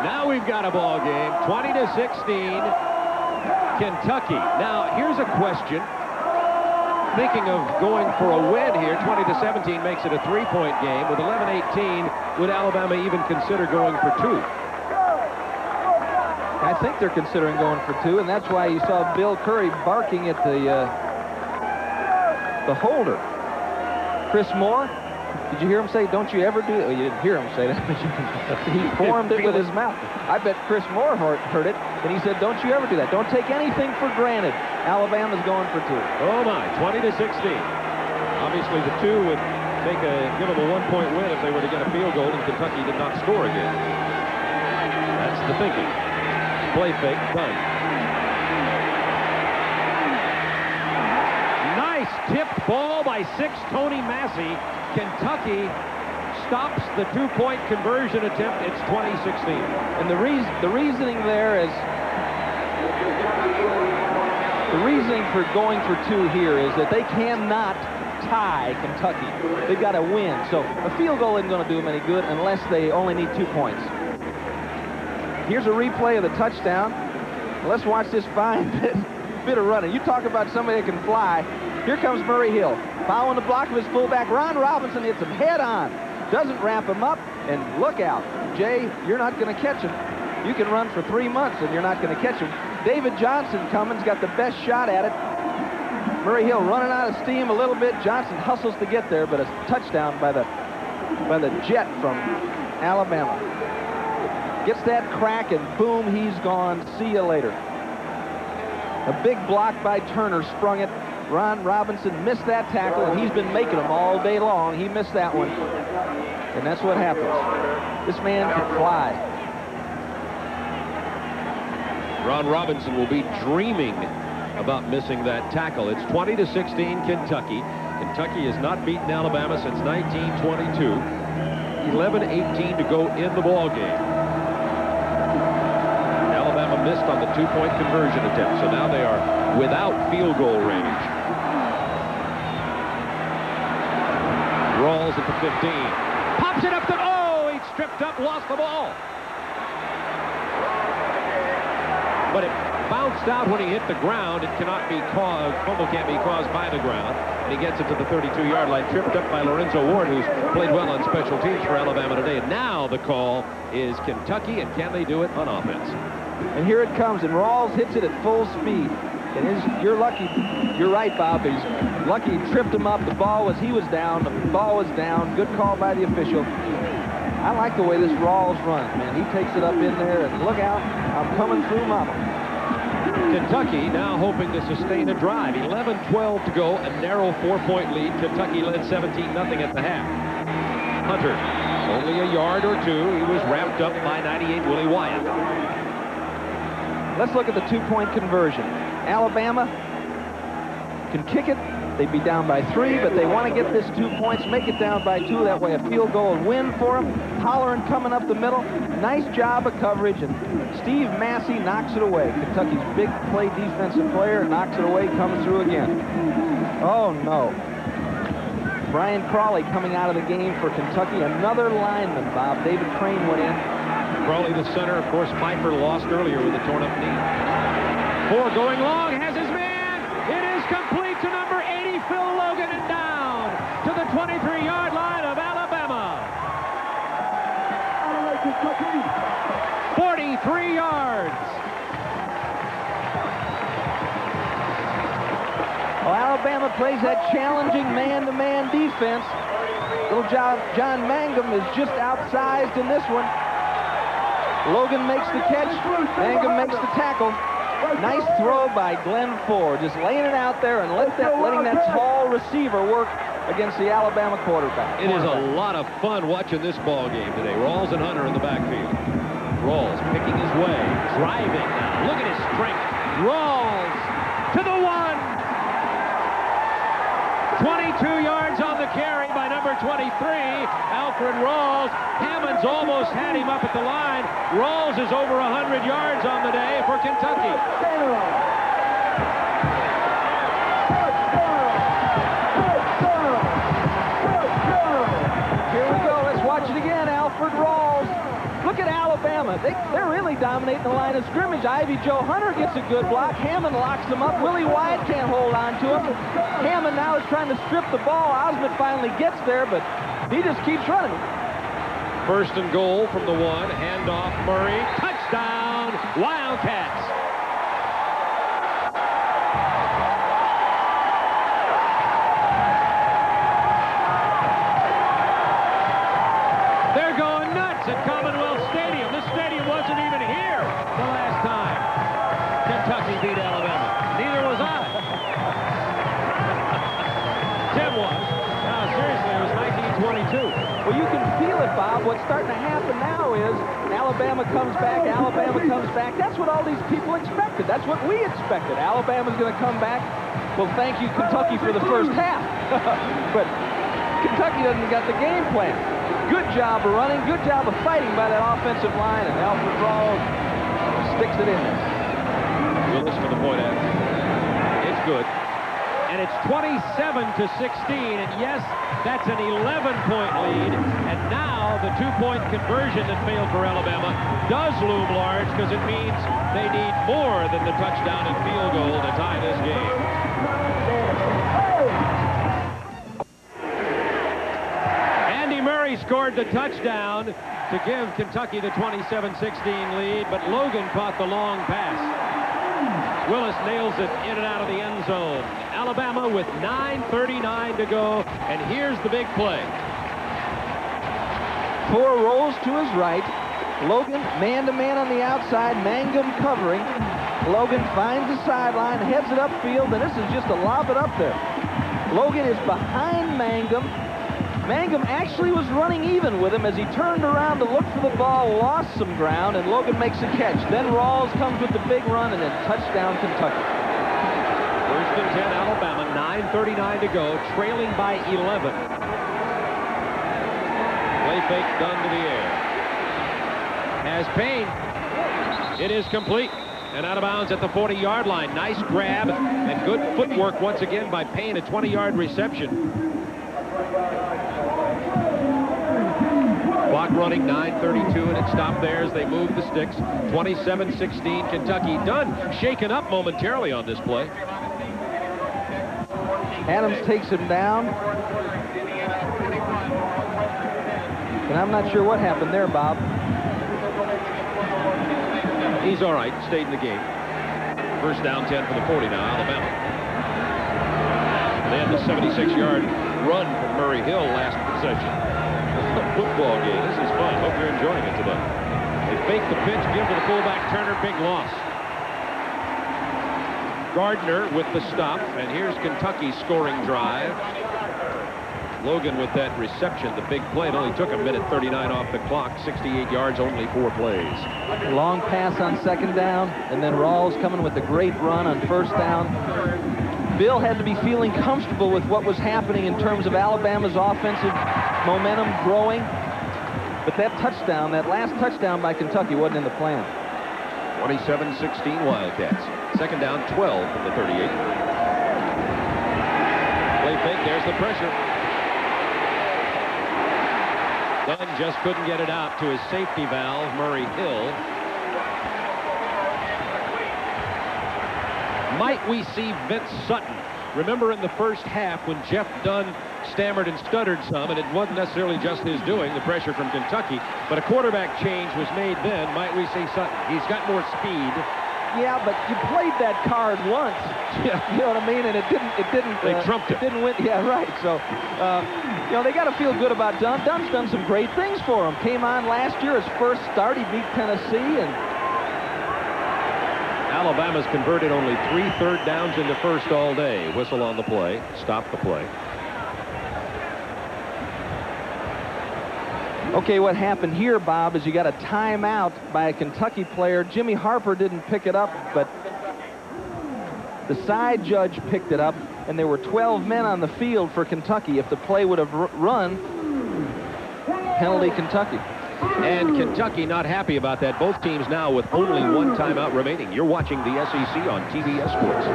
Now we've got a ball game, 20-16, Kentucky. Now, here's a question. Thinking of going for a win here, 20-17 makes it a 3-point game. With 11-18, would Alabama even consider going for 2? I think they're considering going for 2, and that's why you saw Bill Curry barking at the holder. Chris Moore, did you hear him say, "Don't you ever do that"? Well, you didn't hear him say that, but he formed it with his mouth. I bet Chris Moore heard it, and he said, "Don't you ever do that. Don't take anything for granted." Alabama's going for 2. Oh, my, 20-16. Obviously, the 2 would give them a 1-point win if they were to get a field goal, and Kentucky did not score again. That's the thinking. Play fake, done. Nice tipped ball by 6, Tony Massey. Kentucky stops the 2-point conversion attempt. It's 20-16. And the reasoning there is, the reasoning for going for 2 here is that they cannot tie Kentucky. They've got to win. So a field goal isn't going to do them any good unless they only need 2 points. Here's a replay of the touchdown. Let's watch this fine bit of running. You talk about somebody that can fly. Here comes Murray Hill. Following the block of his fullback, Ron Robinson hits him head on. Doesn't wrap him up, and look out. Jay, you're not going to catch him. You can run for 3 months, and you're not going to catch him. David Johnson Cummins got the best shot at it. Murray Hill running out of steam a little bit. Johnson hustles to get there, but a touchdown by the jet from Alabama. Gets that crack, and boom, he's gone. See you later. A big block by Turner sprung it. Ron Robinson missed that tackle, and he's been making them all day long. He missed that one, and that's what happens. This man can fly. Ron Robinson will be dreaming about missing that tackle. It's 20-16 Kentucky. Kentucky has not beaten Alabama since 1922. 11-18 to go in the ball game. Alabama missed on the 2-point conversion attempt, so now they are without field goal range. Rawls at the 15. Pops it up to, oh, he tripped up, lost the ball. But it bounced out when he hit the ground. It cannot be caused, fumble can't be caused by the ground. And he gets it to the 32-yard line, tripped up by Lorenzo Ward, who's played well on special teams for Alabama today. And now the call is Kentucky, and can they do it on offense? And here it comes, and Rawls hits it at full speed. And you're lucky. You're right, Bob. He's lucky he tripped him up. He was down. The ball was down. Good call by the official. I like the way this Rawls runs, man. He takes it up in there, and look out. I'm coming through, mama. Kentucky now hoping to sustain a drive. 11-12 to go, a narrow 4-point lead. Kentucky led 17-0 at the half. Hunter, only a yard or 2. He was wrapped up by 98 Willie Wyatt. Let's look at the 2-point conversion. Alabama can kick it. They'd be down by 3, but they want to get this 2 points, make it down by 2. That way a field goal and win for them. Hollering coming up the middle. Nice job of coverage, and Steve Massey knocks it away. Kentucky's big play defensive player knocks it away, comes through again. Oh, no. Brian Crawley coming out of the game for Kentucky. Another lineman, Bob. David Crane went in. Crawley, the center. Of course, Pfeiffer lost earlier with a torn-up knee. 4 going long, has his man. It is complete to number 80, Phil Logan, and down to the 23-yard line of Alabama. 43 yards. Well, Alabama plays that challenging man-to-man defense. Little John Mangum is just outsized in this one. Logan makes the catch. Mangum makes the tackle. Nice throw by Glenn Ford, just laying it out there and letting that tall receiver work against the Alabama quarterback. It is a lot of fun watching this ball game today. Rawls and Hunter in the backfield. Rawls picking his way, driving now. Look at his strength. Rawls to the 1. 22 yards on the carry by number 23, Alfred Rawls. Hammond's almost had him up at the line. Rawls is over 100 yards on the day for Kentucky. Here we go. Let's watch it again. Alfred Rawls. Look at Alabama. They're really dominating the line of scrimmage. Ivy Joe Hunter gets a good block. Hammond locks him up. Willie Wyatt can't hold on to him. Hammond now is trying to strip the ball. Osmond finally gets there, but he just keeps running. First and goal from the 1. Handoff Murray. Touchdown, Wildcats. They're going nuts at Commonwealth Stadium. This stadium wasn't even here the last time Kentucky beat Alabama. Neither was I. Tim was. No, seriously, it was 1922. Well, you can feel it, Bob. What's starting to happen now is Alabama comes back, Alabama comes back. That's what all these people expected. That's what we expected. Alabama's going to come back. Well, thank you, Kentucky, for the first half. But Kentucky doesn't got the game plan. Good job of running, good job of fighting by that offensive line, and Alfred Rawls sticks it in there. Willis for the point after. It's good. And it's 27-16, and yes, that's an 11-point lead. And now the 2-point conversion that failed for Alabama does loom large because it means they need more than the touchdown and field goal to tie this game. Andy Murray scored the touchdown to give Kentucky the 27-16 lead, but Logan caught the long pass. Willis nails it in and out of the end zone. Alabama with 9:39 to go, and here's the big play. Tor rolls to his right. Logan man-to-man on the outside. Mangum covering. Logan finds the sideline, heads it upfield, and this is just a lob it up there. Logan is behind Mangum. Mangum actually was running even with him as he turned around to look for the ball, lost some ground, and Logan makes a catch. Then Rawls comes with the big run, and then touchdown Kentucky. First and 10, Alabama, 9:39 to go, trailing by 11. Play fake done to the air. Has Payne. It is complete. And out of bounds at the 40-yard line. Nice grab and good footwork once again by Payne, a 20-yard reception. Clock running, 9:32, and it stopped there as they moved the sticks. 27-16, Kentucky. Dunn shaken up momentarily on this play. Adams takes him down. And I'm not sure what happened there, Bob. He's all right, stayed in the game. First down, 10 for the 40 now, Alabama. They had the 76-yard run from Murray Hill last possession. Football game. This is fun. Hope you're enjoying it today. They fake the pitch, give to the fullback Turner, big loss. Gardner with the stop, and here's Kentucky's scoring drive. Logan with that reception, the big play. It only took a minute 39 off the clock, 68 yards, only 4 plays. Long pass on second down, and then Rawls coming with a great run on first down. Bill had to be feeling comfortable with what was happening in terms of Alabama's offensive momentum growing. But that touchdown, that last touchdown by Kentucky wasn't in the plan. 27-16 Wildcats. Second down, 12 from the 38. Play fake, there's the pressure. Dunn just couldn't get it out to his safety valve, Murray Hill. Might we see Vince Sutton? Remember in the first half when Jeff Dunn stammered and stuttered some, and it wasn't necessarily just his doing, the pressure from Kentucky, but a quarterback change was made then. Might we see Sutton? He's got more speed. Yeah, but you played that card once. Yeah. You know what I mean? And it didn't. They trumped it. Didn't win. Yeah, right. So, you know, they got to feel good about Dunn. Dunn's done some great things for him. Came on last year, his first start. He beat Tennessee, and Alabama's converted only 3 third downs into first all day. Whistle on the play. Stop the play. Okay, what happened here, Bob, is you got a timeout by a Kentucky player. Jimmy Harper didn't pick it up, but the side judge picked it up, and there were 12 men on the field for Kentucky. If the play would have run, penalty Kentucky. And Kentucky not happy about that. Both teams now with only 1 timeout remaining. You're watching the SEC on TBS Sports.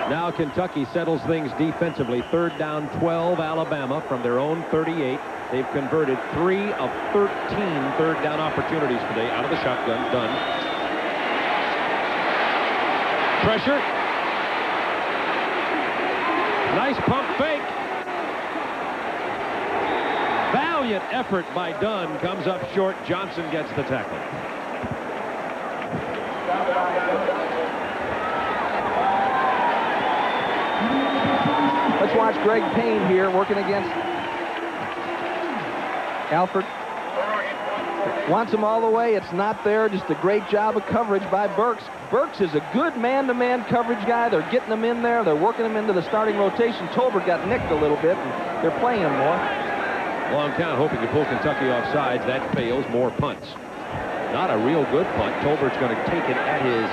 Now Kentucky settles things defensively. 3rd down 12, Alabama from their own 38. They've converted 3 of 13 third down opportunities today out of the shotgun. Done. Pressure. Nice pump fake. Valiant effort by Dunn. Comes up short. Johnson gets the tackle. Let's watch Greg Payne here working against Alford. Wants him all the way. It's not there. Just a great job of coverage by Burks. Burks is a good man-to-man coverage guy. They're getting him in there. They're working him into the starting rotation. Tolbert got nicked a little bit, and they're playing him more. Long count, hoping to pull Kentucky off sides. That fails. More punts. Not a real good punt. Tolbert's going to take it at his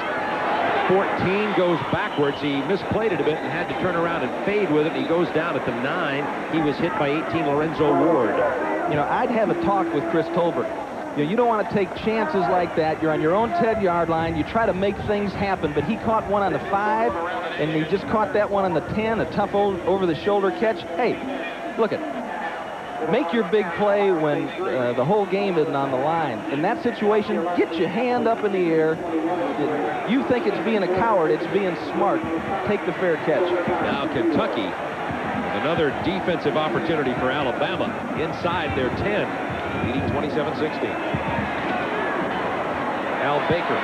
14, goes backwards. He misplayed it a bit and had to turn around and fade with it. He goes down at the 9. He was hit by 18, Lorenzo Ward. You know, I'd have a talk with Chris Tolbert. You know, you don't want to take chances like that. You're on your own 10-yard line. You try to make things happen, but he caught one on the 5, and he just caught that one on the 10, a tough old over-the-shoulder catch. Hey, look it. Make your big play when the whole game isn't on the line. In that situation, get your hand up in the air. You think it's being a coward, it's being smart. Take the fair catch. Now Kentucky with another defensive opportunity for Alabama inside their 10, leading 27-16. Al Baker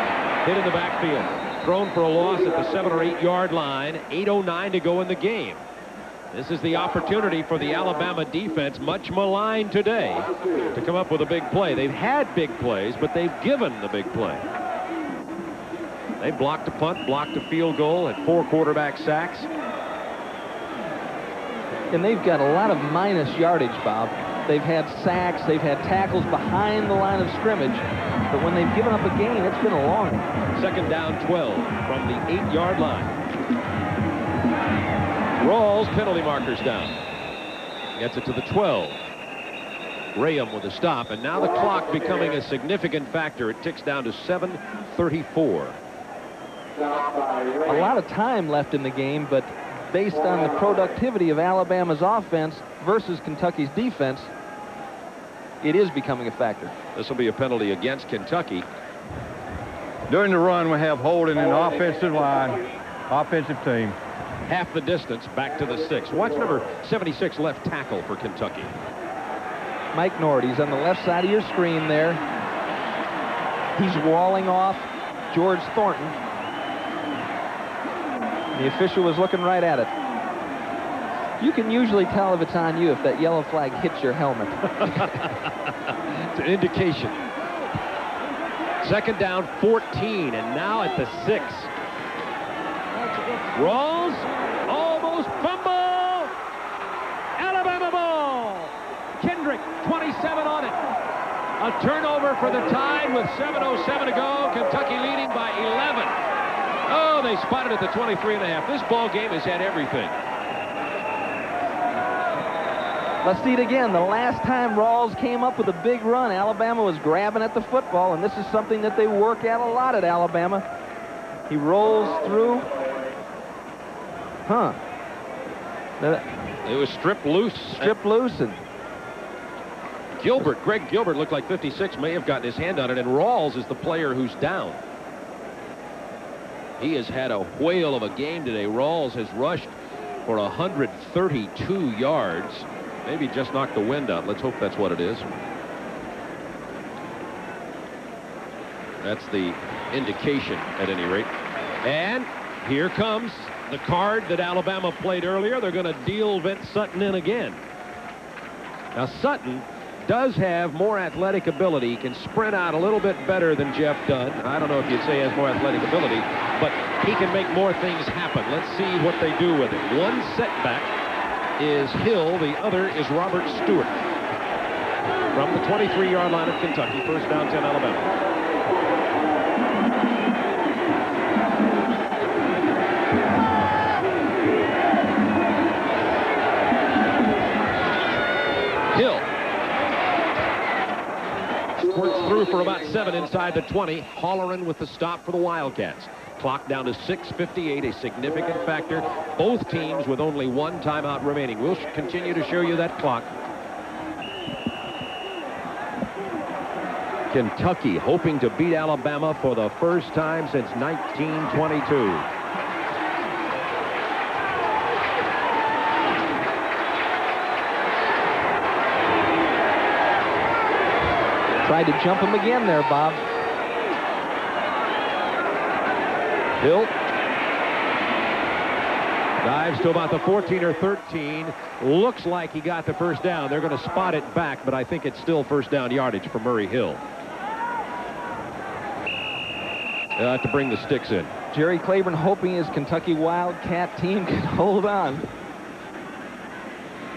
hit in the backfield, thrown for a loss at the 7 or 8 yard line. 8:09 to go in the game. This is the opportunity for the Alabama defense, much maligned today, to come up with a big play. They've had big plays, but they've given the big play. They blocked a punt, blocked a field goal, had 4 quarterback sacks. And they've got a lot of minus yardage, Bob. They've had sacks, they've had tackles behind the line of scrimmage, but when they've given up a gain, it's been a long one. 2nd down 12 from the 8-yard line. Rawls, penalty markers down. Gets it to the 12. Graham with a stop, and now the clock becoming a significant factor. It ticks down to 7:34. A lot of time left in the game, but based on the productivity of Alabama's offense versus Kentucky's defense, it is becoming a factor. This will be a penalty against Kentucky. During the run, we have holding in the offensive line, offensive team. Half the distance back to the 6. Watch number 76 left tackle for Kentucky. Mike Nord, he's on the left side of your screen there. He's walling off George Thornton. The official was looking right at it. You can usually tell if it's on you if that yellow flag hits your helmet. It's an indication. 2nd down 14, and now at the 6. Rawls, almost fumble. Alabama ball. Kendrick, 27 on it. A turnover for the Tide with 7:07 to go. Kentucky leading by 11. Oh, they spotted at the 23.5. This ball game has had everything. Let's see it again. The last time Rawls came up with a big run, Alabama was grabbing at the football, and this is something that they work at a lot at Alabama. He rolls through. Huh. It was stripped loose. Stripped loose, and Gilbert, Greg Gilbert looked like 56, may have gotten his hand on it, and Rawls is the player who's down. He has had a whale of a game today. Rawls has rushed for 132 yards. Maybe just knocked the wind out. Let's hope that's what it is. That's the indication, at any rate. And here comes the card that Alabama played earlier. They're going to deal Vince Sutton in again. Now, Sutton does have more athletic ability, can sprint out a little bit better than Jeff Dunn. I don't know if you'd say he has more athletic ability, but he can make more things happen. Let's see what they do with it. One setback is Hill, the other is Robert Stewart. From the 23-yard line of Kentucky, first down 10 Alabama. Hill squirts through for about 7 inside the 20. Holleran with the stop for the Wildcats. Clock down to 6:58, a significant factor. Both teams with only one timeout remaining. We'll continue to show you that clock. Kentucky hoping to beat Alabama for the first time since 1922. Tried to jump him again there, Bob. Hill dives to about the 14 or 13. Looks like he got the first down. They're going to spot it back, but I think it's still first down yardage for Murray Hill. They'll have to bring the sticks in. Jerry Claiborne hoping his Kentucky Wildcat team can hold on.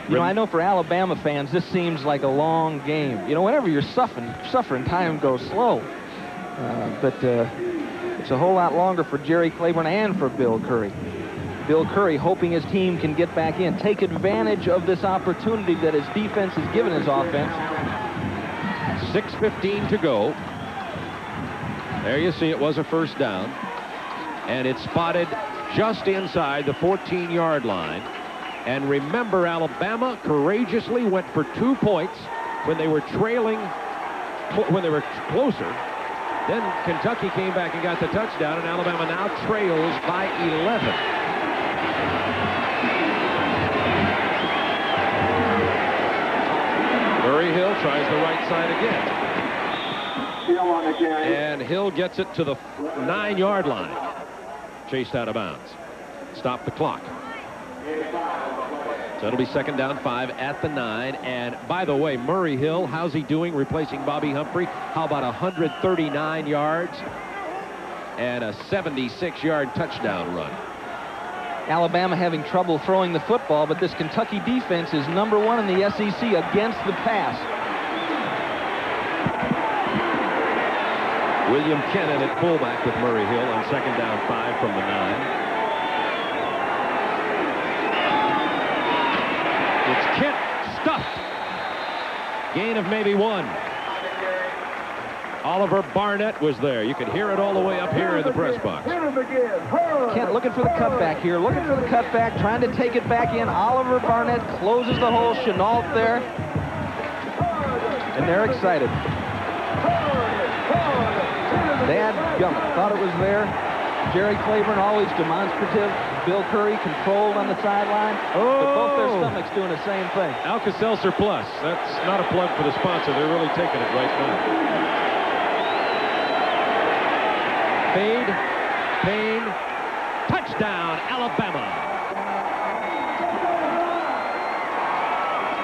You know, I know for Alabama fans, this seems like a long game. You know, whenever you're suffering, time goes slow. But it's a whole lot longer for Jerry Claiborne and for Bill Curry. Bill Curry hoping his team can get back in, take advantage of this opportunity that his defense has given his offense. 6:15 to go. There you see it was a first down. And it's spotted just inside the 14-yard line. And remember, Alabama courageously went for 2 points when they were trailing, when they were closer. Then Kentucky came back and got the touchdown, and Alabama now trails by 11. Murray Hill tries the right side again. And Hill gets it to the 9-yard line. Chased out of bounds. Stop the clock. So it'll be second down 5 at the 9. And by the way, Murray Hill, how's he doing replacing Bobby Humphrey? How about 139 yards and a 76-yard touchdown run? Alabama having trouble throwing the football, but this Kentucky defense is #1 in the SEC against the pass. William Kennan at fullback with Murray Hill on second down 5 from the 9. It's Kent stuffed. Gain of maybe 1. Oliver Barnett was there. You could hear it all the way up here in the press box. Kent looking for the cutback here, looking for the cutback, trying to take it back in. Oliver Barnett closes the hole. Chenault there. And they're excited. Dad Gummit thought it was there. Jerry Claiborne always demonstrative. Bill Curry controlled on the sideline. But both their stomachs doing the same thing. Alka-Seltzer Plus. That's not a plug for the sponsor. They're really taking it right now. Fade, Payne, touchdown, Alabama.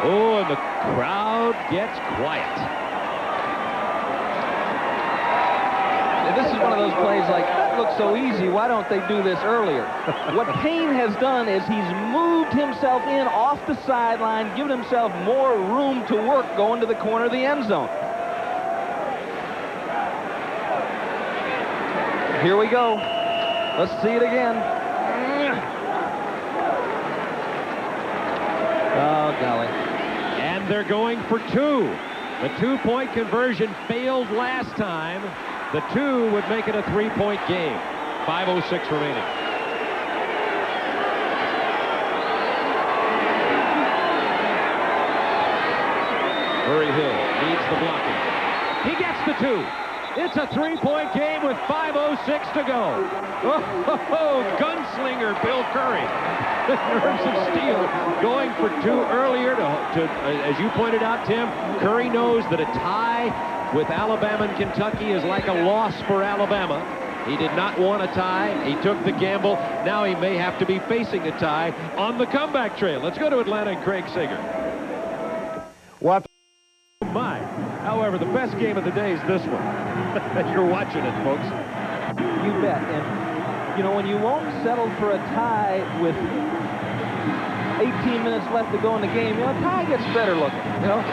Oh, and the crowd gets quiet. And this is one of those plays like, that looks so easy, why don't they do this earlier? What Payne has done is he's moved himself in off the sideline, given himself more room to work going to the corner of the end zone. Here we go. Let's see it again. Oh, golly. And they're going for 2. The 2-point conversion failed last time. The 2 would make it a 3-point game. 5:06 remaining. Murray Hill needs the blocking. He gets the 2. It's a 3-point game with 5:06 to go. Oh, gunslinger Bill Curry. The nerves of steel, going for 2 earlier to as you pointed out, Tim, Curry knows that a tie with Alabama and Kentucky is like a loss for Alabama. He did not want a tie. He took the gamble. Now he may have to be facing a tie on the comeback trail. Let's go to Atlanta and Craig Sager. What? My. However, the best game of the day is this one. You're watching it, folks. You bet. And, you know, when you won't settle for a tie with 18 minutes left to go in the game, you know, a tie gets better looking, you know.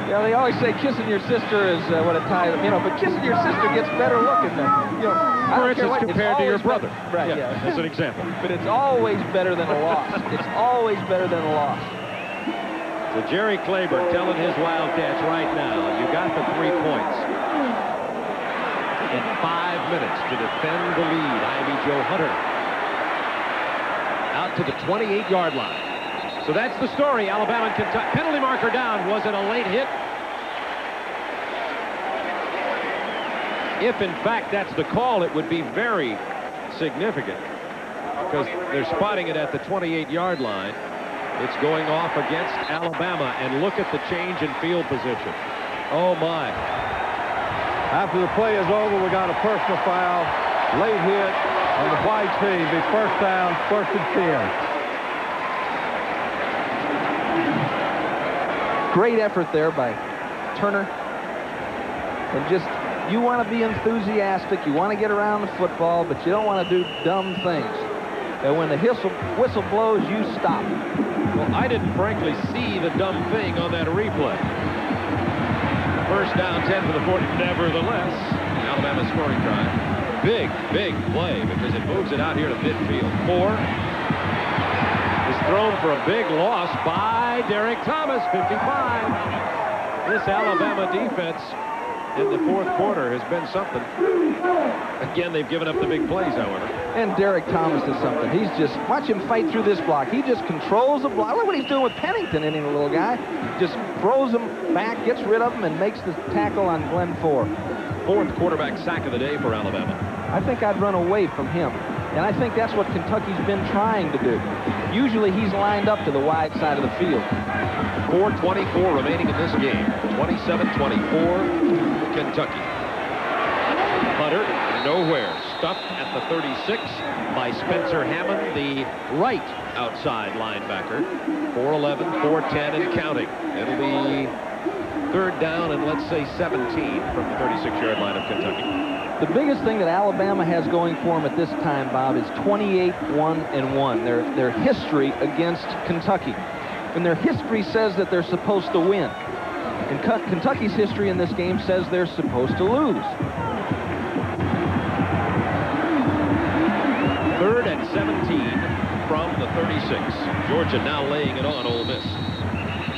You know, they always say kissing your sister is what a tie, you know, but kissing your sister gets better looking than, you know. For instance, compared to your brother. Right, yeah. As an example. But it's always better than a loss. It's always better than a loss. So Jerry Claiborne telling his Wildcats right now, you got the 3 points. In 5 minutes to defend the lead, Ivy Joe Hunter out to the 28-yard line. So that's the story. Alabama and Kentucky. Penalty marker down. Was it a late hit? If, in fact, that's the call, it would be very significant because they're spotting it at the 28-yard line. It's going off against Alabama, and look at the change in field position. Oh, my. After the play is over, we got a personal foul. Late hit on the white team. Be first down, 1st and 10. Great effort there by Turner. And just, you want to be enthusiastic. You want to get around the football, but you don't want to do dumb things. And when the whistle blows, you stop. Well, I didn't frankly see the dumb thing on that replay. First down, 10 for the 40. Nevertheless, Alabama scoring drive. Big, big play because it moves it out here to midfield. 4 is thrown for a big loss by Derek Thomas, 55. This Alabama defense in the 4th quarter has been something. Again, they've given up the big plays, however. And Derek Thomas is something. He's just, watch him fight through this block. He just controls the block. Look what he's doing with Pennington, any little guy. Just throws him back, gets rid of him, and makes the tackle on Glenn Ford. 4th quarterback sack of the day for Alabama. I think I'd run away from him. And I think that's what Kentucky's been trying to do. Usually he's lined up to the wide side of the field. 4:24 remaining in this game. 27-24, Kentucky. Hunter, nowhere. Stuffed at the 36 by Spencer Hammond, the right outside linebacker. 4:11, 4:10, and counting. It'll be 3rd down and let's say 17 from the 36-yard line of Kentucky. The biggest thing that Alabama has going for them at this time, Bob, is 28-1-1. Their history against Kentucky. And their history says that they're supposed to win. And Kentucky's history in this game says they're supposed to lose. 3rd and 17 from the 36. Georgia now laying it on Ole Miss.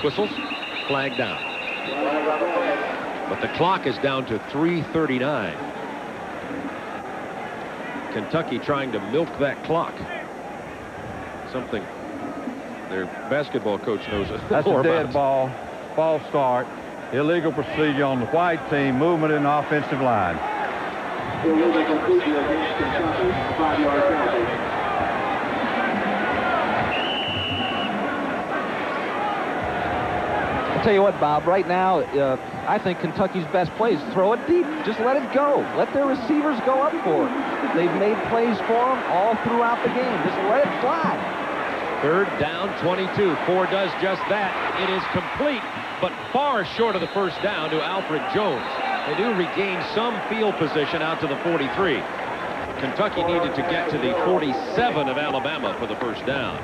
Whistles, flag down. But the clock is down to 3:39. Kentucky trying to milk that clock. Something their basketball coach knows That's more a dead about. ball. False start. Illegal procedure on the white team. Movement in the offensive line. Illegal procedure against Kentucky. 5-yard penalty. I'll tell you what, Bob, right now, I think Kentucky's best play is throw it deep. Just let it go. Let their receivers go up for it. They've made plays for them all throughout the game. Just let it fly. 3rd down, 22. Ford does just that. It is complete, but far short of the first down to Alfred Jones. They do regain some field position out to the 43. Kentucky needed to get to the 47 of Alabama for the first down.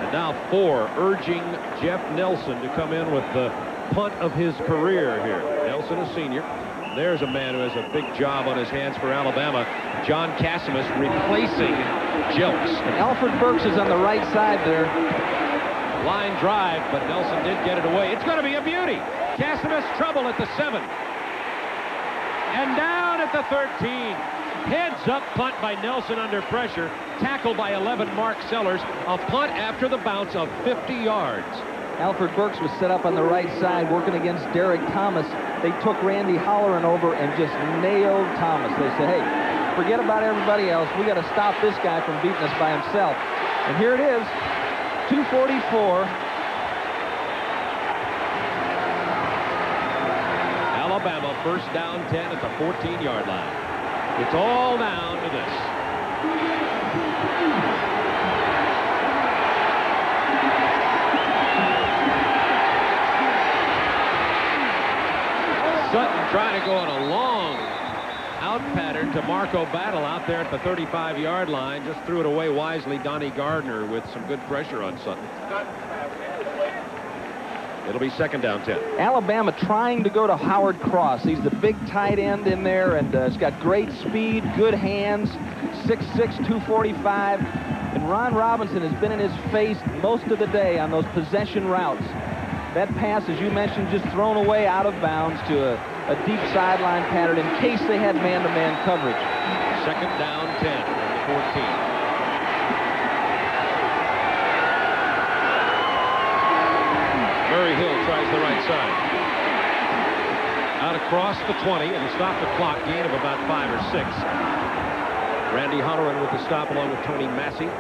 And now Ford urging Jeff Nelson to come in with the punt of his career here. Nelson, a senior. There's a man who has a big job on his hands for Alabama. John Cassimus replacing Jelks. Alfred Burks is on the right side there. Line drive, but Nelson did get it away. It's going to be a beauty. Cassimus trouble at the 7. And down at the 13. Heads up punt by Nelson under pressure. Tackle by 11 Mark Sellers. A punt after the bounce of 50 yards. Alfred Burks was set up on the right side working against Derek Thomas. They took Randy Holleran over and just nailed Thomas. They said, hey, forget about everybody else. We got to stop this guy from beating us by himself. And here it is, 2:44. first down 10 at the 14-yard line. It's all down to this. Sutton trying to go on a long out pattern to Marco Battle out there at the 35-yard line. Just threw it away wisely. Donnie Gardner with some good pressure on Sutton. It'll be second down 10. Alabama trying to go to Howard Cross. He's the big tight end in there, and he's got great speed, good hands, 6'6", 245. And Ron Robinson has been in his face most of the day on those possession routes. That pass, as you mentioned, just thrown away out of bounds to a deep sideline pattern in case they had man-to-man coverage. Second down 10 from the 14. Murray Hill tries the right side. Out across the 20 and stop the clock, gain of about 5 or 6. Randy Holloran with the stop along with Tony Massey.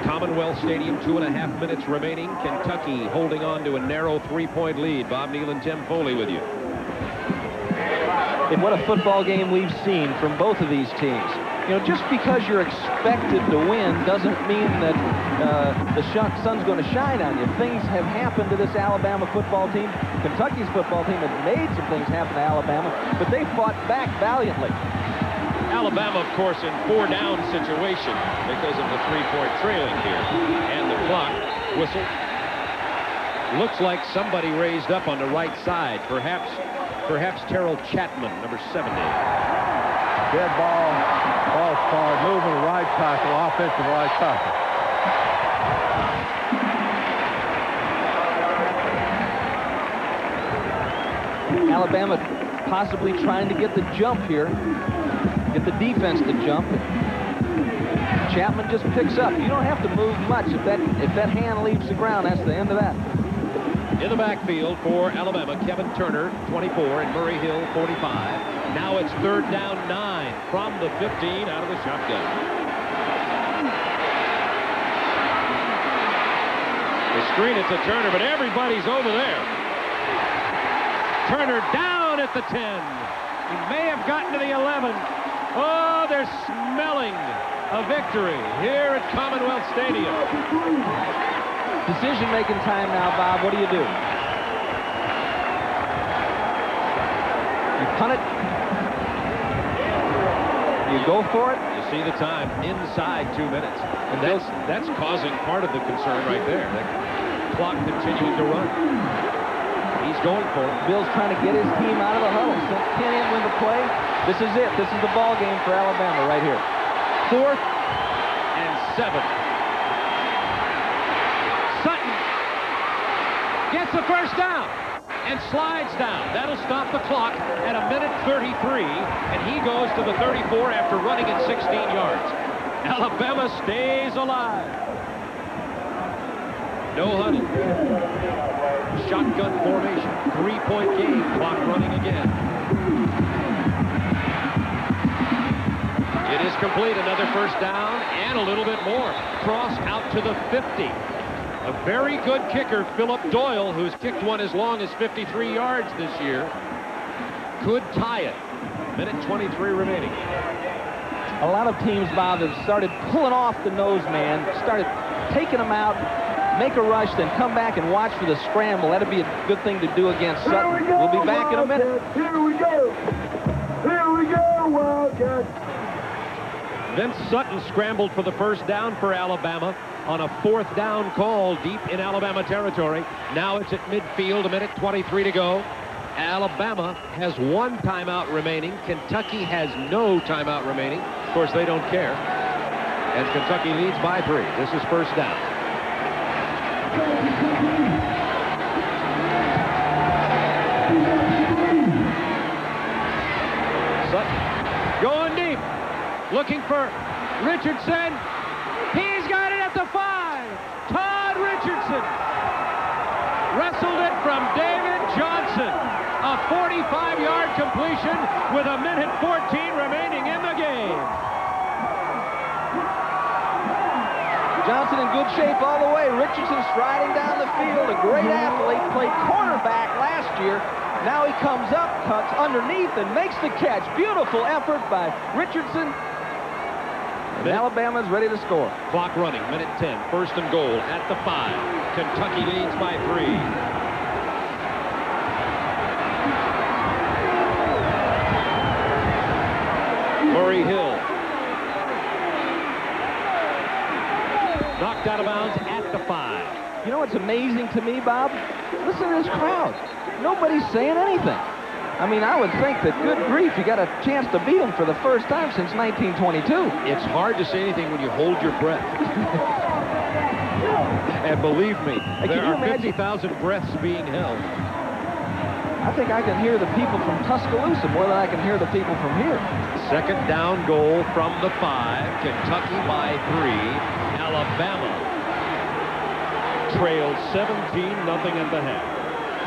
Commonwealth Stadium, 2.5 minutes remaining. Kentucky holding on to a narrow 3-point lead. Bob Neal and Tim Foley with you. And what a football game we've seen from both of these teams. You know, just because you're expected to win doesn't mean that the sun's going to shine on you. Things have happened to this Alabama football team. Kentucky's football team has made some things happen to Alabama, but they fought back valiantly. Alabama, of course, in 4-down situation because of the 3-point trailing here. And the clock whistle. Looks like somebody raised up on the right side. Perhaps Terrell Chapman, number 70. Dead ball. Ball forward, moving right tackle, offensive right tackle. Alabama possibly trying to get the jump here, get the defense to jump. Chapman just picks up. You don't have to move much. If that hand leaves the ground, that's the end of that. In the backfield for Alabama, Kevin Turner, 24, and Murray Hill, 45. Now it's third down 9 from the 15 out of the shotgun. They screen it to Turner, but everybody's over there. Turner down at the 10. He may have gotten to the 11. Oh, they're smelling a victory here at Commonwealth Stadium. Decision-making time now, Bob. What do? You punt it. You go for it. You see the time inside 2 minutes, and that's causing part of the concern right there. The clock continuing to run. He's going for it. Bill's trying to get his team out of the huddle. Sent Ken in with the play. This is it. This is the ball game for Alabama right here. 4th and 7. Sutton gets the first down and slides down. That'll stop the clock at 1:33, and he goes to the 34 after running it 16 yards. Alabama stays alive. No huddle. Shotgun formation. 3-point game. Clock running again. It is complete. Another first down and a little bit more. Cross out to the 50. A very good kicker, Philip Doyle, who's kicked one as long as 53 yards this year, could tie it. 1:23 remaining. A lot of teams, Bob, have started pulling off the nose man, started taking him out, make a rush, then come back and watch for the scramble. That'd be a good thing to do against Sutton. We'll be back in a minute. Here we go. Here we go, Wildcats. Vince Sutton scrambled for the first down for Alabama on a 4th down call deep in Alabama territory. Now it's at midfield, 1:23 to go. Alabama has 1 timeout remaining. Kentucky has no timeout remaining. Of course, they don't care. And Kentucky leads by 3. This is first down. Sutton going deep, looking for Richardson. He's got it at the 5. Todd Richardson wrestled it from David Johnson. A 45-yard completion with 1:14 remaining in the game. Johnson in good shape all the way. Richardson striding down the field. A great athlete. Played cornerback last year. Now he comes up, cuts underneath, and makes the catch. Beautiful effort by Richardson. And Alabama's ready to score. Clock running, minute 10. First and goal at the 5. Kentucky leads by 3. Murray Hill. Knocked out of bounds at the 5. You know what's amazing to me, Bob? Listen to this crowd. Nobody's saying anything. I mean, I would think that, good grief, you got a chance to beat them for the first time since 1922. It's hard to say anything when you hold your breath. And believe me, there are 50,000 breaths being held. I think I can hear the people from Tuscaloosa more than I can hear the people from here. Second down goal from the 5. Kentucky by 3. Alabama trails 17-0 at the half.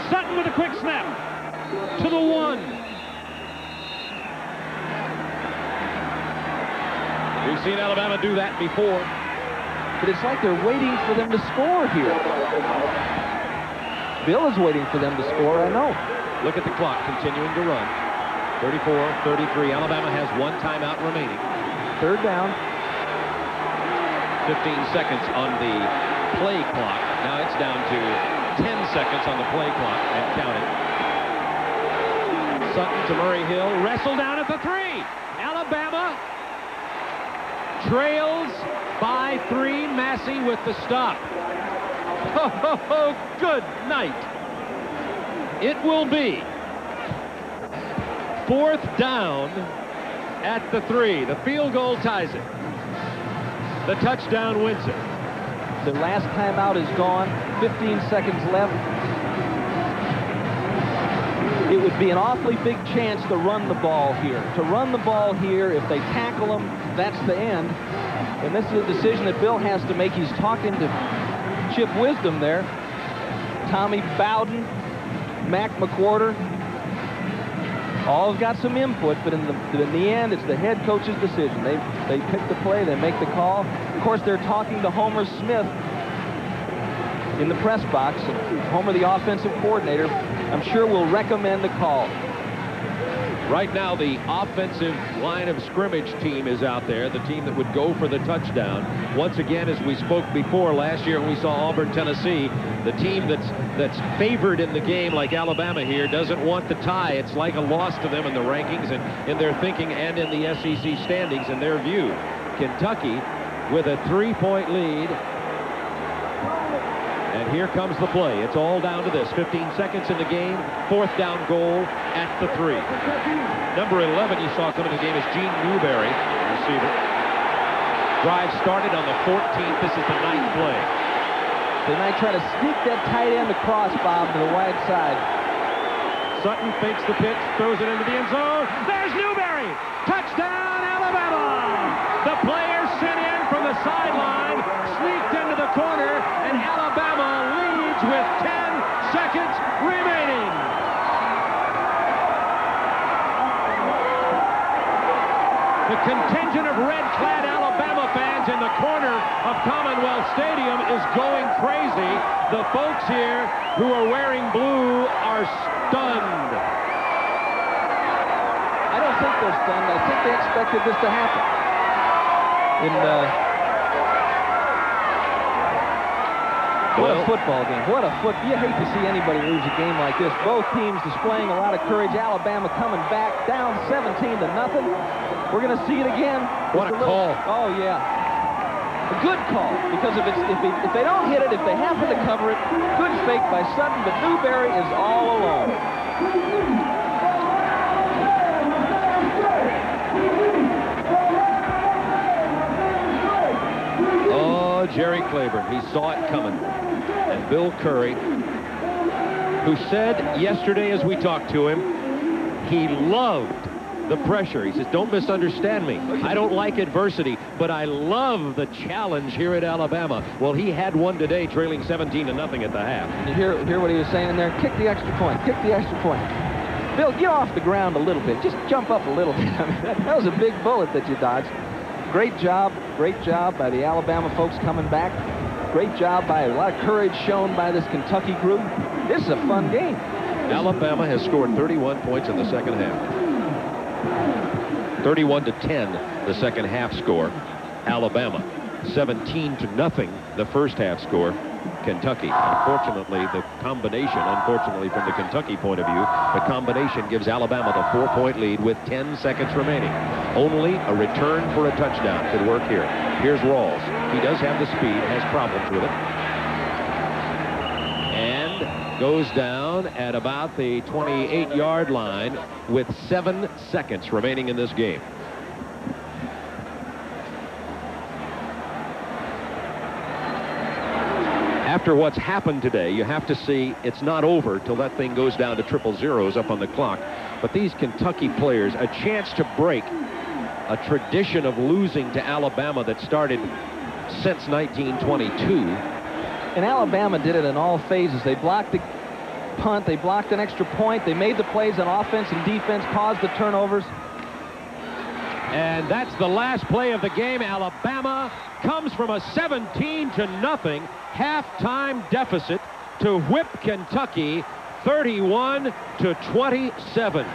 Sutton with a quick snap to the 1. We've seen Alabama do that before. But it's like they're waiting for them to score here. Bill is waiting for them to score, I know. Look at the clock continuing to run. 34-33. Alabama has 1 timeout remaining. Third down. 15 seconds on the play clock. Now it's down to 10 seconds on the play clock and counting. Sutton to Murray Hill. Wrestle down at the 3. Alabama trails by 3. Massey with the stop. Oh, good night. It will be 4th down at the 3. The field goal ties it. The touchdown wins it. The last timeout is gone. 15 seconds left. It would be an awfully big chance to run the ball here. To run the ball here, if they tackle them, that's the end. And this is a decision that Bill has to make. He's talking to Chip Wisdom there. Tommy Bowden, Mac McWhorter. All have got some input, but in the end, it's the head coach's decision. They pick the play, they make the call. Of course, they're talking to Homer Smith in the press box. And Homer, the offensive coordinator, I'm sure will recommend the call. Right now, the offensive line of scrimmage team is out there, the team that would go for the touchdown. Once again, as we spoke before last year when we saw Auburn, Tennessee, the team that's favored in the game, like Alabama here, doesn't want the tie. It's like a loss to them in the rankings and in their thinking and in the SEC standings in their view. Kentucky with a 3-point lead. And here comes the play. It's all down to this. 15 seconds in the game. 4th down goal at the 3. Number 11 you saw coming in the game is Gene Newberry, receiver. Drive started on the 14th. This is the 9th play. They might try to sneak that tight end across, Bob, to the wide side. Sutton fakes the pitch, throws it into the end zone. There's Newberry! Touchdown, Alabama! The players sent in from the sideline, sneaked into the corner, and Alabama leads with 10 seconds remaining. The contingent of red-clad Alabama fans in the corner of Commonwealth Stadium is going crazy. The folks here who are wearing blue are stunned. I don't think they're stunned. I think they expected this to happen. What a football game. You hate to see anybody lose a game like this. Both teams displaying a lot of courage. Alabama coming back down 17-0. We're going to see it again. What a call. Oh, yeah. A good call, because if they don't hit it, if they happen to cover it, good fake by Sutton, but Newberry is all alone. Oh, Jerry Claiborne, he saw it coming. And Bill Curry, who said yesterday as we talked to him, he loved the pressure. He says, don't misunderstand me. I don't like adversity, but I love the challenge here at Alabama. Well, he had one today, trailing 17-0 at the half. You hear what he was saying in there? Kick the extra point. Kick the extra point. Bill, get off the ground a little bit. Just jump up a little bit. I mean, that was a big bullet that you dodged. Great job by the Alabama folks coming back. Great job by a lot of courage shown by this Kentucky group. This is a fun game. Alabama has scored 31 points in the second half. 31-10, the second half score. Alabama. 17-0, the first half score. Kentucky. Unfortunately, the combination, unfortunately from the Kentucky point of view, the combination gives Alabama the 4-point lead with 10 seconds remaining. Only a return for a touchdown could work here. Here's Rawls. He does have the speed, has problems with it. And goes down at about the 28-yard line with 7 seconds remaining in this game. After what's happened today, you have to see it's not over till that thing goes down to triple zeros up on the clock. But these Kentucky players, a chance to break a tradition of losing to Alabama that started since 1922. And Alabama did it in all phases. They blocked the punt, they blocked an extra point, they made the plays on offense and defense, caused the turnovers. And that's the last play of the game. Alabama comes from a 17-0 halftime deficit to whip Kentucky 31-27.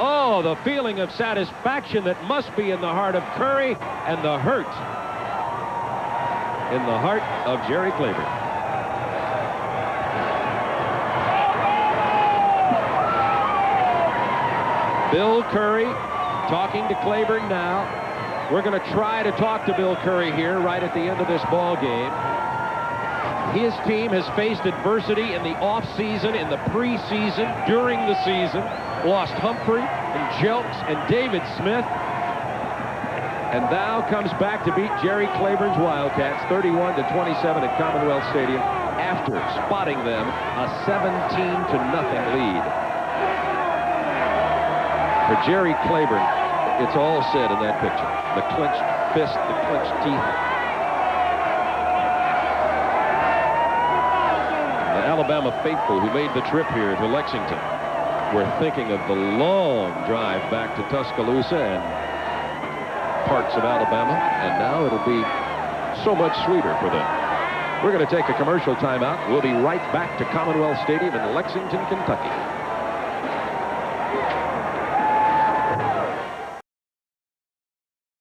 Oh, the feeling of satisfaction that must be in the heart of Curry and the hurt in the heart of Jerry Claiborne. Bill Curry talking to Claiborne now. We're going to try to talk to Bill Curry here right at the end of this ball game. His team has faced adversity in the offseason, in the preseason, during the season. Lost Humphrey and Jelks and David Smith. And now comes back to beat Jerry Claiborne's Wildcats 31-27 at Commonwealth Stadium after spotting them a 17-0 lead. For Jerry Claiborne, it's all said in that picture. The clenched fist, the clenched teeth. The Alabama faithful who made the trip here to Lexington were thinking of the long drive back to Tuscaloosa and parts of Alabama, and now it'll be so much sweeter for them. We're going to take a commercial timeout. We'll be right back to Commonwealth Stadium in Lexington, Kentucky.